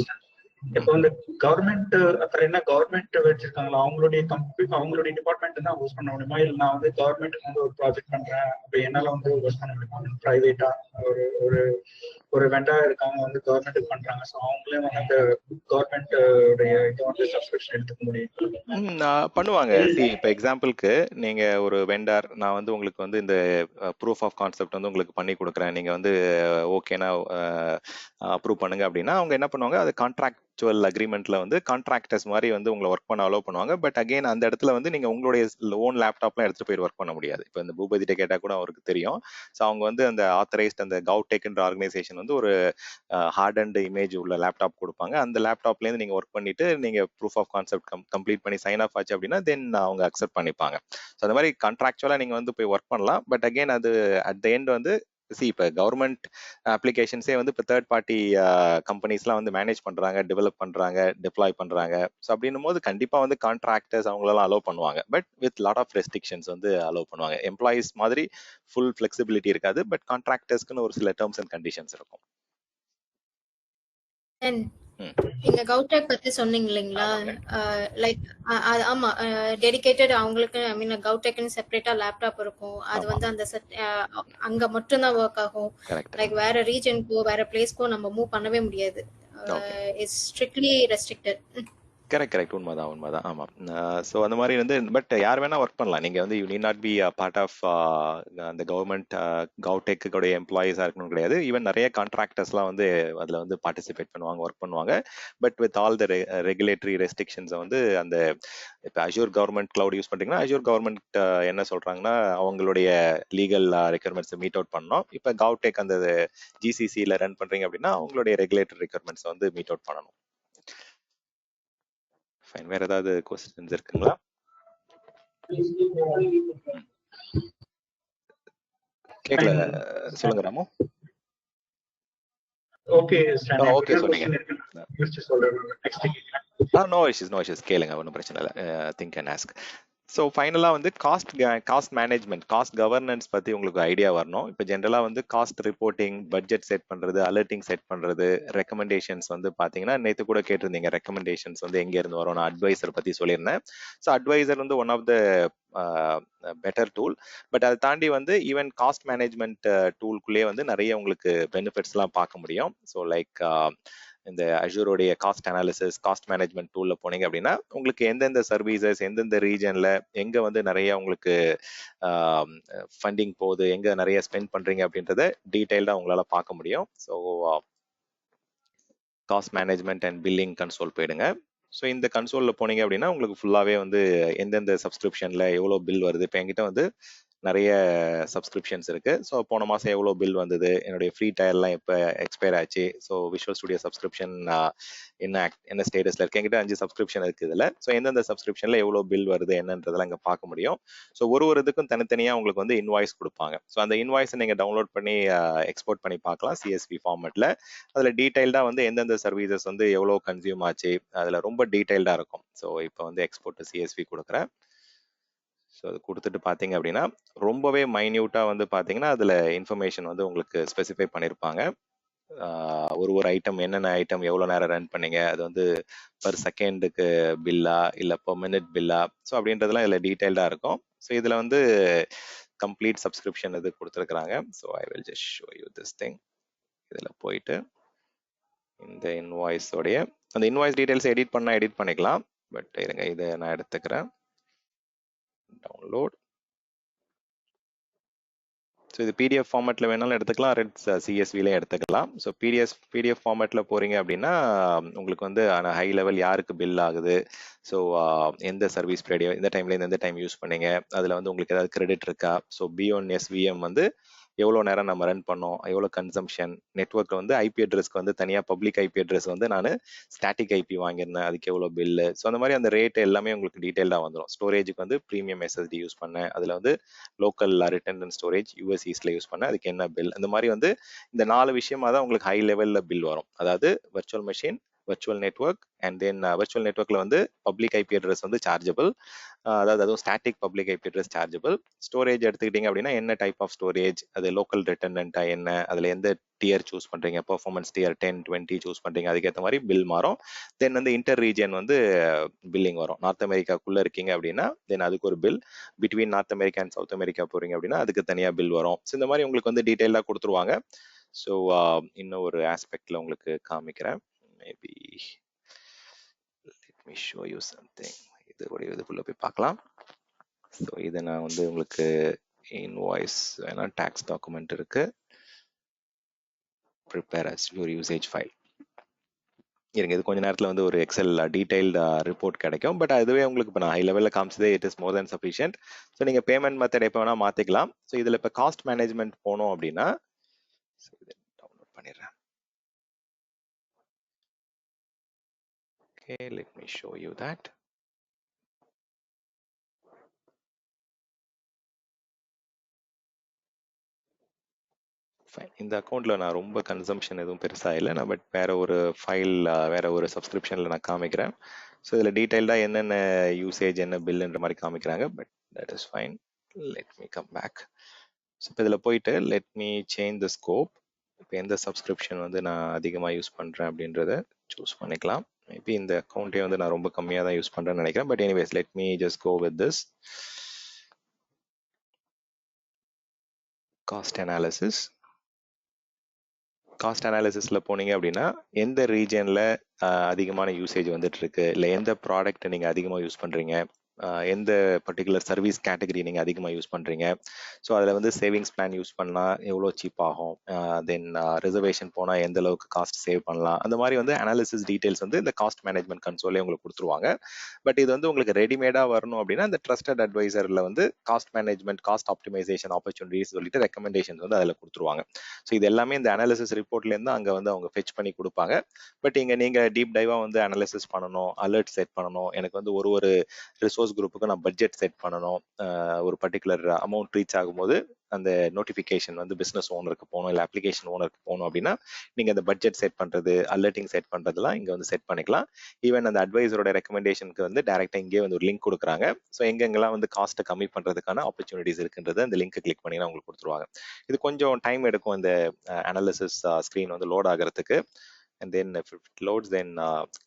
இப்போ இந்த கவர்மெண்ட் அப்புறம் என்ன கவர்மெண்ட் வச்சிருக்காங்களா அவங்களுடைய டிபார்ட்மெண்ட் தான் யூஸ் பண்ண முடியுமா? இல்லை நான் வந்து கவர்மெண்ட்டுக்கு வந்து ஒரு ப்ராஜெக்ட் பண்றேன், அப்போ என்னால வந்து யூஸ் பண்ண முடியுமா? பிரைவேட்டா ஒரு வெண்டா இருக்காங்க வந்து கவர்மெண்ட்டுக்கு பண்றாங்க, ஸோ அவங்களே வந்து அந்த கவர்மெண்ட் இதை வந்து சப்ஸ்கிரிப்ஷன் எடுத்துக்க முடியும் பண்ணுவாங்க. இப்போ எக்ஸாம்பிளுக்கு நீங்க ஒரு வெண்டார், நான் வந்து உங்களுக்கு வந்து இந்த ப்ரூஃப் ஆஃப் கான்செப்ட் வந்து உங்களுக்கு பண்ணி கொடுக்குறேன், நீங்க வந்து ஓகேனா அப்ரூவ் பண்ணுங்க அப்படின்னா அவங்க என்ன பண்ணுவாங்க, அது கான்ட்ராக்சுவல் அக்ரிமெண்ட்ல வந்து கான்ட்ராக்டர்ஸ் மாதிரி வந்து உங்களை ஒர்க் பண்ண அலோவ் பண்ணுவாங்க. பட் அகைன் அந்த இடத்துல வந்து நீங்க உங்களுடைய ஓன் லேப்டாப்லாம் எடுத்துட்டு போய் ஒர்க் பண்ண முடியாது. இப்போ இந்த பூபதிட்ட கேட்டா கூட அவருக்கு தெரியும். ஸோ அவங்க வந்து அந்த ஆத்தரைஸ்ட் அந்த கவுடெக்ன்ற ஆர்கனைசேஷன் வந்து ஒரு ஹார்ட் அண்ட் இமேஜ் உள்ள லேப்டாப் கொடுப்பாங்க. அந்த லேப்டாப்ல இருந்து நீங்க ஒர்க் பண்ணிட்டு நீங்க ப்ரூஃப் ஆஃப் கான்செப்ட் கம்ப்ளீட் பண்ணி சைன் ஆஃப் ஆச்சு அப்படின்னா தென் அவங்க அக்செப்ட் பண்ணிப்பாங்க. ஸோ அந்த மாதிரி கான்ட்ராக்சுவலா நீங்க வந்து போய் ஒர்க் பண்ணலாம். பட் அகைன் அது அட் த எண்ட் வந்து இப்போ கவர்மெண்ட் அப்ளிகேஷன்ஸே வந்து இப்போ தேர்ட் பார்ட்டி கம்பெனிஸ்லாம் வந்து மேனேஜ் பண்றாங்க, டெவலப் பண்றாங்க, டிப்ளாய் பண்றாங்க. ஸோ அப்படின்னும் போது கண்டிப்பா வந்து கான்ட்ராக்டர்ஸ் அவங்களெல்லாம் அலோவ் பண்ணுவாங்க. But with lot of restrictions வந்து அலோவ் பண்ணுவாங்க. எம்ப்ளாயிஸ் மாதிரி ஃபுல் ஃபிளெக்சிபிலிட்டி இருக்காது. பட் கான்ட்ராக்டர்ஸ்க்குன்னு ஒரு சில டேர்ம்ஸ் அண்ட் கண்டிஷன்ஸ் இருக்கும். நீங்க கவுடெக் பத்தி சொன்னீங்க இல்லைங்களா? லைக் ஆமா, டெடிகேட்டட் அவங்களுக்கு ஐ மீன் கவுடெக்னு செப்பரேட்டா லேப்டாப் இருக்கும். அது வந்து அந்த அங்க மட்டும் தான் ஒர்க் ஆகும். லைக் வேற ரீஜனுக்கோ வேற பிளேஸ்க்கோ நம்ம மூவ் பண்ணவே முடியாது. It's strictly restricted. கரெக்ட். உண்மைதான். ஆமா. ஸோ அந்த மாதிரி வந்து பட் யார் வேணா ஒர்க் பண்ணலாம். நீங்க வந்து you need not be part of அந்த கவர்மெண்ட் கவுடெக்குடைய எம்ப்ளாயிஸா இருக்கணும் கிடையாது. ஈவன் நிறைய கான்ட்ராக்டர்ஸ்லாம் வந்து அதுல வந்து பார்ட்டிசிபேட் பண்ணுவாங்க, ஒர்க் பண்ணுவாங்க. But with all the regulatory ரெஸ்ட்ரிக்ஷன்ஸை வந்து அந்த இப்போ அஜூர் கவர்மெண்ட் கிளவுட் யூஸ் பண்றீங்கன்னா அஜூர் கவர்மெண்ட் என்ன சொல்றாங்கன்னா அவங்களுடைய லீகல் ரெக்யர்மெண்ட்ஸை மீட் அவுட் பண்ணணும். இப்போ கவுடெக் அந்த ஜிசிசியில் ரன் பண்றீங்க அப்படின்னா அவங்களுடைய ரெகுலேட்டரி ரெக்யர்மெண்ட்ஸை வந்து மீட் அவுட் பண்ணணும். ஃபைன். வேற ஏதாவது क्वेश्चंस இருக்குங்களா? கேக்கல, சொல்லுங்க ராமு. ஓகே ஸ்டான், ஓகே இன்னொரு சொன்னீங்க. क्वेश्चन இருக்கு, யோசிச்சு சொல்றேன் நெக்ஸ்ட் கேக்குறேன். நோ இஷ்யூஸ் கேளுங்க, ஒன்றும் பிரச்சனை இல்லை. Think and ask. ஸோ ஃபைனலாக வந்து காஸ்ட் மேனேஜ்மெண்ட், காஸ்ட் கவர்னன்ஸ் பற்றி உங்களுக்கு ஐடியா வரணும். இப்போ ஜென்ரலாக வந்து காஸ்ட் ரிப்போர்ட்டிங், பட்ஜெட் செட் பண்ணுறது, அலர்ட்டிங் செட் பண்ணுறது, ரெக்கமெண்டேஷன்ஸ் வந்து பார்த்தீங்கன்னா நேற்று கூட கேட்டிருந்தீங்க ரெக்கமெண்டேஷன்ஸ் வந்து எங்கேருந்து வரும். நான் அட்வைசர் பற்றி சொல்லியிருந்தேன். ஸோ அட்வைசர் வந்து one of the better tool. But அதை தாண்டி வந்து ஈவன் காஸ்ட் மேனேஜ்மெண்ட் டூல்குள்ளேயே வந்து நிறைய உங்களுக்கு பெனிஃபிட்ஸ்லாம் பார்க்க முடியும். ஸோ லைக் இந்த அஜூரோடைய காஸ்ட் அனாலிசிஸ், காஸ்ட் மேனேஜ்மெண்ட் டூல்ல போனீங்க அப்படின்னா உங்களுக்கு எந்தெந்த சர்வீசஸ் எந்தெந்த ரீஜன்ல எங்க வந்து நிறைய உங்களுக்கு ஃபண்டிங் போகுது, எங்க நிறைய ஸ்பெண்ட் பண்றீங்க அப்படின்றத டீடைல்டா உங்களால பார்க்க முடியும். So cost management and billing console போயிடுங்க. ஸோ இந்த கன்சோலில் போனீங்க அப்படின்னா உங்களுக்கு ஃபுல்லாகவே வந்து எந்தெந்த சப்ஸ்கிரிப்ஷனில் எவ்வளோ பில் வருது. இப்போ என்கிட்ட வந்து நிறைய சப்ஸ்கிரிப்ஷன்ஸ் இருக்கு. ஸோ போன மாதம் எவ்வளோ பில் வந்தது, என்னுடைய ஃப்ரீ டயர்லாம் இப்போ எக்ஸ்பயர் ஆச்சு, ஸோ விஷுவல் ஸ்டுடியோ சப்ஸ்கிரிப்ஷன் என்ன ஸ்டேட்டஸில் இருக்கு. என்கிட்ட 5 சப்ஸ்கிரிப்ஷன் இருக்குது இதில். ஸோ எந்தெந்த சப்ஸ்கிரிப்ஷனில் எவ்வளோ பில் வருது என்னன்றதெல்லாம் இங்கே பார்க்க முடியும். ஸோ ஒரு இதுக்கும் தனித்தனியாக உங்களுக்கு வந்து இன்வாய்ஸ் கொடுப்பாங்க. ஸோ அந்த இன்வாய்ஸை நீங்கள் டவுன்லோட் பண்ணி எக்ஸ்போர்ட் பண்ணி பார்க்கலாம் CSV ஃபார்மேட்டில். அதில் டீடைல்டாக வந்து எந்தெந்த சர்வீசஸ் வந்து எவ்வளோ கன்சியூம் ஆச்சு அதில் ரொம்ப டீடைல்டாக இருக்கும். ஸோ இப்போ வந்து எக்ஸ்போர்ட் CSV கொடுக்குறேன். ஸோ அது கொடுத்துட்டு பார்த்தீங்க அப்படின்னா ரொம்பவே மைன்யூட்டாக வந்து பார்த்தீங்கன்னா அதில் இன்ஃபர்மேஷன் வந்து உங்களுக்கு ஸ்பெசிஃபை பண்ணியிருப்பாங்க. ஒரு ஐட்டம் என்னென்ன ஐட்டம் எவ்வளோ நேரம் ரன் பண்ணீங்க, அது வந்து பர் செகண்டுக்கு பில்லா இல்லை பர் மினிட் பில்லா, ஸோ அப்படின்றதுலாம் இதில் டீட்டெயில்டாக இருக்கும். ஸோ இதில் வந்து கம்ப்ளீட் சப்ஸ்கிரிப்ஷன் இது கொடுத்துருக்குறாங்க. So I will just show you this thing. இதில் போயிட்டு இந்த இன்வாய்ஸோடைய அந்த இன்வாய்ஸ் டீட்டெயில்ஸ் எடிட் பண்ணால் எடிட் பண்ணிக்கலாம். பட் இருங்க, இதை நான் எடுத்துக்கிறேன். டவுன்லோட். ஸோ இது PDF ஃபார்மேட்டில் வேணாலும் எடுத்துக்கலாம், CSVலையும் எடுத்துக்கலாம். ஸோ PDF ஃபார்மேட்டில் போகிறீங்க அப்படின்னா உங்களுக்கு வந்து ஹை லெவல் யாருக்கு பில் ஆகுது, ஸோ எந்த சர்வீஸ் பீரியட் எந்த டைம்ல எந்த டைம் யூஸ் பண்ணீங்க, அதில் வந்து உங்களுக்கு ஏதாவது கிரெடிட் இருக்கா, ஸோ B1SVM வந்து எவ்வளோ நேரம் நம்ம ரன் பண்ணோம், எவ்வளோ கன்சம்ஷன், நெட்ஒர்க்கில் வந்து IP அட்ரஸ்க்கு வந்து தனியாக பப்ளிக் IP அட்ரஸ் வந்து நான் ஸ்டாட்டிக் IP வாங்கியிருந்தேன், அதுக்கு எவ்வளோ பில்லு, ஸோ அந்த மாதிரி அந்த ரேட் எல்லாமே உங்களுக்கு டீட்டெயில்டாக வந்துடும். ஸ்டோரேஜுக்கு வந்து ப்ரீமியம் SSD யூஸ் பண்ணேன், அதில் வந்து லோக்கல் ரிட்டர்ன் ஸ்டோரேஜ் US ஈஸ்ட்ல யூஸ் பண்ணேன், அதுக்கு என்ன பில், அந்த மாதிரி வந்து இந்த 4 விஷயமா தான் உங்களுக்கு ஹை லெவலில் பில் வரும். அதாவது virtual machine, virtual network and then virtual நெட்ஒர்க்ல வந்து பப்ளிக் IP அட்ரஸ் வந்து சார்ஜபிள், அதாவது அதுவும் static public IP address chargeable. Storage எடுத்துக்கிட்டீங்க அப்படின்னா என்ன டைப் ஆஃப் ஸ்டோரேஜ், அது லோக்கல் ரிட்டர்னண்டா என்ன, அதில் எந்த டியர் சூஸ் பண்ணுறீங்க, பெர்ஃபார்மன்ஸ் டியர் 10, 20 சூஸ் பண்ணுறீங்க, அதுக்கேற்ற மாதிரி பில் மாறும். தென் வந்து இன்டர் ரீஜன் வந்து பில்லிங் வரும். நார்த் அமெரிக்காக்குள்ளே இருக்கீங்க அப்படின்னா தென் அதுக்கு ஒரு bill, between north America and south America போகிறீங்க அப்படின்னா அதுக்கு தனியாக பில் வரும். ஸோ இந்த மாதிரி உங்களுக்கு வந்து டீட்டெயிலாக கொடுத்துருவாங்க. ஸோ இன்னும் ஒரு ஆஸ்பெக்டில் உங்களுக்கு காமிக்கிறேன். Maybe let me show you something. இதுக்குள்ள போய் பார்க்கலாம். ஸோ இதை நான் வந்து உங்களுக்கு இன்வாய்ஸ் வேணா டேக்ஸ் டாக்குமெண்ட் இருக்கு, prepare as your usage file. இருங்க, இது கொஞ்ச நேரத்தில் வந்து ஒரு எக்ஸல் டீடைல்டு ரிப்போர்ட் கிடைக்கும். பட் அதுவே உங்களுக்கு இப்போ நான் ஹை லெவலில் காமிச்சதே it is more than sufficient. So நீங்கள் பேமெண்ட் மெத்தட் எப்போ வேணால் மாற்றிக்கலாம். ஸோ இதில் இப்போ காஸ்ட் மேனேஜ்மெண்ட் போனோம் அப்படின்னா இதை டவுன்லோட் பண்ணிடுறேன். Okay, let me show you that. இந்த அக்கௌண்ட்ல நான் ரொம்ப கன்சம்ஷன் எதுவும் பெருசாக இல்லை, நான் பட் வேற ஒரு ஃபைல் வேற ஒரு சப்ஸ்கிரிப்ஷனில் நான் காமிக்கிறேன். ஸோ இதில் டீட்டெயில்டாக என்னென்ன யூசேஜ் என்ன பில்லுன்ற மாதிரி காமிக்கிறாங்க. But that is fine. Let me come back. So இப்போ இதில் போயிட்டு let me change the scope. இப்போ எந்த சப்ஸ்கிரிப்ஷன் வந்து நான் அதிகமாக யூஸ் பண்ணுறேன் அப்படின்றத சூஸ் பண்ணிக்கலாம். மேபி இந்த அக்கௌண்ட்டே வந்து நான் ரொம்ப கம்மியாக தான் யூஸ் பண்ணுறேன்னு நினைக்கிறேன். But anyways let me just go with this cost analysis. Cost அனாலிசிஸில் போனீங்க அப்படின்னா எந்த ரீஜனில் அதிகமான யூசேஜ் வந்துட்டு இருக்கு, இல்லை எந்த ப்ராடக்ட் நீங்கள் அதிகமாக யூஸ் பண்ணுறீங்க, எந்த பர்டிகுலர் சர்வீஸ் கேட்டகரி நீங்கள் அதிகமாக யூஸ் பண்ணுறீங்க, ஸோ அதில் வந்து சேவிங்ஸ் பிளான் யூஸ் பண்ணால் எவ்வளோ சீப் ஆகும், தென் ரிசர்வேஷன் போனால் எந்த அளவுக்கு காஸ்ட் சேவ் பண்ணலாம், அந்த மாதிரி வந்து அனாலிசிஸ் டீட்டெயில்ஸ் வந்து இந்த காஸ்ட் மேனேஜ்மெண்ட் கன்சோலே உங்களுக்கு கொடுத்துருவாங்க. பட் இது வந்து உங்களுக்கு ரெடிமேடாக வரணும் அப்படின்னா இந்த ட்ரஸ்டட் அட்வைசரில் வந்து cost management, cost optimisation opportunities சொல்லிட்டு ரெக்கமெண்டேஷன்ஸ் வந்து அதில் கொடுத்துருவாங்க. ஸோ இது எல்லாமே இந்த அனாலிசிஸ் ரிப்போர்ட்லேருந்து அங்கே வந்து அவங்க ஃபெச் பண்ணி கொடுப்பாங்க. பட் இங்கே நீங்கள் டீப் டைவாக வந்து அனாலிசிஸ் பண்ணணும், அலர்ட் செட் பண்ணணும், எனக்கு வந்து ஒரு ரிசோர்ஸ் ரிசோர்ஸ் குரூப்புக்கு நான் பட்ஜெட் செட் பண்ணணும், ஒரு பர்டிகுலர் அமௌண்ட் ரீச் ஆகும்போது அந்த நோட்டிஃபிகேஷன் வந்து பிஸ்னஸ் ஓனருக்கு போகணும், இல்லை அப்ளிகேஷன் ஓனருக்கு போகணும் அப்படின்னா நீங்கள் அந்த பட்ஜெட் செட் பண்ணுறது, அலர்ட்டிங் செட் பண்ணுறதுலாம் இங்கே வந்து செட் பண்ணிக்கலாம். ஈவன் அந்த அட்வைசரோட ரெக்கமெண்டேஷனுக்கு வந்து டேரெக்டாக இங்கே வந்து ஒரு லிங்க் கொடுக்குறாங்க. ஸோ எங்கெங்கெல்லாம் வந்து காஸ்ட்டை கம்மி பண்ணுறதுக்கான ஆப்பர்ச்சுனிட்டிஸ் இருக்குன்றது அந்த லிங்க் கிளிக் பண்ணினா உங்களுக்கு கொடுத்துருவாங்க. இது கொஞ்சம் டைம் எடுக்கும் இந்த அனாலிசிஸ் ஸ்க்ரீன் வந்து லோட் ஆகிறதுக்கு. And then if it loads then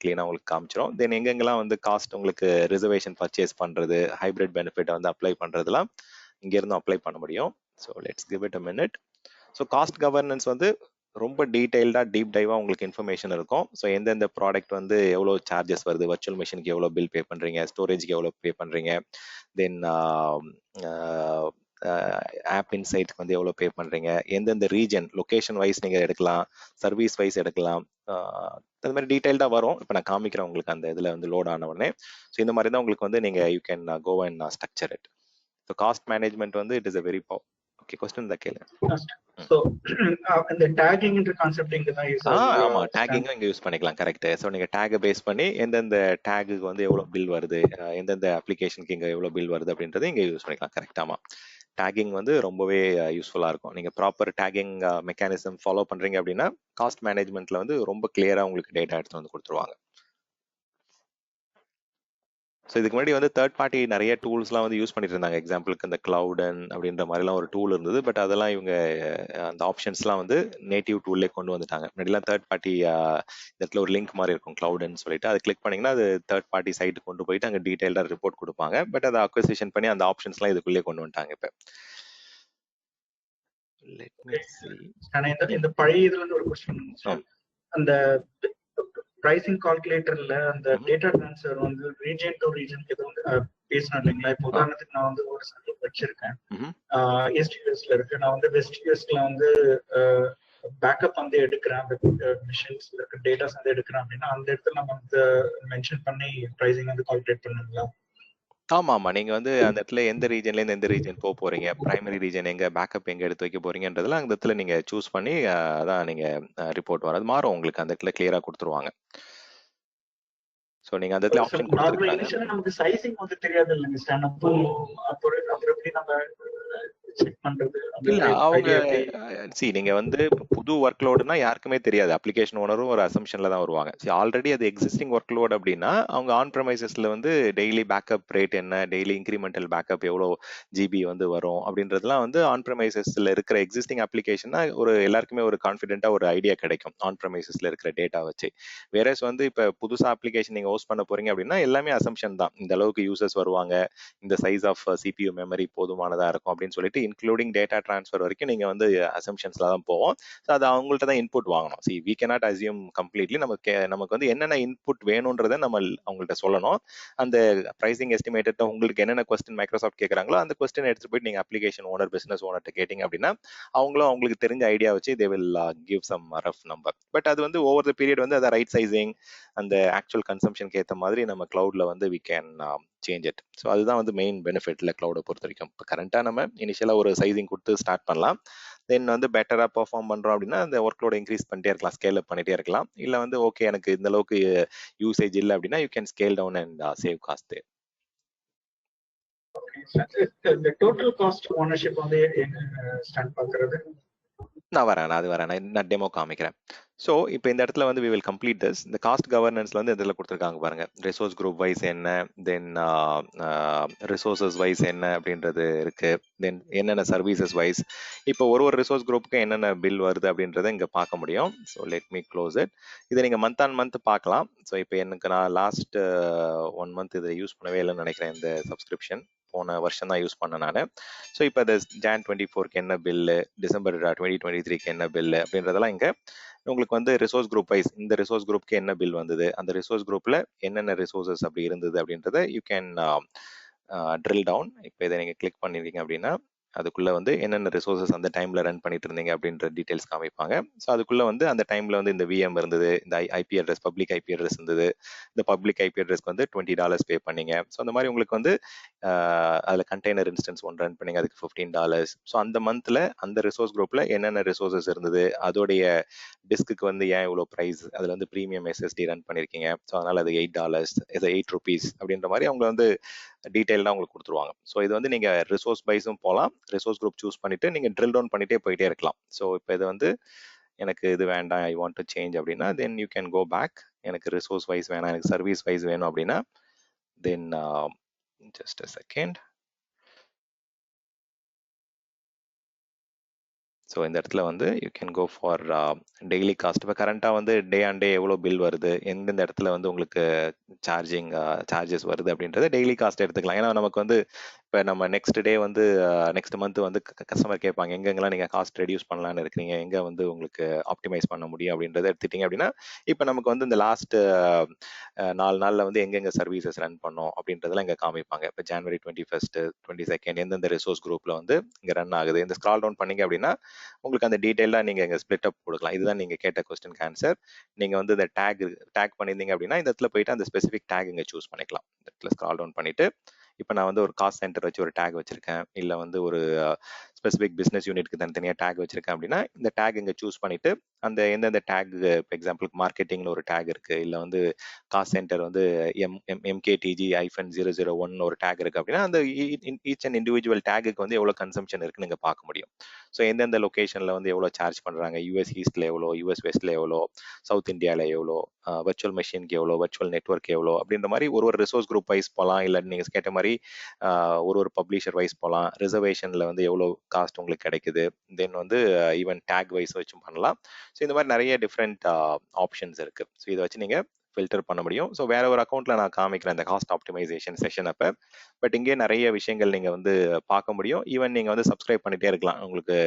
க்ளீனாக உங்களுக்கு காமிச்சிடும். தென் எங்கெங்கெல்லாம் வந்து காஸ்ட் உங்களுக்கு ரிசர்வேஷன் பர்ச்சேஸ் பண்ணுறது, ஹைப்ரிட் பெனிஃபிட்டை வந்து அப்ளை பண்ணுறதுலாம் இங்கேருந்து அப்ளை பண்ண முடியும். So let's give it a minute. So cost governance வந்து ரொம்ப டீடைல்டாக டீப் டைவாக உங்களுக்கு இன்ஃபர்மேஷன் இருக்கும். ஸோ எந்தெந்த ப்ராடக்ட் வந்து எவ்வளோ சார்ஜஸ் வருது, வர்ச்சுவல் மிஷினுக்கு எவ்வளோ பில் பே பண்ணுறீங்க, ஸ்டோரேஜ்க்கு எவ்வளோ பே பண்ணுறீங்க, தென் ஆப் இன்சைட்க்கு வந்து எவ்வளோ பே பண்ணுறீங்க, எந்தெந்த ரீஜன் லொக்கேஷன் வைஸ் நீங்கள் எடுக்கலாம், சர்வீஸ் வைஸ் எடுக்கலாம், அது மாதிரி டீடைல்டாக வரும். இப்போ நான் காமிக்கிறேன் உங்களுக்கு அந்த இதில் வந்து லோட் ஆன உடனே. ஸோ இந்த மாதிரி தான் உங்களுக்கு வந்து நீங்கள் you can go and structure it. So cost management வந்து it is a very okay question தான் கேளு. சோ அந்த டாகிங்ன்ற கான்செப்ட் இங்க தான் யூஸ் ஆகுது. ஆமா, டாகிங்கும் இங்க யூஸ் பண்ணிக்கலாம். கரெக்ட். ஸோ நீங்க டேகை பேஸ் பண்ணி எந்தெந்த டேகுக்கு வந்து எவ்வளவு பில் வருது, எந்தெந்த அப்ளிகேஷனுக்கு இங்க எவ்வளவு பில் வருது அப்படின்றத இங்க யூஸ் பண்ணிக்கலாம். கரெக்ட். ஆமா, டேகிங் வந்து ரொம்பவே யூஸ்ஃபுல்லா இருக்கும். நீங்க ப்ராப்பர் டேகிங் மெக்கானிசம் ஃபாலோ பண்றீங்க அப்படின்னா காஸ்ட் மேனேஜ்மெண்ட்ல வந்து ரொம்ப கிளியரா உங்களுக்கு டேட்டா எடுத்து வந்து கொடுத்துருவாங்க. ஸோ இதுக்கு முன்னாடி வந்து தேர்ட் பார்ட்டி நிறைய டூல்ஸ்லாம் வந்து யூஸ் பண்ணிட்டு இருந்தாங்க. எக்ஸாம்பிளுக்கு இந்த கிளவுடன் அப்படின்ற மாதிரிலாம் ஒரு டூல் இருந்தது. பட் அதெல்லாம் இவங்க அந்த ஆப்ஷன்ஸ்லாம் வந்து நேட்டிவ் டூல்லே கொண்டு வந்துட்டாங்க. முன்னாடிலாம் தேர்ட் பார்ட்டி இடத்துல ஒரு லிங்க் மாதிரி இருக்கும் கிளவுடன் சொல்லிட்டு, அதை கிளிக் பண்ணிங்கன்னா அது தேர்ட் பார்ட்டி சைட்டு கொண்டு போயிட்டு அங்கே டீட்டெயில்டாக ரிப்போர்ட் கொடுப்பாங்க. பட் அதை அக்வசிஷன் பண்ணி அந்த ஆப்ஷன்ஸ்லாம் இதுக்குள்ளே கொண்டு வந்துட்டாங்க இப்போ. இந்த பழைய இதுல இருந்து ஒரு क्वेश्चन, அந்த பிரைசிங் கால்குலேட்டர்ல அந்த டேட்டா ட்ரான்ஸ்ஃபர் வந்து ரீஜன் டு ரீஜன் இது வந்து பேசணும் இல்லைங்களா? இப்போ உதாரணத்துக்கு நான் வந்து ஒரு சர்வர் வச்சிருக்கேன், ஈஸ்ட் யூஎஸ்ல இருக்கு. நான் வந்து வெஸ்ட் யூஎஸ்ல வந்து பேக்கப் வந்து எடுக்கிறேன், அந்த மிஷின்ஸ்ல இருக்க டேட்டாஸ் வந்து எடுக்கிறேன் அப்படின்னா அந்த இடத்துல நம்ம வந்து மென்ஷன் பண்ணி பிரைசிங் வந்து கால்குலேட் பண்ணுங்களா? ஆமா ஆமா, நீங்க வந்து அந்த இடத்துல எந்த ரீஜன்ல இருந்து எந்த ரீஜன் போக போறீங்க, பிரைமரி ரீஜன் எங்க, பேக்கப் எங்க எடுத்து வைக்க போறீங்கன்றதுல அந்த இடத்துல நீங்க சூஸ் பண்ணி அதான் நீங்க ரிப்போர்ட் வரது மாறும் உங்களுக்கு அந்த இடத்துல கிளியரா கொடுத்துருவாங்க. சோ நீங்க அந்த இடத்துல ஆப்ஷன் கொடுத்துருக்காங்க. நமக்கு சைசிங் வந்து தெரியாது இல்லங்க ஸ்டாண்ட் அப், அப்புறம் எப்படி நம்ம செக் பண்றது? இல்ல அவங்க நீங்க வந்து புது ஒர்க் லோடுனா யாருக்குமே தெரியாது. அப்ளிகேஷன் ஓனரும் ஒரு அசம்ஷன்ல தான் வருவாங்க. ஆல்ரெடி அது எக்ஸிஸ்டிங் ஒர்க் லோட் அப்படின்னா அவங்க ஆன் ப்ரெமைசஸ்ல வந்து டெய்லி பேக்கப் ரேட் என்ன, டெய்லி இன்க்ரிமெண்டல் பேக்கப் எவ்வளோ ஜிபி வந்து வரும் அப்படின்றதுலாம் வந்து ஆன் ப்ரெமைசஸ்ல இருக்கிற எக்ஸிஸ்டிங் அப்ளிகேஷன்னா ஒரு எல்லாருக்குமே ஒரு கான்ஃபிடென்ட்டா ஒரு ஐடியா கிடைக்கும் ஆன் ப்ரெமைசஸ்ல இருக்கிற டேட்டா வச்சு. வேறஸ் வந்து இப்ப புதுசா அப்ளிகேஷன் நீங்க ஹோஸ்ட் பண்ண போறீங்க அப்படின்னா எல்லாமே அசம்ஷன் தான். இந்த அளவுக்கு யூசர்ஸ் வருவாங்க, இந்த சைஸ் ஆஃப் சிபியூ மெமரி போதுமானதா இருக்கும் அப்படின்னு சொல்லிட்டு இன்க்ளூடிங் டேட்டா ட்ரான்ஸ்ஃபர் வரைக்கும் நீங்க வந்து அசம்ஷன்ஸ்ல தான் போவோம். ஸோ அது அவங்கள்ட்ட தான் இன்புட் வாங்கணும். We cannot assume completely. நமக்கு வந்து என்னென்ன இன்புட் வேணும்ன்றதை நம்ம அவங்கள்ட்ட சொல்லணும். அந்த பிரைசிங் எஸ்டிமேட்டட் உங்களுக்கு என்னென்ன கொஸ்டின் மைக்ரோசாஃப்ட் கேட்குறாங்களோ அந்த கொஸ்டின் எடுத்துட்டு போயிட்டு நீங்க அப்ளிகேஷன் ஓனர், பிசினஸ் ஓனர்கிட்ட கேட்டீங்க அப்படின்னா அவங்களும் அவங்களுக்கு தெரிஞ்ச ஐடியா வச்சு they will give some rough number. But அது வந்து ஓவர் த பீரியட் வந்து அதை ரைட் சைசிங் அந்த ஆக்சுவல் கன்சம்ஷனுக்கு ஏற்ற மாதிரி நம்ம கிளவுட்ல வந்து we can change it. So அதுதான் வந்து மெயின் பெனிஃபிட்ல கிளவுடை பொறுத்த வரைக்கும். இப்போ கரண்டா நம்ம இனிஷியலா ஒரு சைசிங் கொடுத்து ஸ்டார்ட் பண்ணலாம். தென் வந்து பெட்டரா பெர்ஃபார்ம் பண்றோம் அப்படின்னா அந்த ஒர்க் லோட இன்க்ரீஸ் பண்ணிட்டே இருக்கலாம், ஸ்கேல் அப் பண்ணிட்டே இருக்கலாம். இல்ல வந்து ஓகே எனக்கு இந்த அளவுக்கு யூசேஜ் இல்லை அப்படின்னா you can scale down and save cost. இந்த டோட்டல் காஸ்ட் ஓனர்ஷிப் வந்து ஸ்டாண்ட் பார்க்கிறது நான் வரேன், நான் டெமோ காமிக்கிறேன். ஸோ இப்போ இந்த இடத்துல வந்து வி வில் கம்ப்ளீட் திஸ். இந்த காஸ்ட் கவர்னன்ஸ்ல வந்து இதில் கொடுத்துருக்காங்க பாருங்க, ரிசோர்ஸ் குரூப் வைஸ் என்ன, தென் ரிசோர்சஸ் வைஸ் என்ன அப்படின்றது இருக்கு, தென் என்னென்ன சர்வீசஸ் வைஸ். இப்போ ஒரு ரிசோர்ஸ் குரூப்புக்கு என்னென்ன பில் வருது அப்படின்றத இங்கே பார்க்க முடியும். So let me close it. இதை நீங்கள் மந்த் ஆன் மந்த் பார்க்கலாம். ஸோ இப்போ எனக்கு நான் லாஸ்ட் 1 மந்த் இதை யூஸ் பண்ணவே இல்லைன்னு நினைக்கிறேன். இந்த சப்ஸ்கிரிப்ஷன் போன வருஷம் தான் யூஸ் பண்ணேன் நான். ஸோ இப்போ இந்த Jan 24க்கு என்ன பில்லு, டிசம்பர் 2023க்கு என்ன பில்லு அப்படின்றதெல்லாம் இங்கே உங்களுக்கு வந்து ரிசோர்ஸ் குரூப் வைஸ் இந்த ரிசோர்ஸ் குரூப்க்கு என்ன பில் வந்தது, அந்த ரிசோர்ஸ் குரூப்ல என்னென்ன ரிசோர்சஸ் அப்படி இருந்தது அப்படின்றத யூ கேன் ட்ரில் டவுன். இப்போ இதை நீங்கள் கிளிக் பண்ணிருக்கீங்க அப்படின்னா அதுக்குள்ள வந்து என்னென்ன ரிசோர்சஸ் அந்த டைம்ல ரன் பண்ணிட்டு இருந்தீங்க அப்படின்ற டீடைல்ஸ் காமிப்பாங்க. ஸோ அதுக்குள்ள வந்து அந்த டைம்ல வந்து இந்த விஎம் இருந்தது, இந்த IP address public IP address இருந்தது, இந்த பப்ளிக் ஐபி அட்ரஸ்க்கு வந்து $20 பே பண்ணீங்க. ஸோ அந்த மாதிரி உங்களுக்கு வந்து அதில் கண்டெய்னர் இன்ஸ்டன்ஸ் ஒன்று ரன் பண்ணீங்க, அதுக்கு $15. ஸோ அந்த மந்த்ல அந்த ரிசோர்ஸ் குரூப்ல என்னென்ன ரிசோர்சஸ் இருந்தது, அதோடைய டிஸ்க்கு வந்து ஏன் இவ்வளோ ப்ரைஸ், அதில் வந்து ப்ரீமியம் எஸ்எஸ்டி ரன் பண்ணியிருக்கீங்க, ஸோ அதனால அது $8, இது ₹8 அப்படின்ற மாதிரி அவங்க வந்து டீட்டெயிலாக உங்களுக்கு கொடுத்துருவாங்க. ஸோ இது வந்து நீங்கள் ரிசோர்ஸ் வைஸும் போகலாம், ரிசோர்ஸ் குரூப் சூஸ் பண்ணிவிட்டு நீங்கள் ட்ரில் டவுன் பண்ணிகிட்டே போயிட்டே இருக்கலாம். ஸோ இப்போ இது வந்து எனக்கு இது வேண்டாம், ஐ வாண்ட் டு சேஞ்ச் அப்படின்னா then you can go back. எனக்கு ரிசோர்ஸ் வைஸ் வேணாம், எனக்கு சர்வீஸ் வைஸ் வேணும் அப்படின்னா then just a second. So இந்த இடத்துல வந்து you can go for daily cost. இப்போ கரண்ட்டாக வந்து டே ஆன் டே எவ்வளோ பில் வருது, எந்தெந்த இடத்துல வந்து உங்களுக்கு சார்ஜஸ் வருது அப்படின்றத டெய்லி காஸ்ட் எடுத்துக்கலாம். ஏன்னா நமக்கு வந்து இப்போ நம்ம நெக்ஸ்ட் டே வந்து நெக்ஸ்ட் மந்த் வந்து கஸ்டமர் கேட்பாங்க எங்கெங்கெல்லாம் நீங்கள் காஸ்ட் ரெடியூஸ் பண்ணலான்னு இருக்கிறீங்க, எங்கே வந்து உங்களுக்கு ஆப்டிமைஸ் பண்ண முடியும் அப்படின்றத எடுத்துட்டீங்க அப்படின்னா இப்போ நமக்கு வந்து இந்த லாஸ்ட் 4 நாளில் வந்து எங்கெங்கே சர்வீசஸ் ரன் பண்ணோம் அப்படின்றதெல்லாம் இங்கே காமிப்பாங்க. இப்போ ஜனவரி 21, 22 எந்தெந்த ரிசோர்ஸ் குரூப்பில் வந்து இங்கே ரன் ஆகுது. இந்த ஸ்க்ரால் டவுன் பண்ணீங்க அப்படின்னா உங்களுக்கு அந்த டீட்டெயிலாக நீங்கள் இங்கே ஸ்பிளிட் அப் கொடுக்கலாம். இதுதான் நீங்கள் கேட்ட கொஸ்டினுக்கு ஆன்சர். நீங்கள் வந்து இந்த டேக் பண்ணியிருந்தீங்க அப்படின்னா இந்த இடத்துல போயிட்டு அந்த ஸ்பெசிஃபிக் டேக் இங்கே சூஸ் பண்ணிக்கலாம். இந்த இடத்துல ஸ்க்ரால் டவுன் பண்ணிட்டு இப்போ நான் வந்து ஒரு காஸ்ட் சென்டர் வச்சு ஒரு டேக் வச்சிருக்கேன், இல்லை வந்து ஒரு ஸ்பெசிஃபிக் பிஸ்னஸ் யூனிட்க்கு தனித்தனியாக டேக் வச்சிருக்கேன் அப்படின்னா இந்த டேக் இங்கே சூஸ் பண்ணிட்டு அந்த எந்தெந்த டேக், இப்போ எக்ஸாம்பிளுக்கு மார்க்கெட்டிங்கில் ஒரு டேக் இருக்குது, இல்லை வந்து காஸ்ட் சென்டர் வந்து MKTG-001 ஒரு டேக் இருக்குது அப்படின்னா அந்த ஈச் அண்ட் இண்டிவிஜுவல் டேக்குக்கு வந்து எவ்வளோ கன்சம்ஷன் இருக்குன்னு நீங்கள் பார்க்க முடியும். ஸோ எந்தெந்த லொக்கேஷனில் வந்து எவ்வளோ சார்ஜ் பண்ணுறாங்க, US ஈஸ்ட்டில் எவ்வளோ, US வெஸ்ட்டில் எவ்வளோ, சவுத் இந்தியாவில் எவ்வளோ, வர்ச்சுவல் மெஷினுக்கு எவ்வளோ, வர்ச்சுவல் நெட்ஒர்க் எவ்வளோ அப்படின்ற மாதிரி ஒரு ரிசோர்ஸ் குரூப் வைஸ் போகலாம். இல்லை நீங்கள் கேட்ட மாதிரி ஒரு பப்ளிஷர் வைஸ் போகலாம். ரிசர்வேஷனில் வந்து எவ்வளோ காஸ்ட் உங்களுக்கு கிடைக்குது, தென் வந்து ஈவன் டேக் வைஸ் வச்சும் பண்ணலாம். ஸோ இந்த மாதிரி நிறைய டிஃப்ரெண்ட் ஆப்ஷன்ஸ் இருக்குது. ஸோ இதை வச்சு நீங்கள் ஃபில்டர் பண்ண முடியும். ஸோ வேற ஒரு அக்கௌண்ட்டில் நான் காமிக்கிறேன் இந்த காஸ்ட் ஆப்டிமைசேஷன் செஷன் அப்போ. பட் இங்கே நிறைய விஷயங்கள் நீங்கள் வந்து பார்க்க முடியும். ஈவன் நீங்கள் வந்து சப்ஸ்கிரைப் பண்ணிட்டே இருக்கலாம். உங்களுக்கு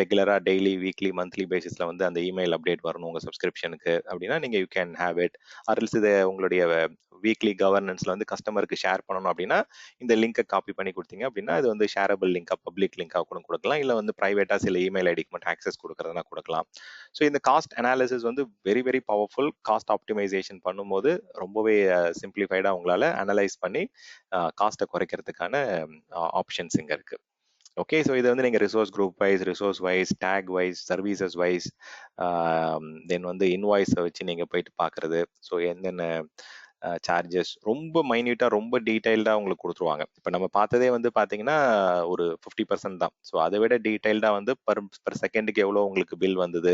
ரெகுலராக டெய்லி, வீக்லி, மந்த்லி பேசிஸில் வந்து அந்த இமெயில் அப்டேட் வரணும் உங்கள் சப்ஸ்கிரிப்ஷனுக்கு அப்படின்னா நீங்கள் யூ கேன் ஹேவ் இட். ஆர்எல்ஸ் இதை உங்களுடைய வீக்லி கவர்னன்ஸில் வந்து கஸ்டமருக்கு ஷேர் பண்ணணும் அப்படின்னா இந்த லிங்கை காப்பி பண்ணி கொடுத்தீங்க அப்படின்னா இது வந்து ஷேரபிள் லிங்காக, பப்ளிக் லிங்காக கூட கொடுக்கலாம். இல்லை வந்து ப்ரைவேட்டாக சில இமெயில் ஐடிக்கு மட்டும் ஆக்சஸ் கொடுக்குறதுனா கொடுக்கலாம். ஸோ இந்த காஸ்ட் அனாலிசிஸ் வந்து very very powerful. Cost optimisation பண்ணும்போது ரொம்பவே சிம்பிளிஃபைடாக உங்களால் அனலைஸ் பண்ணி காஸ்ட்டை குறைக்கிறதுக்கான ஆப்ஷன்ஸ் இங்கே இருக்குது. ஓகே, ஸோ இது வந்து நீங்கள் resource group wise, resource wise, tag wise, services wise, then வந்து இன்வாய்ஸை வச்சு நீங்கள் போயிட்டு பார்க்குறது. ஸோ என்னென்ன சார்ஜஸ் ரொம்ப மைன்யூட்டாக, ரொம்ப டீட்டெயில்டாக உங்களுக்கு கொடுத்துருவாங்க. இப்போ நம்ம பார்த்ததே வந்து பார்த்தீங்கன்னா ஒரு 50% தான். ஸோ அதை விட டீட்டெயில்டாக வந்து பர் செகண்டுக்கு எவ்வளோ உங்களுக்கு பில் வந்தது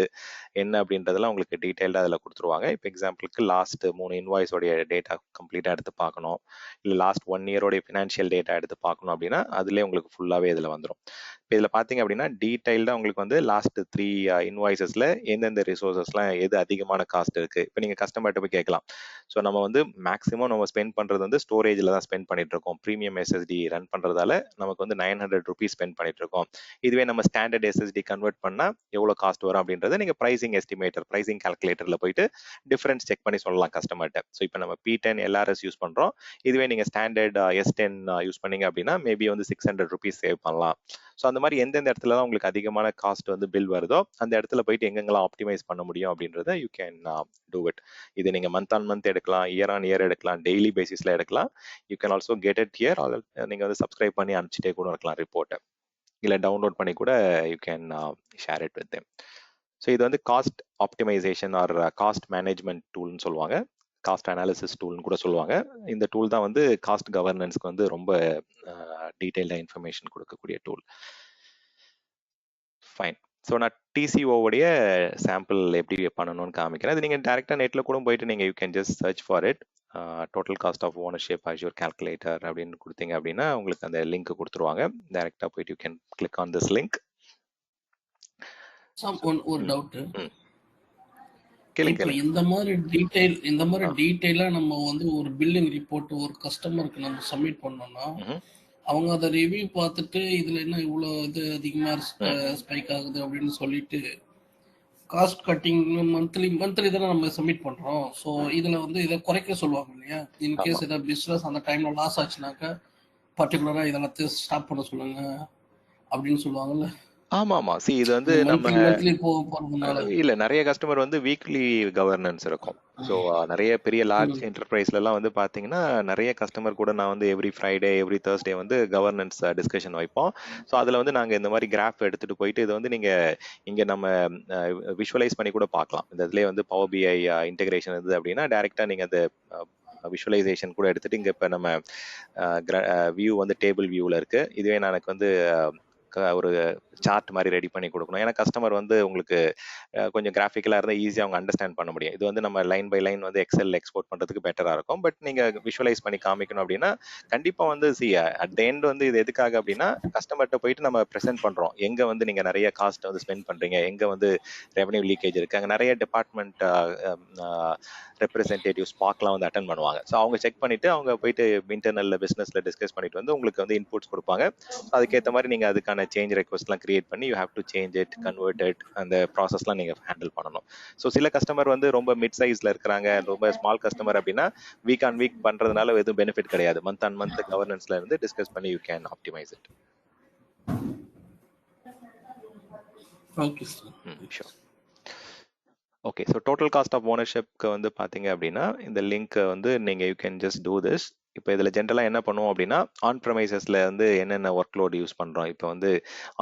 என்ன அப்படின்றதெல்லாம் உங்களுக்கு டீட்டெயில்டாக அதில் கொடுத்துருவாங்க. இப்போ எக்ஸாம்பிளுக்கு லாஸ்ட் 3 இன்வாய்ஸோடைய டேட்டா கம்ப்ளீட்டாக எடுத்து பார்க்கணும், இல்லை லாஸ்ட் 1 இயரோடைய ஃபினான்ஷியல் டேட்டா எடுத்து பார்க்கணும் அப்படின்னா அதிலே உங்களுக்கு ஃபுல்லாகவே இதில் வந்துடும். இப்போ இதில் பார்த்தீங்க அப்படின்னா டீட்டெயில்டாக உங்களுக்கு வந்து லாஸ்ட் 3 இன்வாய்ஸஸில் எந்தெந்த ரிசோர்ஸஸ்லாம் எது அதிகமான காஸ்ட் இருக்குது. இப்போ நீங்கள் கஸ்டமர்கிட்ட போய் கேட்கலாம். ஸோ நம்ம வந்து மேக்ஸிமம் நம்ம ஸ்பெண்ட் பண்ணுறது வந்து ஸ்டோரேஜில் தான் ஸ்பெண்ட் பண்ணிட்டு இருக்கோம். ப்ரீமியம் SSD ரன் பண்ணுறதால நமக்கு வந்து 900 rupees ஸ்பெண்ட் பண்ணிட்டு இருக்கோம். இதுவே நம்ம ஸ்டாண்டர்ட் SSD கன்வெர்ட் பண்ணால் எவ்வளோ காஸ்ட் வரும் அப்படின்றத நீங்கள் ப்ரைசிங் எஸ்டிமேட்டர், ப்ரைசிங் கால்குலேட்டரில் போயிட்டு டிஃப்ரென்ஸ் செக் பண்ணி சொல்லலாம் கஸ்டமர்கிட்ட. ஸோ இப்போ நம்ம P10 LRS யூஸ் பண்ணுறோம், இதுவே நீங்கள் ஸ்டாண்டர்ட் S10 யூஸ் பண்ணீங்க அப்படின்னா மேபி வந்து 600 rupees சேவ் பண்ணலாம். ஸோ அந்த மாதிரி எந்தெந்த இடத்துல தான் உங்களுக்கு அதிகமான காஸ்ட் வந்து பில் வருதோ அந்த இடத்துல போயிட்டு எங்கெங்கெல்லாம் ஆப்டிமைஸ் பண்ண முடியும் அப்படின்றத யூ கேன் டூ இட். இது நீங்கள் மந்த் ஆன் மந்த் எடுக்கலாம், இயர் ஆன் இயர் எடுக்கலாம், டெய்லி பேசிஸில் எடுக்கலாம். You can also get it here. நீங்கள் வந்து சப்ஸ்கிரைப் பண்ணி அனுப்பிச்சிட்டே கூட இருக்கலாம் ரிப்போர்ட்டை, இல்லை டவுன்லோட் பண்ணி கூட you can share it with them. So இது வந்து cost optimization or cost management டூல்னு சொல்லுவாங்க, காஸ்ட் அனாலிசிஸ் டூல்னு கூட சொல்லுவாங்க. இந்த டூல் தான் வந்து காஸ்ட் கவர்னன்ஸ்க்கு வந்து ரொம்ப டீட்டெயில்டாக இன்ஃபர்மேஷன் கொடுக்கக்கூடிய டூல். ஃபைன். ஸோ நான் TCO-உடைய சாம்பிள் எப்படி பண்ணணும்னு காமிக்கிறேன். அது நீங்கள் டேரெக்டாக நெட்டில் கூட போயிட்டு நீங்கள் you can just search for it. Total cost of ownership Azure calculator அப்படின்னு கொடுத்தீங்க அப்படின்னா உங்களுக்கு அந்த லிங்க் கொடுத்துருவாங்க. டேரெக்டாக போயிட்டு you can click on this link. ஒரு டவுட், கேளுங்க. இந்த மாதிரி டீடைலா நம்ம வந்து ஒரு பில்லிங் ரிப்போர்ட் ஒரு கஸ்டமருக்கு நம்ம சப்மிட் பண்ணோம்னா அவங்க அதை ரிவ்யூ பார்த்துட்டு இதுல என்ன இவ்வளவு இது அதிகமா ஸ்பைக் ஆகுது அப்படின்னு சொல்லிட்டு காஸ்ட் கட்டிங் மந்த்லி தானே நம்ம சப்மிட் பண்றோம். ஸோ இதுல வந்து இதை குறைக்க சொல்லுவாங்க இல்லையா? இன்கேஸ் ஏதாவது பிஸ்னஸ் அந்த டைம்ல லாஸ் ஆச்சுனாக்கா பர்டிகுலரா இதெல்லாத்தையும் ஸ்டாப் பண்ண சொல்லுங்க அப்படின்னு சொல்லுவாங்கல்ல. ஆமா. சி இது வந்து நம்ம இல்ல நிறைய கஸ்டமர் வந்து வீக்லி கவர்னன்ஸ் இருக்கும். ஸோ நிறைய பெரிய லார்ஜ் என்டர்பிரைஸ்ல எல்லாம் வந்து பாத்தீங்கன்னா நிறைய கஸ்டமர் கூட நான் வந்து எவ்ரி ஃப்ரைடே எவ்ரி Thursday வந்து கவர்னன்ஸ் டிஸ்கஷன் வைப்போம். ஸோ அதுல வந்து நாங்க இந்த மாதிரி கிராஃப் எடுத்துட்டு போயிட்டு இதை வந்து நீங்க இங்க நம்ம விஷுவலைஸ் பண்ணி கூட பார்க்கலாம். இந்த இதுலயே வந்து பவர் BI இன்டெகிரேஷன் இருந்தது அப்படின்னா டைரக்டா நீங்க அந்த விஷுவலைசேஷன் கூட எடுத்துட்டு இங்கே இப்போ நம்ம வியூ வந்து டேபிள் வியூவில் இருக்குது. இதுவே நான் எனக்கு வந்து ஒரு சார்ட் மாதிரி ரெடி பண்ணி கொடுக்கணும். ஏன்னா கஸ்டமர் வந்து உங்களுக்கு கொஞ்சம் கிராஃபிக்கலாக இருந்தால் ஈஸியாக அவங்க அண்டர்ஸ்டாண்ட் பண்ண முடியும். இது வந்து நம்ம லைன் பை லைன் வந்து எக்ஸல் எக்ஸ்போர்ட் பண்ணுறதுக்கு பெட்டராக இருக்கும். பட் நீங்கள் விஷுவலைஸ் பண்ணி காமிக்கணும் அப்படின்னா கண்டிப்பாக வந்து அட் த எண்ட் வந்து இது எதுக்காக அப்படின்னா கஸ்டமர்கிட்ட போயிட்டு நம்ம ப்ரெசென்ட் பண்ணுறோம். எங்கே வந்து நீங்கள் நிறைய காஸ்ட் வந்து ஸ்பெண்ட் பண்ணுறீங்க, எங்கே வந்து ரெவன்யூ லீக்கேஜ் இருக்குது, அங்கே நிறைய டிபார்ட்மெண்ட் ரெப்ரஸன்டேட்டிவ் ஸ்பாக்லாம் வந்து அட்டன் பண்ணுவாங்க. ஸோ அவங்க செக் பண்ணிவிட்டு அவங்க போயிட்டு இன்டர்னல் பிஸ்னஸில் டிஸ்கஸ் பண்ணிட்டு வந்து உங்களுக்கு வந்து இன்புட்ஸ் கொடுப்பாங்க. அதுக்கேற்ற மாதிரி நீங்கள் அதுக்கான சேஞ்ச் ரெக்வஸ்ட்லாம் கிரியேட் பண்ணி you have to change it, convert it, அந்த ப்ராசஸ்லாம் நீங்கள் ஹேண்டில் பண்ணணும். ஸோ சில கஸ்டமர் வந்து ரொம்ப மிட் சைஸில் இருக்கிறாங்க, ரொம்ப ஸ்மால் கஸ்டமர் அப்படின்னா வீக் ஆன் வீக் பண்ணுறதுனால எதுவும் பெனிஃபிட் கிடையாது. மந்த் ஆன் மந்த் கவர்னன்ஸ்ல இருந்து டிஸ்கஸ் பண்ணி you can optimize it. Okay sir. Sure. Okay, so total cost of ஓனர்ஷிப்க்கு வந்து பார்த்தீங்க அப்படின்னா இந்த லிங்க்கை வந்து நீங்கள் you can just do this. இப்போ இதில் ஜென்ரலாக என்ன பண்ணுவோம் அப்படின்னா ஆன் ப்ரமைசஸில் வந்து என்னென்ன ஒர்க் லோடு யூஸ் பண்ணுறோம். இப்போ வந்து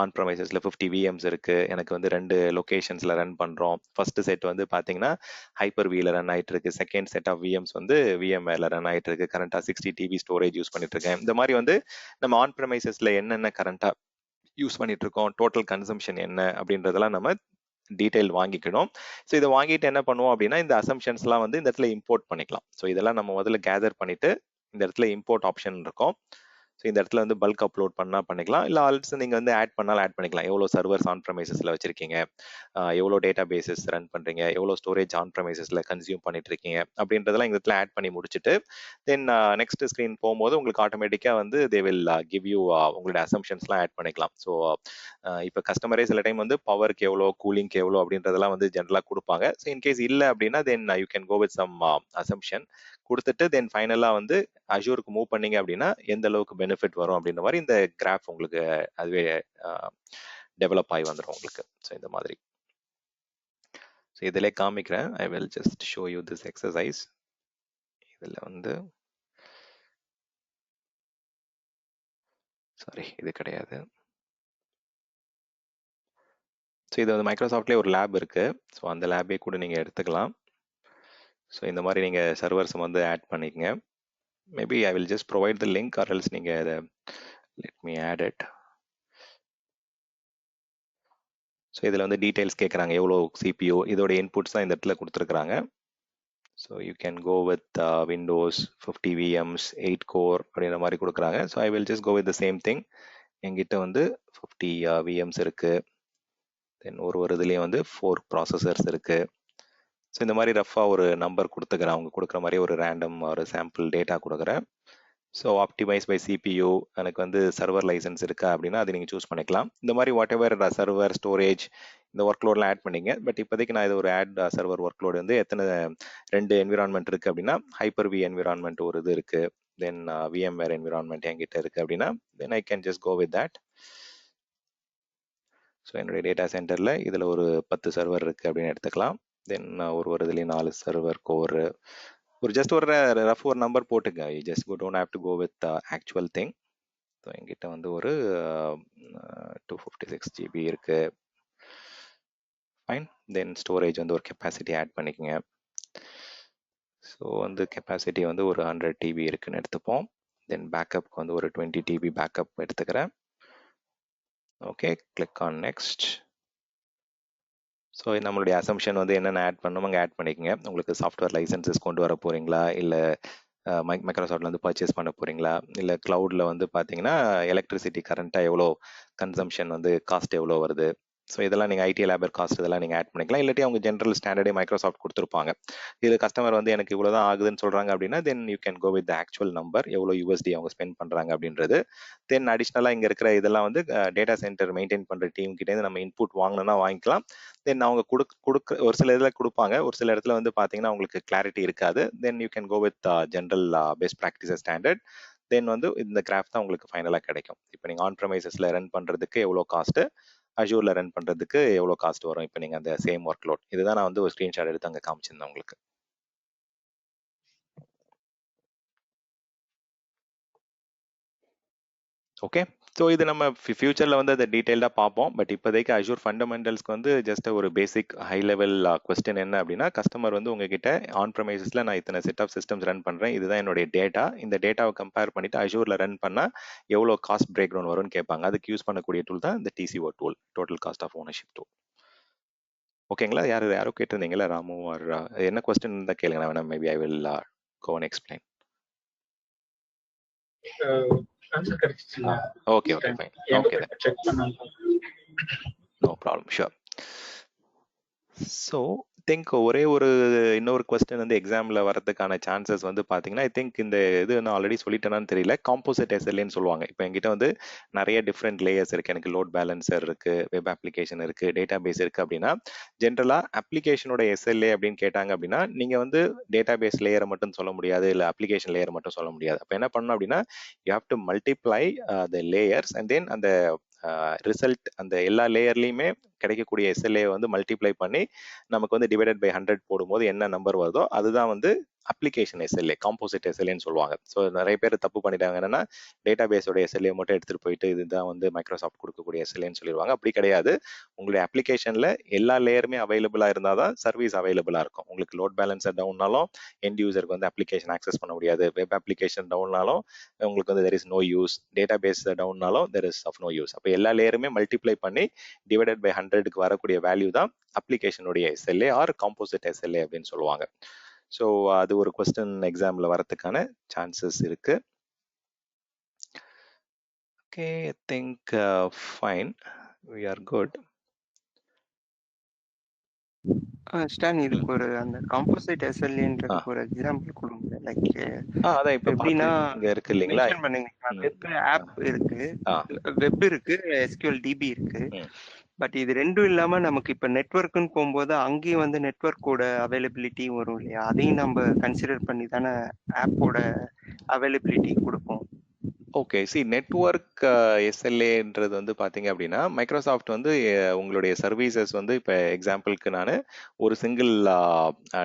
ஆன் ப்ரமைசஸில் 50 VMs இருக்குது. எனக்கு வந்து 2 லொக்கேஷன்ஸில் ரன் பண்ணுறோம். ஃபர்ஸ்ட் செட் வந்து பார்த்தீங்கன்னா ஹைப்பர் வியில் ரன் ஆகிட்டு இருக்கு. செகண்ட் செட் ஆஃப் VMs வந்து VMwareல ரன் ஆகிட்டு இருக்கு. கரண்ட்டாக 60 TB ஸ்டோரேஜ் யூஸ் பண்ணிட்டு இருக்கேன். இந்த மாதிரி வந்து நம்ம ஆன் ப்ரமைசஸில் என்னென்ன கரண்ட்டாக யூஸ் பண்ணிட்டு இருக்கோம், டோட்டல் கன்சம்ஷன் என்ன அப்படின்றதெல்லாம் நம்ம டீடைல் வாங்கிக்கணும். ஸோ இதை வாங்கிட்டு என்ன பண்ணுவோம் அப்படின்னா இந்த அசம்ஷன்ஸ்லாம் வந்து இந்த இடத்துல இம்போர்ட் பண்ணிக்கலாம். ஸோ இதெல்லாம் நம்ம முதல்ல கேதர் பண்ணிட்டு இந்த இடத்துல இம்போர்ட் ஆப்ஷன் இருக்கும். ஸோ இந்த இடத்துல வந்து பல்க் அப்லோட் பண்ணால் பண்ணிக்கலாம், இல்லை ஆல்சோ நீங்கள் வந்து ஆட் பண்ணாலும் ஆட் பண்ணிக்கலாம். எவ்வளோ சர்வர்ஸ் ஆன் ப்ரமைசஸில் வச்சிருக்கீங்க, எவ்வளோ டேட்டா பேசஸ் ரன் பண்ணுறீங்க, எவ்வளோ ஸ்டோரேஜ் ஆன் ப்ரமைசஸில் கன்சியூம் பண்ணிட்டு இருக்கீங்க அப்படின்றதெல்லாம் இந்த இடத்துல ஆட் பண்ணி முடிச்சுட்டு தென் நெக்ஸ்ட் ஸ்க்ரீன் போகும்போது உங்களுக்கு ஆட்டோமேட்டிக்காக வந்து தே வில் கிவ் யூ உங்களோட அசம்ஷன்ஸ்லாம் ஆட் பண்ணிக்கலாம். ஸோ இப்போ கஸ்டமரே சில டைம் வந்து பவருக்கு எவ்வளோ, கூலிங்க்கு எவ்வளோ அப்படின்றதெல்லாம் வந்து ஜென்ரலாக கொடுப்பாங்க. ஸோ இன்கேஸ் இல்லை அப்படின்னா then you can go with some assumption கொடுத்துட்டு தென் ஃபைனலாக வந்து அஷூருக்கு மூவ் பண்ணீங்க அப்படின்னா எந்த அளவுக்கு பெனிஃபிட் வரும் அப்படின்ற மாதிரி இந்த கிராஃப் உங்களுக்கு அதுவே டெவலப் ஆகி வந்துடும் உங்களுக்கு. ஸோ இந்த மாதிரி ஸோ இதில் காமிக்கிறேன். ஐ will just show you this exercise. இதில் வந்து சாரி இது கிடையாது. ஸோ இது வந்து மைக்ரோசாஃப்ட்லேயே ஒரு லேப் இருக்குது. ஸோ அந்த லேபே கூட நீங்கள் எடுத்துக்கலாம். ஸோ இந்த மாதிரி நீங்கள் சர்வர்ஸ் வந்து ஆட் பண்ணிக்கங்க. Maybe I will just provide the link or else நீங்கள் அதை let me add it. So இதில் வந்து டீட்டெயில்ஸ் கேட்குறாங்க, எவ்வளோ CPU, இதோட இன்புட்ஸ் தான் இந்த இடத்துல கொடுத்துருக்குறாங்க. So you can go with Windows 50 VMs 8 core அப்படின்ற மாதிரி கொடுக்குறாங்க. So I will just go with the same thing. எங்கிட்ட வந்து 50 VMs இருக்குது. தென் ஒரு இதுலேயும் வந்து 4 ப்ராசஸர்ஸ் இருக்குது. ஸோ இந்த மாதிரி ரஃபாக ஒரு நம்பர் கொடுத்துக்கிறேன். அவங்க கொடுக்குற மாதிரி ஒரு ரேண்டம் ஒரு சாம்பிள் டேட்டா கொடுக்குறேன். ஸோ ஆப்டிமைஸ் பை CPU எனக்கு வந்து சர்வர் லைசன்ஸ் இருக்கா அப்படின்னா அது நீங்கள் சூஸ் பண்ணிக்கலாம். இந்த மாதிரி வாட் எவர் சர்வர் ஸ்டோரேஜ் இந்த ஒர்க் லோட்லாம் ஆட் பண்ணிங்க. பட் இப்போதைக்கு நான் இது ஒரு ஆட் சர்வர் ஒர்க் லோடு வந்து எத்தனை 2 என்விரான்மெண்ட் இருக்குது அப்படின்னா ஹைப்பர் வி என்விரான்மெண்ட் ஒரு இது இருக்குது, தென் VMware என்விரான்மெண்ட் என்கிட்ட இருக்குது அப்படின்னா then I can just go with that. So என்னுடைய டேட்டா சென்டரில் இதில் ஒரு 10 சர்வர் இருக்குது அப்படின்னு எடுத்துக்கலாம். தென் ஒரு இதுலேயும் 4 சர்வர் கோர் ஒரு ஜஸ்ட் ஒரு ரஃப் ஒரு நம்பர் போட்டுங்க. You just don't have to go with actual thing. So என்கிட்ட வந்து ஒரு 256 GB இருக்கு. ஃபைன். தென் ஸ்டோரேஜ் வந்து ஒரு கெப்பாசிட்டி ஆட் பண்ணிக்கோங்க. ஸோ வந்து கெப்பாசிட்டி வந்து ஒரு 100 TB இருக்குன்னு எடுத்துப்போம். தென் பேக்கப்க்கு வந்து ஒரு 20 TB பேக்கப் எடுத்துக்கிறேன். Okay, click on next. So நம்மளுடைய அசம்ஷன் வந்து என்னென்ன ஆட் பண்ணணும் அங்கே ஆட் பண்ணிக்கங்க. உங்களுக்கு சாஃப்ட்வேர் லைசன்சஸ் கொண்டு வர போகிறீங்களா, இல்லை மைக்ரோசாஃப்ட்ல வந்து பர்ச்சேஸ் பண்ண போகிறீங்களா, இல்லை க்ளவுடில் வந்து பார்த்தீங்கன்னா எலக்ட்ரிசிட்டி கரண்ட்டாக எவ்வளோ கன்சம்ஷன் வந்து காஸ்ட் எவ்வளோ வருது. ஸோ இதெல்லாம் நீங்கள் ஐடி லேபர் காஸ்ட் இதெல்லாம் நீங்கள் ஆட் பண்ணிக்கலாம். இல்லாட்டி அவங்க ஜென்ரல் ஸ்டாண்டர்டே மைக்ரோசாஃப்ட் கொடுத்துருப்பாங்க. இது கஸ்டமர் வந்து எனக்கு இவ்வளோ தான் ஆகுதுன்னு சொல்கிறாங்க அப்படின்னா then you can go with the actual number, எவ்வளோ USD அவங்க ஸ்பெண்ட் பண்ணுறாங்க அப்படின்றது. தென் அடிஷ்னலாக இங்கே இருக்கிற இதெல்லாம் வந்து டேட்டா சென்டர் மெயின்டைன் பண்ணுற டீம் கிட்டேருந்து நம்ம இன்புட் வாங்கணும்னா வாங்கிக்கலாம். தென் அவங்க கொடுக்க ஒரு சில இதில் கொடுப்பாங்க, ஒரு சில இடத்துல வந்து பார்த்தீங்கன்னா உங்களுக்கு கிளாரிட்டி இருக்காது. Then you can go with general best practices standard. Then வந்து இந்த கிராஃப் தான் உங்களுக்கு ஃபைனலாக கிடைக்கும். இப்போ நீங்கள் ஆன் ப்ரமைசஸில் ரன் பண்ணுறதுக்கு எவ்வளோ காஸ்ட்டு, அஷூரில் ரன் பண்ணுறதுக்கு எவ்வளோ காஸ்ட் வரும். இப்போ நீங்கள் அந்த சேம் ஒர்க் லோட் இதுதான் நான் வந்து ஒரு ஸ்க்ரீன்ஷாட் எடுத்து அங்கே காமிச்சிருந்தேன் உங்களுக்கு. ஓகே, ஸோ இது நம்ம ஃபியூச்சரில் வந்து அதை டீட்டெயில்டாக பார்ப்போம். பட் இப்போதைக்கு அஷூர் ஃபண்டமெண்டல்ஸ்க்கு வந்து ஜஸ்ட் ஒரு பேசிக் ஹை லெவல் கொஸ்டின் என்ன அப்படின்னா, கஸ்டமர் வந்து உங்ககிட்ட ஆன் ப்ரமைசஸில் நான் இத்தனை செட் ஆஃப் சிஸ்டம்ஸ் ரன் பண்ணுறேன், இதுதான் என்னுடைய டேட்டா, இந்த டேட்டாவை கம்பேர் பண்ணிட்டு அஷூரில் ரன் பண்ணால் எவ்வளோ காஸ்ட் பிரேக் டவுன் வரும்னு கேட்பாங்க. அதுக்கு யூஸ் பண்ணக்கூடிய டூல் தான் இந்த TCO tool, total cost of ownership tool. ஓகேங்களா? யாரோ கேட்டிருந்தீங்களா ராமு? என்ன கொஸ்டின் இருந்தால் கேளுங்க, நான் வேணா maybe I will go and explain. Answer கிடைச்சிச்சுங்க. Okay fine. ஓகே செக் பண்ணாங்க. No problem, sure. So think ஒரே ஒரு இன்னொரு கொஸ்டின் வந்து எக்ஸாமில் வரதுக்கான சான்சஸ் வந்து பார்த்தீங்கன்னா, ஐ திங்க் இந்த இது நான் ஆல்ரெடி சொல்லிட்டேனான்னு தெரியல, காம்போசிட் SLAன்னு சொல்லுவாங்க. இப்போ என்கிட்ட வந்து நிறைய டிஃப்ரெண்ட் லேயர்ஸ் இருக்குது. எனக்கு லோட் பேலன்சர் இருக்குது, வெப் அப்ளிகேஷன் இருக்குது, டேட்டா பேஸ் இருக்குது. அப்படின்னா ஜென்ரலாக அப்ளிகேஷனோட SLA அப்படின்னு கேட்டாங்க அப்படின்னா, நீங்கள் வந்து டேட்டா பேஸ் லேயரை மட்டும் சொல்ல முடியாது, இல்லை அப்ளிகேஷன் லேயரை மட்டும் சொல்ல முடியாது. அப்போ என்ன பண்ணணும் அப்படின்னா, you have to multiply the layers and then அந்த ரிசல்ட் அந்த எல்லா லேயர்லையுமே கிடைக்கக்கூடிய SLA வந்து மல்டிப்ளை பண்ணி நமக்கு வந்து டிவைடட் பை 100 போடும்போது என்ன நம்பர் வருதோ அதுதான் வந்து அப்ளிகேஷன் SLA, காம்போசிட் SLAன்னு சொல்லுவாங்க. ஸோ நிறைய பேர் தப்பு பண்ணிட்டாங்க, என்னன்னா டேட்டா பேஸோட SLA மட்டும் எடுத்துட்டு போயிட்டு இதுதான் வந்து மைக்ரோசாஃப்ட் கொடுக்கக்கூடிய SLAன்னு சொல்லிடுவாங்க. அப்படி கிடையாது. உங்களுடைய அப்ளிகேஷன்ல எல்லா லேயருமே அவைலபிளா இருந்தால் தான் சர்வீஸ் அவைலபிளா இருக்கும். உங்களுக்கு லோட் பேலன்சர் டவுன்னாலும் எண்ட் யூசருக்கு வந்து அப்ளிகேஷன் ஆக்சஸ் பண்ண முடியாது, வெப் அப்ளிகேஷன் டவுன்னாலும் உங்களுக்கு வந்து there is no use, database டவுன்னாலும் there is of no use. அப்போ எல்லா லேயருமே மல்டிப்ளை பண்ணி டிவைடட் பை 100க்கு வரக்கூடிய வேல்யூ தான் அப்ளிகேஷனுடைய SLA ஆர் காம்போசிட் SLA அப்படின்னு சொல்லுவாங்க. ஸோ அது ஒரு கொஸ்டின் எக்ஸாம்ல வரதுக்கான சான்சஸ் இருக்கு. Okay, I think fine, we are good. Stan, இதுக்கு ஒரு அந்த காம்போசைட் SLAன்றதுக்கு ஒரு எக்ஸாம்பிள் கொடுங்க. லைக் அதான் இப்போ எப்படின்னா இங்க இருக்கு இல்லைங்களா, மென்ஷன் பண்ணீங்க, வெப் ஆப் இருக்கு, வெப் இருக்கு, SQL DB இருக்கு. பட் இது ரெண்டும் இல்லாம நமக்கு இப்ப நெட்வொர்க்குன்னு போகும்போது அங்கேயும் வந்து நெட்வொர்க்கோட அவைலபிலிட்டியும் வரும் இல்லையா? அதையும் நம்ம கன்சிடர் பண்ணி தானே ஆப்போட அவைலபிலிட்டி கொடுப்போம். ஓகே, சி நெட்வொர்க் SLAன்றது வந்து பார்த்தீங்க அப்படின்னா, மைக்ரோசாஃப்ட் வந்து உங்களுடைய சர்வீசஸ் வந்து இப்போ எக்ஸாம்பிளுக்கு நான் ஒரு சிங்கிள்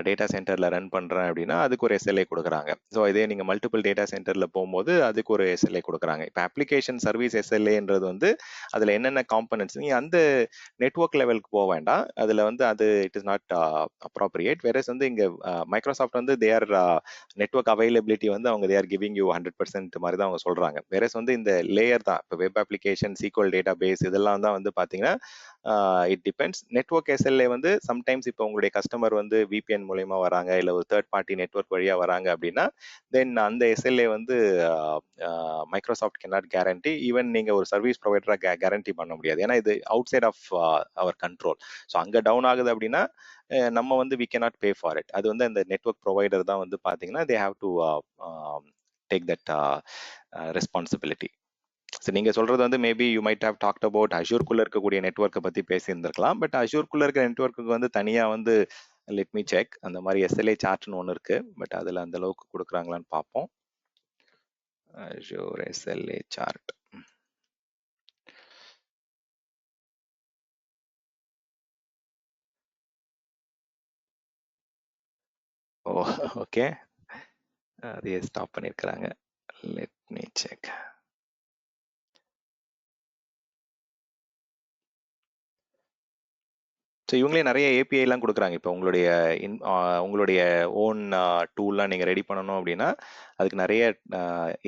டேட்டா சென்டரில் ரன் பண்ணுறேன் அப்படின்னா அதுக்கு ஒரு SLA கொடுக்குறாங்க. ஸோ இதே நீங்கள் மல்டிபிள் டேட்டா சென்டரில் போகும்போது அதுக்கு ஒரு SLA கொடுக்குறாங்க. இப்போ அப்ளிகேஷன் சர்வீஸ் SLAன்றது வந்து அதில் என்னென்ன காம்பனன்ட்ஸ், நீங்கள் அந்த நெட்வொர்க் லெவலுக்கு போக வேண்டாம், அதில் வந்து அது it is not appropriate. Whereas வந்து இங்கே மைக்ரோசாஃப்ட் வந்து தேர் நெட்வொர்க் அவைலபிலிட்டி வந்து அவங்க தேர் கிவிங் யூ 100% மாதிரி தான் அவங்க சொல்கிறாங்க. வேறஸ் வந்து இந்த லேயர் தான், இப்போ web application, SQL data base இதெல்லாம் தான் வந்து பார்த்தீங்கன்னா இட் டிபெண்ட்ஸ். நெட்வொர்க் SLA வந்து சம்டைம்ஸ் இப்போ உங்களுடைய கஸ்டமர் வந்து VPN மூலயமா வராங்க, இல்லை ஒரு தேர்ட் பார்ட்டி நெட்வொர்க் வழியாக வராங்க அப்படின்னா தென் அந்த SLA வந்து மைக்ரோசாஃப்ட் கேனாட் கேரண்டி. ஈவன் நீங்கள் ஒரு சர்வீஸ் ப்ரொவைடராக கேரண்டி பண்ண முடியாது, ஏன்னா இது outside of our control. So அங்கே டவுன் ஆகுது அப்படின்னா நம்ம வந்து we cannot pay for it. அது வந்து அந்த நெட்வொர்க் ப்ரொவைடர் தான் வந்து பார்த்தீங்கன்னா they have to take that responsibility. So நீங்கள் சொல்கிறது வந்து maybe you might have talked about அஷூர்க்குள்ளே இருக்கக்கூடிய நெட்வொர்க்கை பற்றி பேசியிருந்திருக்கலாம். பட் அஷூர்க்குள்ளே இருக்க நெட்வொர்க்குக்கு வந்து தனியாக வந்து லெட் மீ செக், அந்த மாதிரி SLA சார்ட்னு ஒன்று இருக்குது. பட் அதில் அந்த அளவுக்கு கொடுக்குறாங்களான்னு பார்ப்போம். Azure SLA chart. Oh okay, அதையே ஸ்டாப் பண்ணியிருக்கிறாங்க. Let me check. ஸோ இவங்களே நிறைய APIலாம் கொடுக்குறாங்க. இப்போ உங்களுடைய ஓன் டூல்லாம் நீங்கள் ரெடி பண்ணணும் அப்படின்னா அதுக்கு நிறைய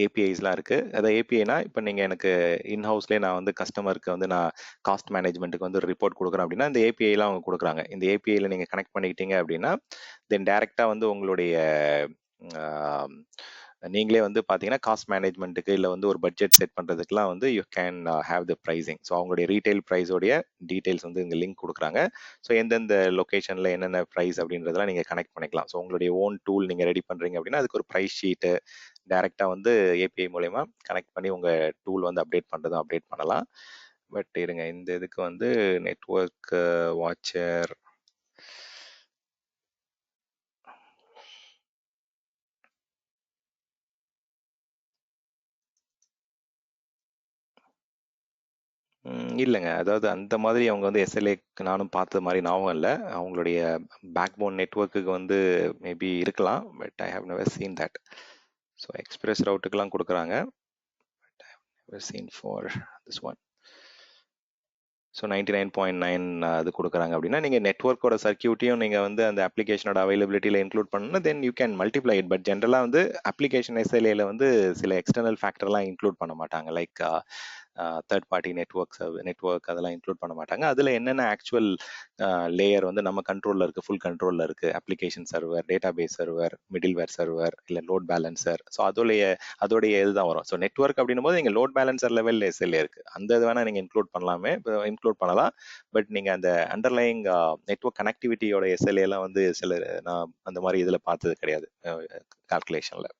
APIஸ்லாம் இருக்குது. அதாவது APIனா இப்போ நீங்கள் எனக்கு இன்ஹவுஸ்லேயே நான் வந்து கஸ்டமருக்கு வந்து நான் காஸ்ட் மேனேஜ்மெண்ட்டுக்கு வந்து ஒரு ரிப்போர்ட் கொடுக்குறேன் அப்படின்னா இந்த APIலாம் அவங்க கொடுக்குறாங்க. இந்த APIயில் நீங்கள் கனெக்ட் பண்ணிக்கிட்டீங்க அப்படின்னா தென் டைரெக்டாக வந்து உங்களுடைய நீங்களே வந்து பார்த்தீங்கன்னா காஸ்ட் மேனேஜ்மெண்ட்டுக்கு இல்லை வந்து ஒரு பட்ஜெட் செட் பண்ணுறதுக்குலாம் வந்து you can have the pricing. So அவங்களுடைய ரீட்டைல் ப்ரைஸோடைய டீட்டெயில்ஸ் வந்து இங்கே லிங்க் கொடுக்குறாங்க. ஸோ எந்தெந்த லொக்கேஷனில் என்னென்ன ப்ரைஸ் அப்படின்றதெல்லாம் நீங்கள் கனெக்ட் பண்ணிக்கலாம். ஸோ உங்களுடைய ஓன் டூல் நீங்கள் ரெடி பண்ணுறீங்க அப்படின்னா அதுக்கு ஒரு ப்ரைஸ் ஷீட்டு டைரெக்டாக வந்து API மூலயமா கனெக்ட் பண்ணி உங்கள் டூல் வந்து அப்டேட் பண்ணுறதும் அப்டேட் பண்ணலாம். பட் இருங்க, இந்த இதுக்கு வந்து நெட்வொர்க் வாட்சர் இல்லைங்க. அதாவது அந்த மாதிரி அவங்க வந்து SLA நானும் பார்த்த மாதிரி ஞாபகம் இல்லை. அவங்களுடைய பேக்போன் நெட்வொர்க்குக்கு வந்து மேபி இருக்கலாம், but I have never seen that. So express ரவுட்டுக்கெல்லாம் கொடுக்குறாங்க, but I have we're seen for this one. So 99.9 அது கொடுக்குறாங்க அப்படின்னா நீங்கள் நெட்ஒர்க்கோட சர்க்கியூட்டையும் நீங்கள் வந்து அந்த அப்ளிகேஷனோட அவைலபிலிட்டியில் இன்க்ளூட் பண்ணணும்னா தென் you can multiply it. But ஜென்ரலாக வந்து அப்ளிகேஷன் எஸ்எல்ஏல வந்து சில எக்ஸ்டர்னல் ஃபேக்டர்லாம் இன்க்ளூட் பண்ண மாட்டாங்க. லைக் தேர்ட் பார்ட்டி நெட்ஒர்க் அதெல்லாம் இன்க்ளூட் பண்ண மாட்டாங்க. அதில் என்னென்ன ஆக்சுவல் லேயர் வந்து நம்ம கண்ட்ரோலில் இருக்குது, ஃபுல் கண்ட்ரோலில் இருக்குது, application server, data base server, middleware server, இல்லை லோட் பேலன்சர், ஸோ அதோடைய இதுதான் வரும். ஸோ நெட்ஒர்க் அப்படின்னும் போது நீங்கள் லோட் பேலன்சர் லெவலில் எஸ்எல்ஏ இருக்குது, அந்த இது வேணால் நீங்கள் இன்க்ளூட் பண்ணலாம். பட் நீங்கள் அந்த அண்டர்லைங் நெட்ஒர்க் கனெக்டிவிட்டியோட எஸ்எல்ஏலாம் வந்து நான் அந்த மாதிரி இதில் பார்த்தது கிடையாது கால்குலேஷனில்.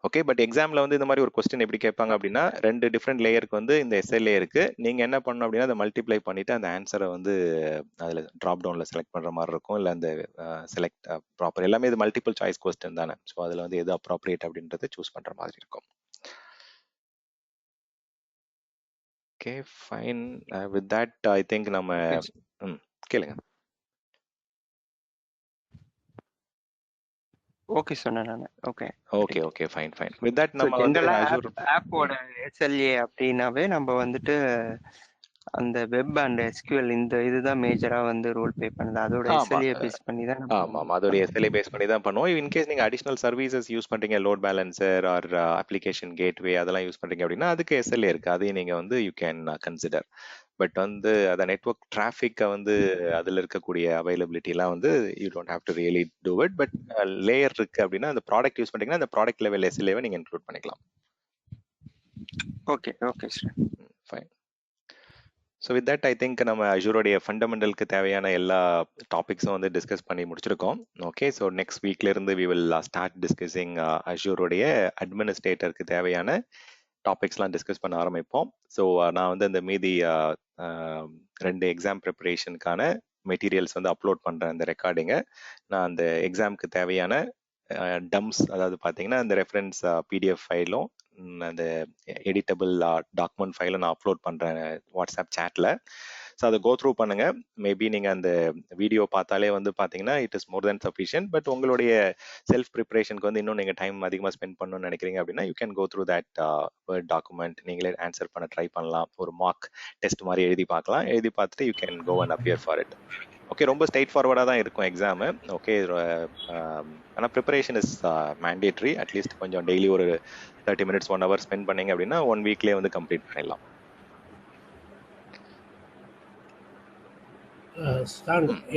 ஓகே, பட் எக்ஸாமில் வந்து இந்த மாதிரி ஒரு கொஸ்டின் எப்படி கேட்பாங்க அப்படின்னா, 2 டிஃப்ரெண்ட் லேயருக்கு வந்து இந்த எஸ்எல்ஏ இருக்குது. நீங்கள் என்ன பண்ணணும் அப்படின்னா அதை மல்டிப்ளை பண்ணிவிட்டு அந்த ஆன்சரை வந்து அதில் ட்ராப் டவுனில் செலக்ட் பண்ணுற மாதிரி இருக்கும். இல்லை அந்த செலக்ட் ப்ராப்பர் எல்லாமே இது மல்டிபிள் சாய்ஸ் கொஸ்டின் தானே. ஸோ அதில் வந்து எது அப்ராப்ரியேட் அப்படின்றத சூஸ் பண்ணுற மாதிரி இருக்கும். Okay fine. With that I think நம்ம கேளுங்க. ஓகே சொன்னேன் நான். Okay fine. வித் தட் நம்ம வந்து Azure ஆப்போட SLA அப்படினாவே நம்ம வந்துட்டு அந்த வெப் அண்ட் SQL இந்த இதுதான் மேஜரா வந்து ரோல் ப்ளே பண்ணுது. அதோட SLA பேஸ் பண்ணி தான். ஆமாம், அதோட SLA பேஸ் பண்ணி தான் பண்ணுவோம். இன்கேஸ் நீங்கள் அடிஷனல் சர்வீசஸ் யூஸ் பண்ணுறீங்க, load balancer or application gateway அதெல்லாம் யூஸ் பண்ணுறீங்க அப்படின்னா அதுக்கு SLA இருக்குது. அதையும் நீங்கள் வந்து யூ கேன் கன்சிடர். பட் வந்து அந்த நெட்வொர்க் டிராஃபிக்கை வந்து அதில் இருக்கக்கூடிய அவைலபிலிட்டிலாம் வந்து you don't have to really do it. But layer இருக்கு அப்படின்னா அந்த ப்ராடக்ட் யூஸ் பண்ணுறீங்கன்னா அந்த ப்ராடக்ட் லெவல் SLA நீங்கள் இன்க்ளூட் பண்ணிக்கலாம். Okay sir fine. So with that I think நம்ம அஜூரோடைய ஃபண்டமெண்டலுக்கு தேவையான எல்லா டாபிக்ஸும் வந்து டிஸ்கஸ் பண்ணி முடிச்சிருக்கோம். ஓகே, ஸோ நெக்ஸ்ட் வீக்லேருந்து வி வில் ஸ்டார்ட் டிஸ்கஸிங் அஜூரோடைய அட்மினிஸ்ட்ரேட்டருக்கு தேவையான டாபிக்ஸ்லாம் டிஸ்கஸ் பண்ண ஆரம்பிப்போம். ஸோ நான் வந்து அந்த மீதி 2 எக்ஸாம் ப்ரிப்பரேஷனுக்கான மெட்டீரியல்ஸ் வந்து அப்லோட் பண்ணுறேன். அந்த ரெக்கார்டிங்கை நான் அந்த எக்ஸாமுக்கு தேவையான டம்ஸ், அதாவது பார்த்தீங்கன்னா அந்த ரெஃபரன்ஸ் PDF ஃபைலும் அந்த எடிட்டபிள் டாக்குமெண்ட் ஃபைலை நான் அப்லோட் பண்ணுறேன் வாட்ஸ்அப் சேட்டில். ஸோ அதை கோ த்ரூ பண்ணுங்க. மேபி நீங்கள் அந்த வீடியோ பார்த்தாலே வந்து பார்த்தீங்கன்னா it is more than sufficient. But உங்களுடைய செல்ஃப் ப்ரிப்பரேஷனுக்கு வந்து இன்னும் நீங்கள் டைம் அதிகமாக ஸ்பெண்ட் பண்ணணும்னு நினைக்கிறீங்க அப்படின்னா you can go through that word document. நீங்களே ஆன்சர் பண்ண ட்ரை பண்ணலாம். ஒரு மார்க் டெஸ்ட் மாதிரி எழுதி பார்க்கலாம். எழுதி பார்த்துட்டு you can go and appear for it. Okay, ரொம்ப ஸ்ட்ரெயிட் ஃபார்வர்டாக தான் இருக்கும் எக்ஸாமு. ஓகே, ஆனால் ப்ரிப்பரேஷன் இஸ் மேண்டேட்ரி. அட்லீஸ்ட் கொஞ்சம் டெய்லி ஒரு 30 minutes 1 hour ஸ்பெண்ட் பண்ணீங்க அப்படின்னா 1 வீக்லேயே வந்து கம்ப்ளீட் பண்ணிடலாம்.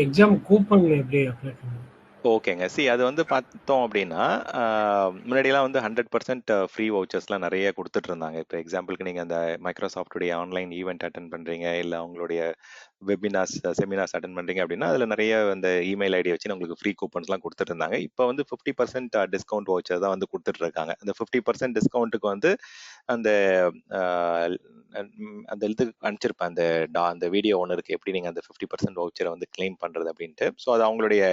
எக்ஸாம் கூப்பன் எப்படி அப்ளை பண்ணுங்க? ஓகேங்க, அது வந்து பார்த்தோம் அப்படின்னா முன்னாடியெல்லாம் வந்து 100% ஃப்ரீ வவுச்சர்ஸ்லாம் நிறைய கொடுத்துட்டு இருந்தாங்க. இப்போ எக்ஸாம்பிளுக்கு நீங்கள் அந்த மைக்ரோசாஃப்டுடைய ஆன்லைன் ஈவெண்ட் அட்டன் பண்ணுறீங்க, இல்லை அவங்களுடைய செமினார்ஸ் அட்டன் பண்ணுறீங்க அப்படின்னா அதில் நிறைய அந்த இமெயில் ஐடி வச்சு உங்களுக்கு ஃப்ரீ கூப்பன்ஸ்லாம் கொடுத்துட்டு இருந்தாங்க. இப்போ வந்து 50% டிஸ்கவுண்ட் வவுச்சர் தான் வந்து கொடுத்துட்டு இருக்காங்க. அந்த 50% டிஸ்கவுண்ட்டுக்கு வந்து அந்த இது அனுப்பிச்சிருப்பேன். அந்த வீடியோ ஒன்று இருக்குது, எப்படி நீங்கள் அந்த 50% வவுச்சரை வந்து கிளைம் பண்ணுறது அப்படின்ட்டு. ஸோ அது அவங்களுடைய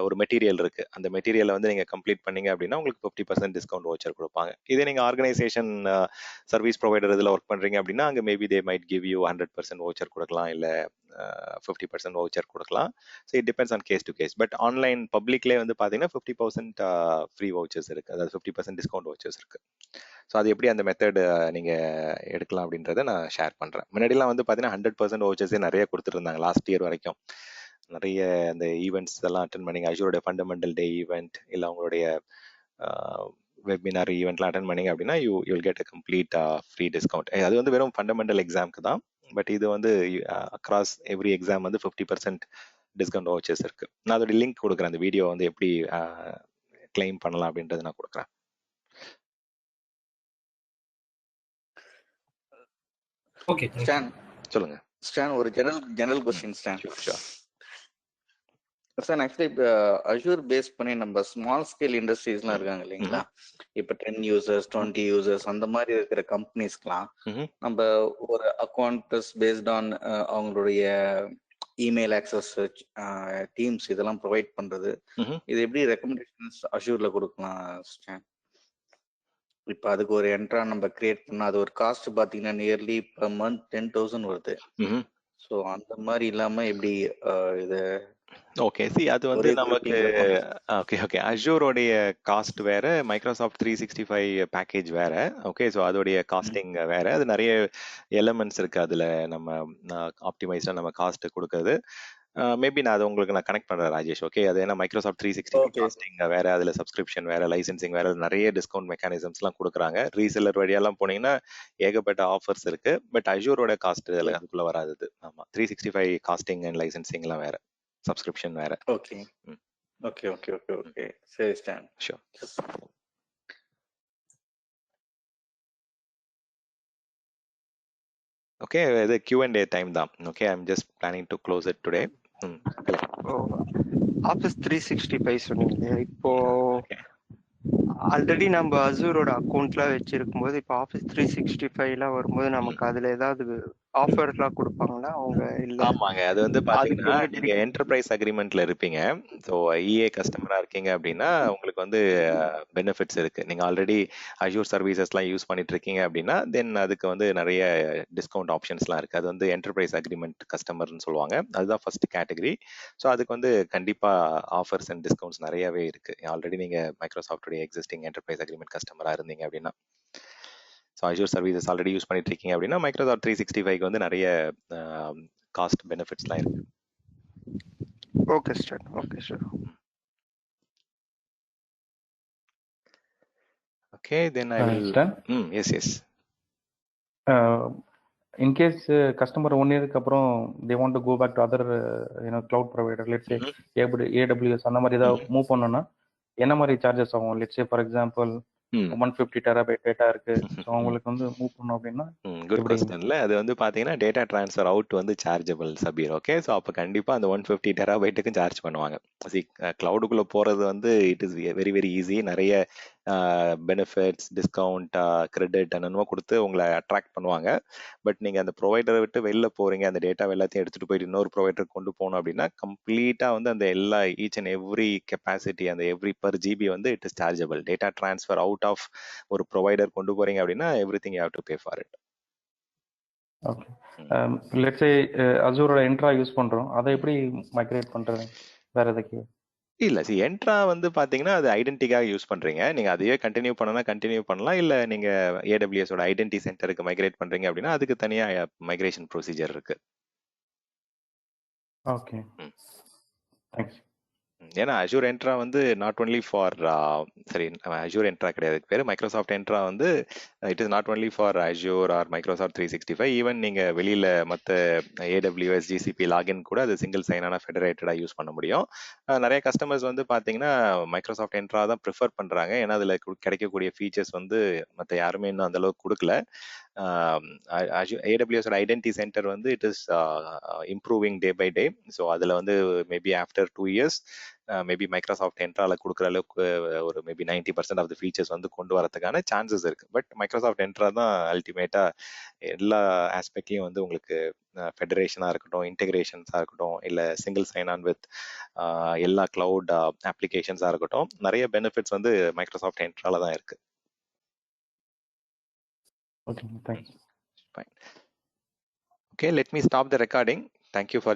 ஒரு மெட்டீரியல் இருக்கு. அந்த மெட்டீரியலை வந்து நீங்க கம்ப்ளீட் பண்ணீங்க அப்படின்னா உங்களுக்கு 50% டிஸ்கவுண்ட் வவுச்சர் கொடுப்பாங்க. இதே நீங்க ஆர்கனைசேஷன் சர்வீஸ் ப்ரொவைடர் இதில் ஒர்க் பண்றீங்க அப்படின்னா அங்கே maybe they might give you 100% voucher கொடுக்கலாம், இல்லை 50% வவுச்சர் கொடுக்கலாம். So it depends on case to case. But online பப்ளிக்லேயே வந்து பார்த்தீங்கன்னா 50% ஃப்ரீ வவுச்சர்ஸ் இருக்கு, அதாவது 50% டிஸ்கவுண்ட் வவுச்சர்ஸ் இருக்கு. ஸோ அது எப்படி அந்த மெத்தட் நீங்க எடுக்கலாம் அப்படின்றத நான் ஷேர் பண்றேன். முன்னாடிலாம் வந்து பார்த்தீங்கன்னா 100% வவுச்சர்ஸே நிறைய கொடுத்துருந்தாங்க லாஸ்ட் இயர் வரைக்கும். நிறைய அந்த ஈவெண்ட்ஸ் எல்லாம் அட்டன் பண்ணீங்க, அஜூரோட ஃபண்டமெண்டல் டே ஈவெண்ட் இல்லை அவங்களுடைய வெபினார் ஈவெண்ட்லாம் அட்டன் பண்ணீங்க அப்படின்னா you will get a complete free discount. அது வந்து வெறும் ஃபண்டமெண்டல் எக்ஸாமுக்கு தான். பட் இது வந்து அக்ராஸ் எவ்ரி எக்ஸாம் வந்து 50% டிஸ்கவுண்ட் வவுச்சர்ஸ் இருக்கு. நான் அதோட லிங்க் கொடுக்குறேன். அந்த வீடியோ வந்து எப்படி கிளைம் பண்ணலாம் அப்படின்றது நான் கொடுக்குறேன். ஓகே ஸ்டான், சொல்லுங்க ஸ்டான். ஒரு general question Stan. Sure sir. Actually இப்போ அஜூர் பேஸ் பண்ணி நம்ம ஸ்மால் ஸ்கேல் இண்டஸ்ட்ரீஸ்லாம் இருக்காங்க இல்லைங்களா, இப்போ 10 users 20 users அந்த மாதிரி இருக்கிற கம்பெனிஸ்க்குலாம் நம்ம ஒரு அக்கௌண்ட் பேஸ்ட் ஆன் அவங்களுடைய இமெயில் ஆக்சஸ், டீம்ஸ் இதெல்லாம் ப்ரொவைட் பண்றது, இது எப்படி ரெக்கமெண்டேஷன்ஸ் அஜூர்ல கொடுக்கலாம் ஸ்டான்? இப்போ அதுக்கு ஒரு என்ட்ரா நம்ம கிரியேட் பண்ணா அது ஒரு காஸ்ட் பாத்தீங்கன்னா நியர்லி பர் மந்த் 10,000 வருது. ஸோ அந்த மாதிரி இல்லாம எப்படி இது ஓகே அது வந்து நமக்கு ஓகே அஷூரோடைய காஸ்ட் வேற, மைக்ரோசாஃப்ட் 365 பேக்கேஜ் வேற. ஓகே ஸோ அதோடைய காஸ்டிங் வேற. அது நிறைய எலமெண்ட்ஸ் இருக்கு அதுல நம்ம ஆப்டிமைஸா நம்ம காஸ்ட் கொடுக்குறது. மேபி நான் அதை உங்களுக்கு நான் கனெக்ட் பண்றேன் ராஜேஷ். ஓகே அது ஏன்னா மைக்ரோசாஃப்ட் 365 காஸ்டிங் வேற, அதுல சப்ஸ்கிரிப்ஷன் வேற, லைசன்சிங் வேற, நிறைய டிஸ்கவுண்ட் மெக்கானிசம்ஸ் எல்லாம் கொடுக்குறாங்க. ரீசெல்லர் வழியெல்லாம் போனீங்கன்னா ஏகப்பட்ட ஆஃபர்ஸ் இருக்கு. பட் அஷூரோட காஸ்ட் அதுக்குள்ள வராது. ஆமா 365 காஸ்டிங் அண்ட் லைசன்சிங் எல்லாம் வேற, சப்ஸ்கிரிப்ஷன் வேற. ஓகே சரி ஸ்டான். ஷூர். ஓகே இது Q&A டைம் தான். Okay I am just planning to close it today. Office 365 சொன்னீங்க. இப்போ ஆல்ரெடி நம்ம அசூரோட அக்கௌண்ட்லாம் வச்சிருக்கும் போது இப்போ ஆஃபீஸ் 365 வரும்போது நமக்கு அதுல ஏதாவது ஆஃபர்லாம் கொடுப்பாங்களா அவங்க? இல்ல ஆமாங்க, அது வந்து பாத்தீங்கன்னா நீங்க என்டர்பிரைஸ் அக்ரிமெண்ட்ல இருப்பீங்க. ஸோ EA கஸ்டமரா இருக்கீங்க அப்படின்னா உங்களுக்கு வந்து பெனிஃபிட்ஸ் இருக்கு. நீங்க ஆல்ரெடி அஷூர் சர்வீசஸ்லாம் யூஸ் பண்ணிட்டு இருக்கீங்க அப்படின்னா தென் அதுக்கு வந்து நிறைய டிஸ்கவுண்ட் ஆப்ஷன்ஸ்லாம் இருக்கு. அது வந்து என்டர்பிரைஸ் அக்ரிமெண்ட் கஸ்டமர்னு சொல்லுவாங்க. அதுதான் ஃபர்ஸ்ட் கேட்டகரி. ஸோ அதுக்கு வந்து கண்டிப்பா ஆஃபர்ஸ் அண்ட் டிஸ்கவுண்ட்ஸ் நிறையவே இருக்கு. ஆல்ரெடி நீங்க மைக்ரோசாஃப்டோட எக்ஸிஸ்டிங் என்டர்பிரைஸ் அக்ரிமெண்ட் கஸ்டமரா இருந்தீங்க அப்படின்னா. So Azure services already use பண்ணிட்டு இருக்கீங்க அப்படின்னா மைக்ரோசாஃப்ட் 365 வந்து நிறைய காஸ்ட் பெனிஃபிட்ஸ்லாம் இருக்கு. Okay sir. Okay then I will yes in case customer 1 year அப்புறம் they want to go back to other cloud provider, let's say AWS அந்த மாதிரி ஏதாவது மூவ் பண்ணனும்னா என்ன மாதிரி சார்ஜஸ் ஆகும்? let's say for example 150 terabyte data இருக்கு. So அவங்களுக்கு வந்து மூவ் பண்ணணும் அப்படின்னா குட் கொஸ்டின்ல அது வந்து பாத்தீங்கன்னா டேட்டா டிரான்ஸ்ஃபர் அவுட் வந்து சார்ஜபிள் சபீர். ஓகே ஸோ அப்போ கண்டிப்பா அந்த 150 டெராபைட்டுக்கும் சார்ஜ் பண்ணுவாங்க. கிளவுடுக்குள்ள போறது வந்து it is very very easy. நிறைய பெனிஃபிட்ஸ், டிஸ்கவுண்ட், கிரெடிட் என்னென்னமோ கொடுத்து உங்களை அட்ராக்ட் பண்ணுவாங்க. பட் நீங்க அந்த ப்ரொவைடரை விட்டு வெளில போறீங்க, அந்த டேட்டா எல்லாத்தையும் எடுத்துட்டு போயிட்டு இன்னொரு ப்ரொவைடர் கொண்டு போகணும் அப்படின்னா கம்ப்ளீட்டா வந்து அந்த எல்லா ஈச் அண்ட் எவ்ரி கெப்பாசிட்டி, அந்த எவ்ரி பர் ஜிபி வந்து it is chargeable. Data transfer out of ஒரு ப்ரொவைடர் கொண்டு போறீங்க அப்படின்னா everything you have to pay for it. Okay let's say அசூரோட என்ட்ரா யூஸ் பண்றோம், அதை எப்படி மைக்ரேட் பண்றது? வேற எதுக்கு இல்ல என்ட்ரா வந்து பாத்தீங்கன்னா அது ஐடென்டிட்டிக்காக யூஸ் பண்றீங்க. நீங்க அதையே கண்டினியூ பண்ணனா கண்டினியூ பண்ணலாம். இல்ல நீங்க AWS ஓட ஐடென்டிட்டி சென்டருக்கு மைக்ரேட் பண்றீங்க அப்படின்னா அதுக்கு தனியா மைக்ரேஷன் ப்ரொசீஜர் இருக்கு. Okay thanks. ஏன்னா அஷூர் என்ட்ரா வந்து not only for Azure Entra கிடையாது, பேரு மைக்ரோசாஃப்ட் என்ட்ரா வந்து it is not only for Azure or Microsoft 365. Even நீங்க வெளியில மற்ற AWS GCP லாகின் கூட அது சிங்கிள் சைனான ஃபெடரேட்டடா யூஸ் பண்ண முடியும். நிறைய கஸ்டமர்ஸ் வந்து பாத்தீங்கன்னா மைக்ரோசாஃப்ட் என்ட்ரா தான் ப்ரிஃபர் பண்றாங்க. ஏன்னா அதுல கிடைக்கக்கூடிய ஃபீச்சர்ஸ் வந்து மற்ற யாருமே இன்னும் அந்த அளவுக்கு கொடுக்கல. AWS ஐடென்டிட்டி சென்டர் வந்து it is improving day by day. So அதுல வந்து maybe after 2 years maybe Microsoft என்ட்ரால கொடுக்குற அளவுக்கு ஒரு மேபி 90% ஆஃப் த ஃபீச்சர்ஸ் வந்து கொண்டு வரதுக்கான சான்சஸ் இருக்கு. பட் மைக்ரோசாஃப்ட் என்ட்ரா தான் அல்டிமேட்டா எல்லா ஆஸ்பெக்ட்லயும் வந்து உங்களுக்கு ஃபெடரேஷனா இருக்கட்டும், இன்டெகிரேஷன்ஸா இருக்கட்டும், இல்ல சிங்கிள் சைன் ஆன் வித் எல்லா கிளவுட் அப்ளிகேஷன்ஸா இருக்கட்டும், நிறைய பெனிஃபிட்ஸ் வந்து மைக்ரோசாஃப்ட் என்ட்ரால தான் இருக்கு. Okay, thanks. Fine. Okay, let me stop the recording. Thank you for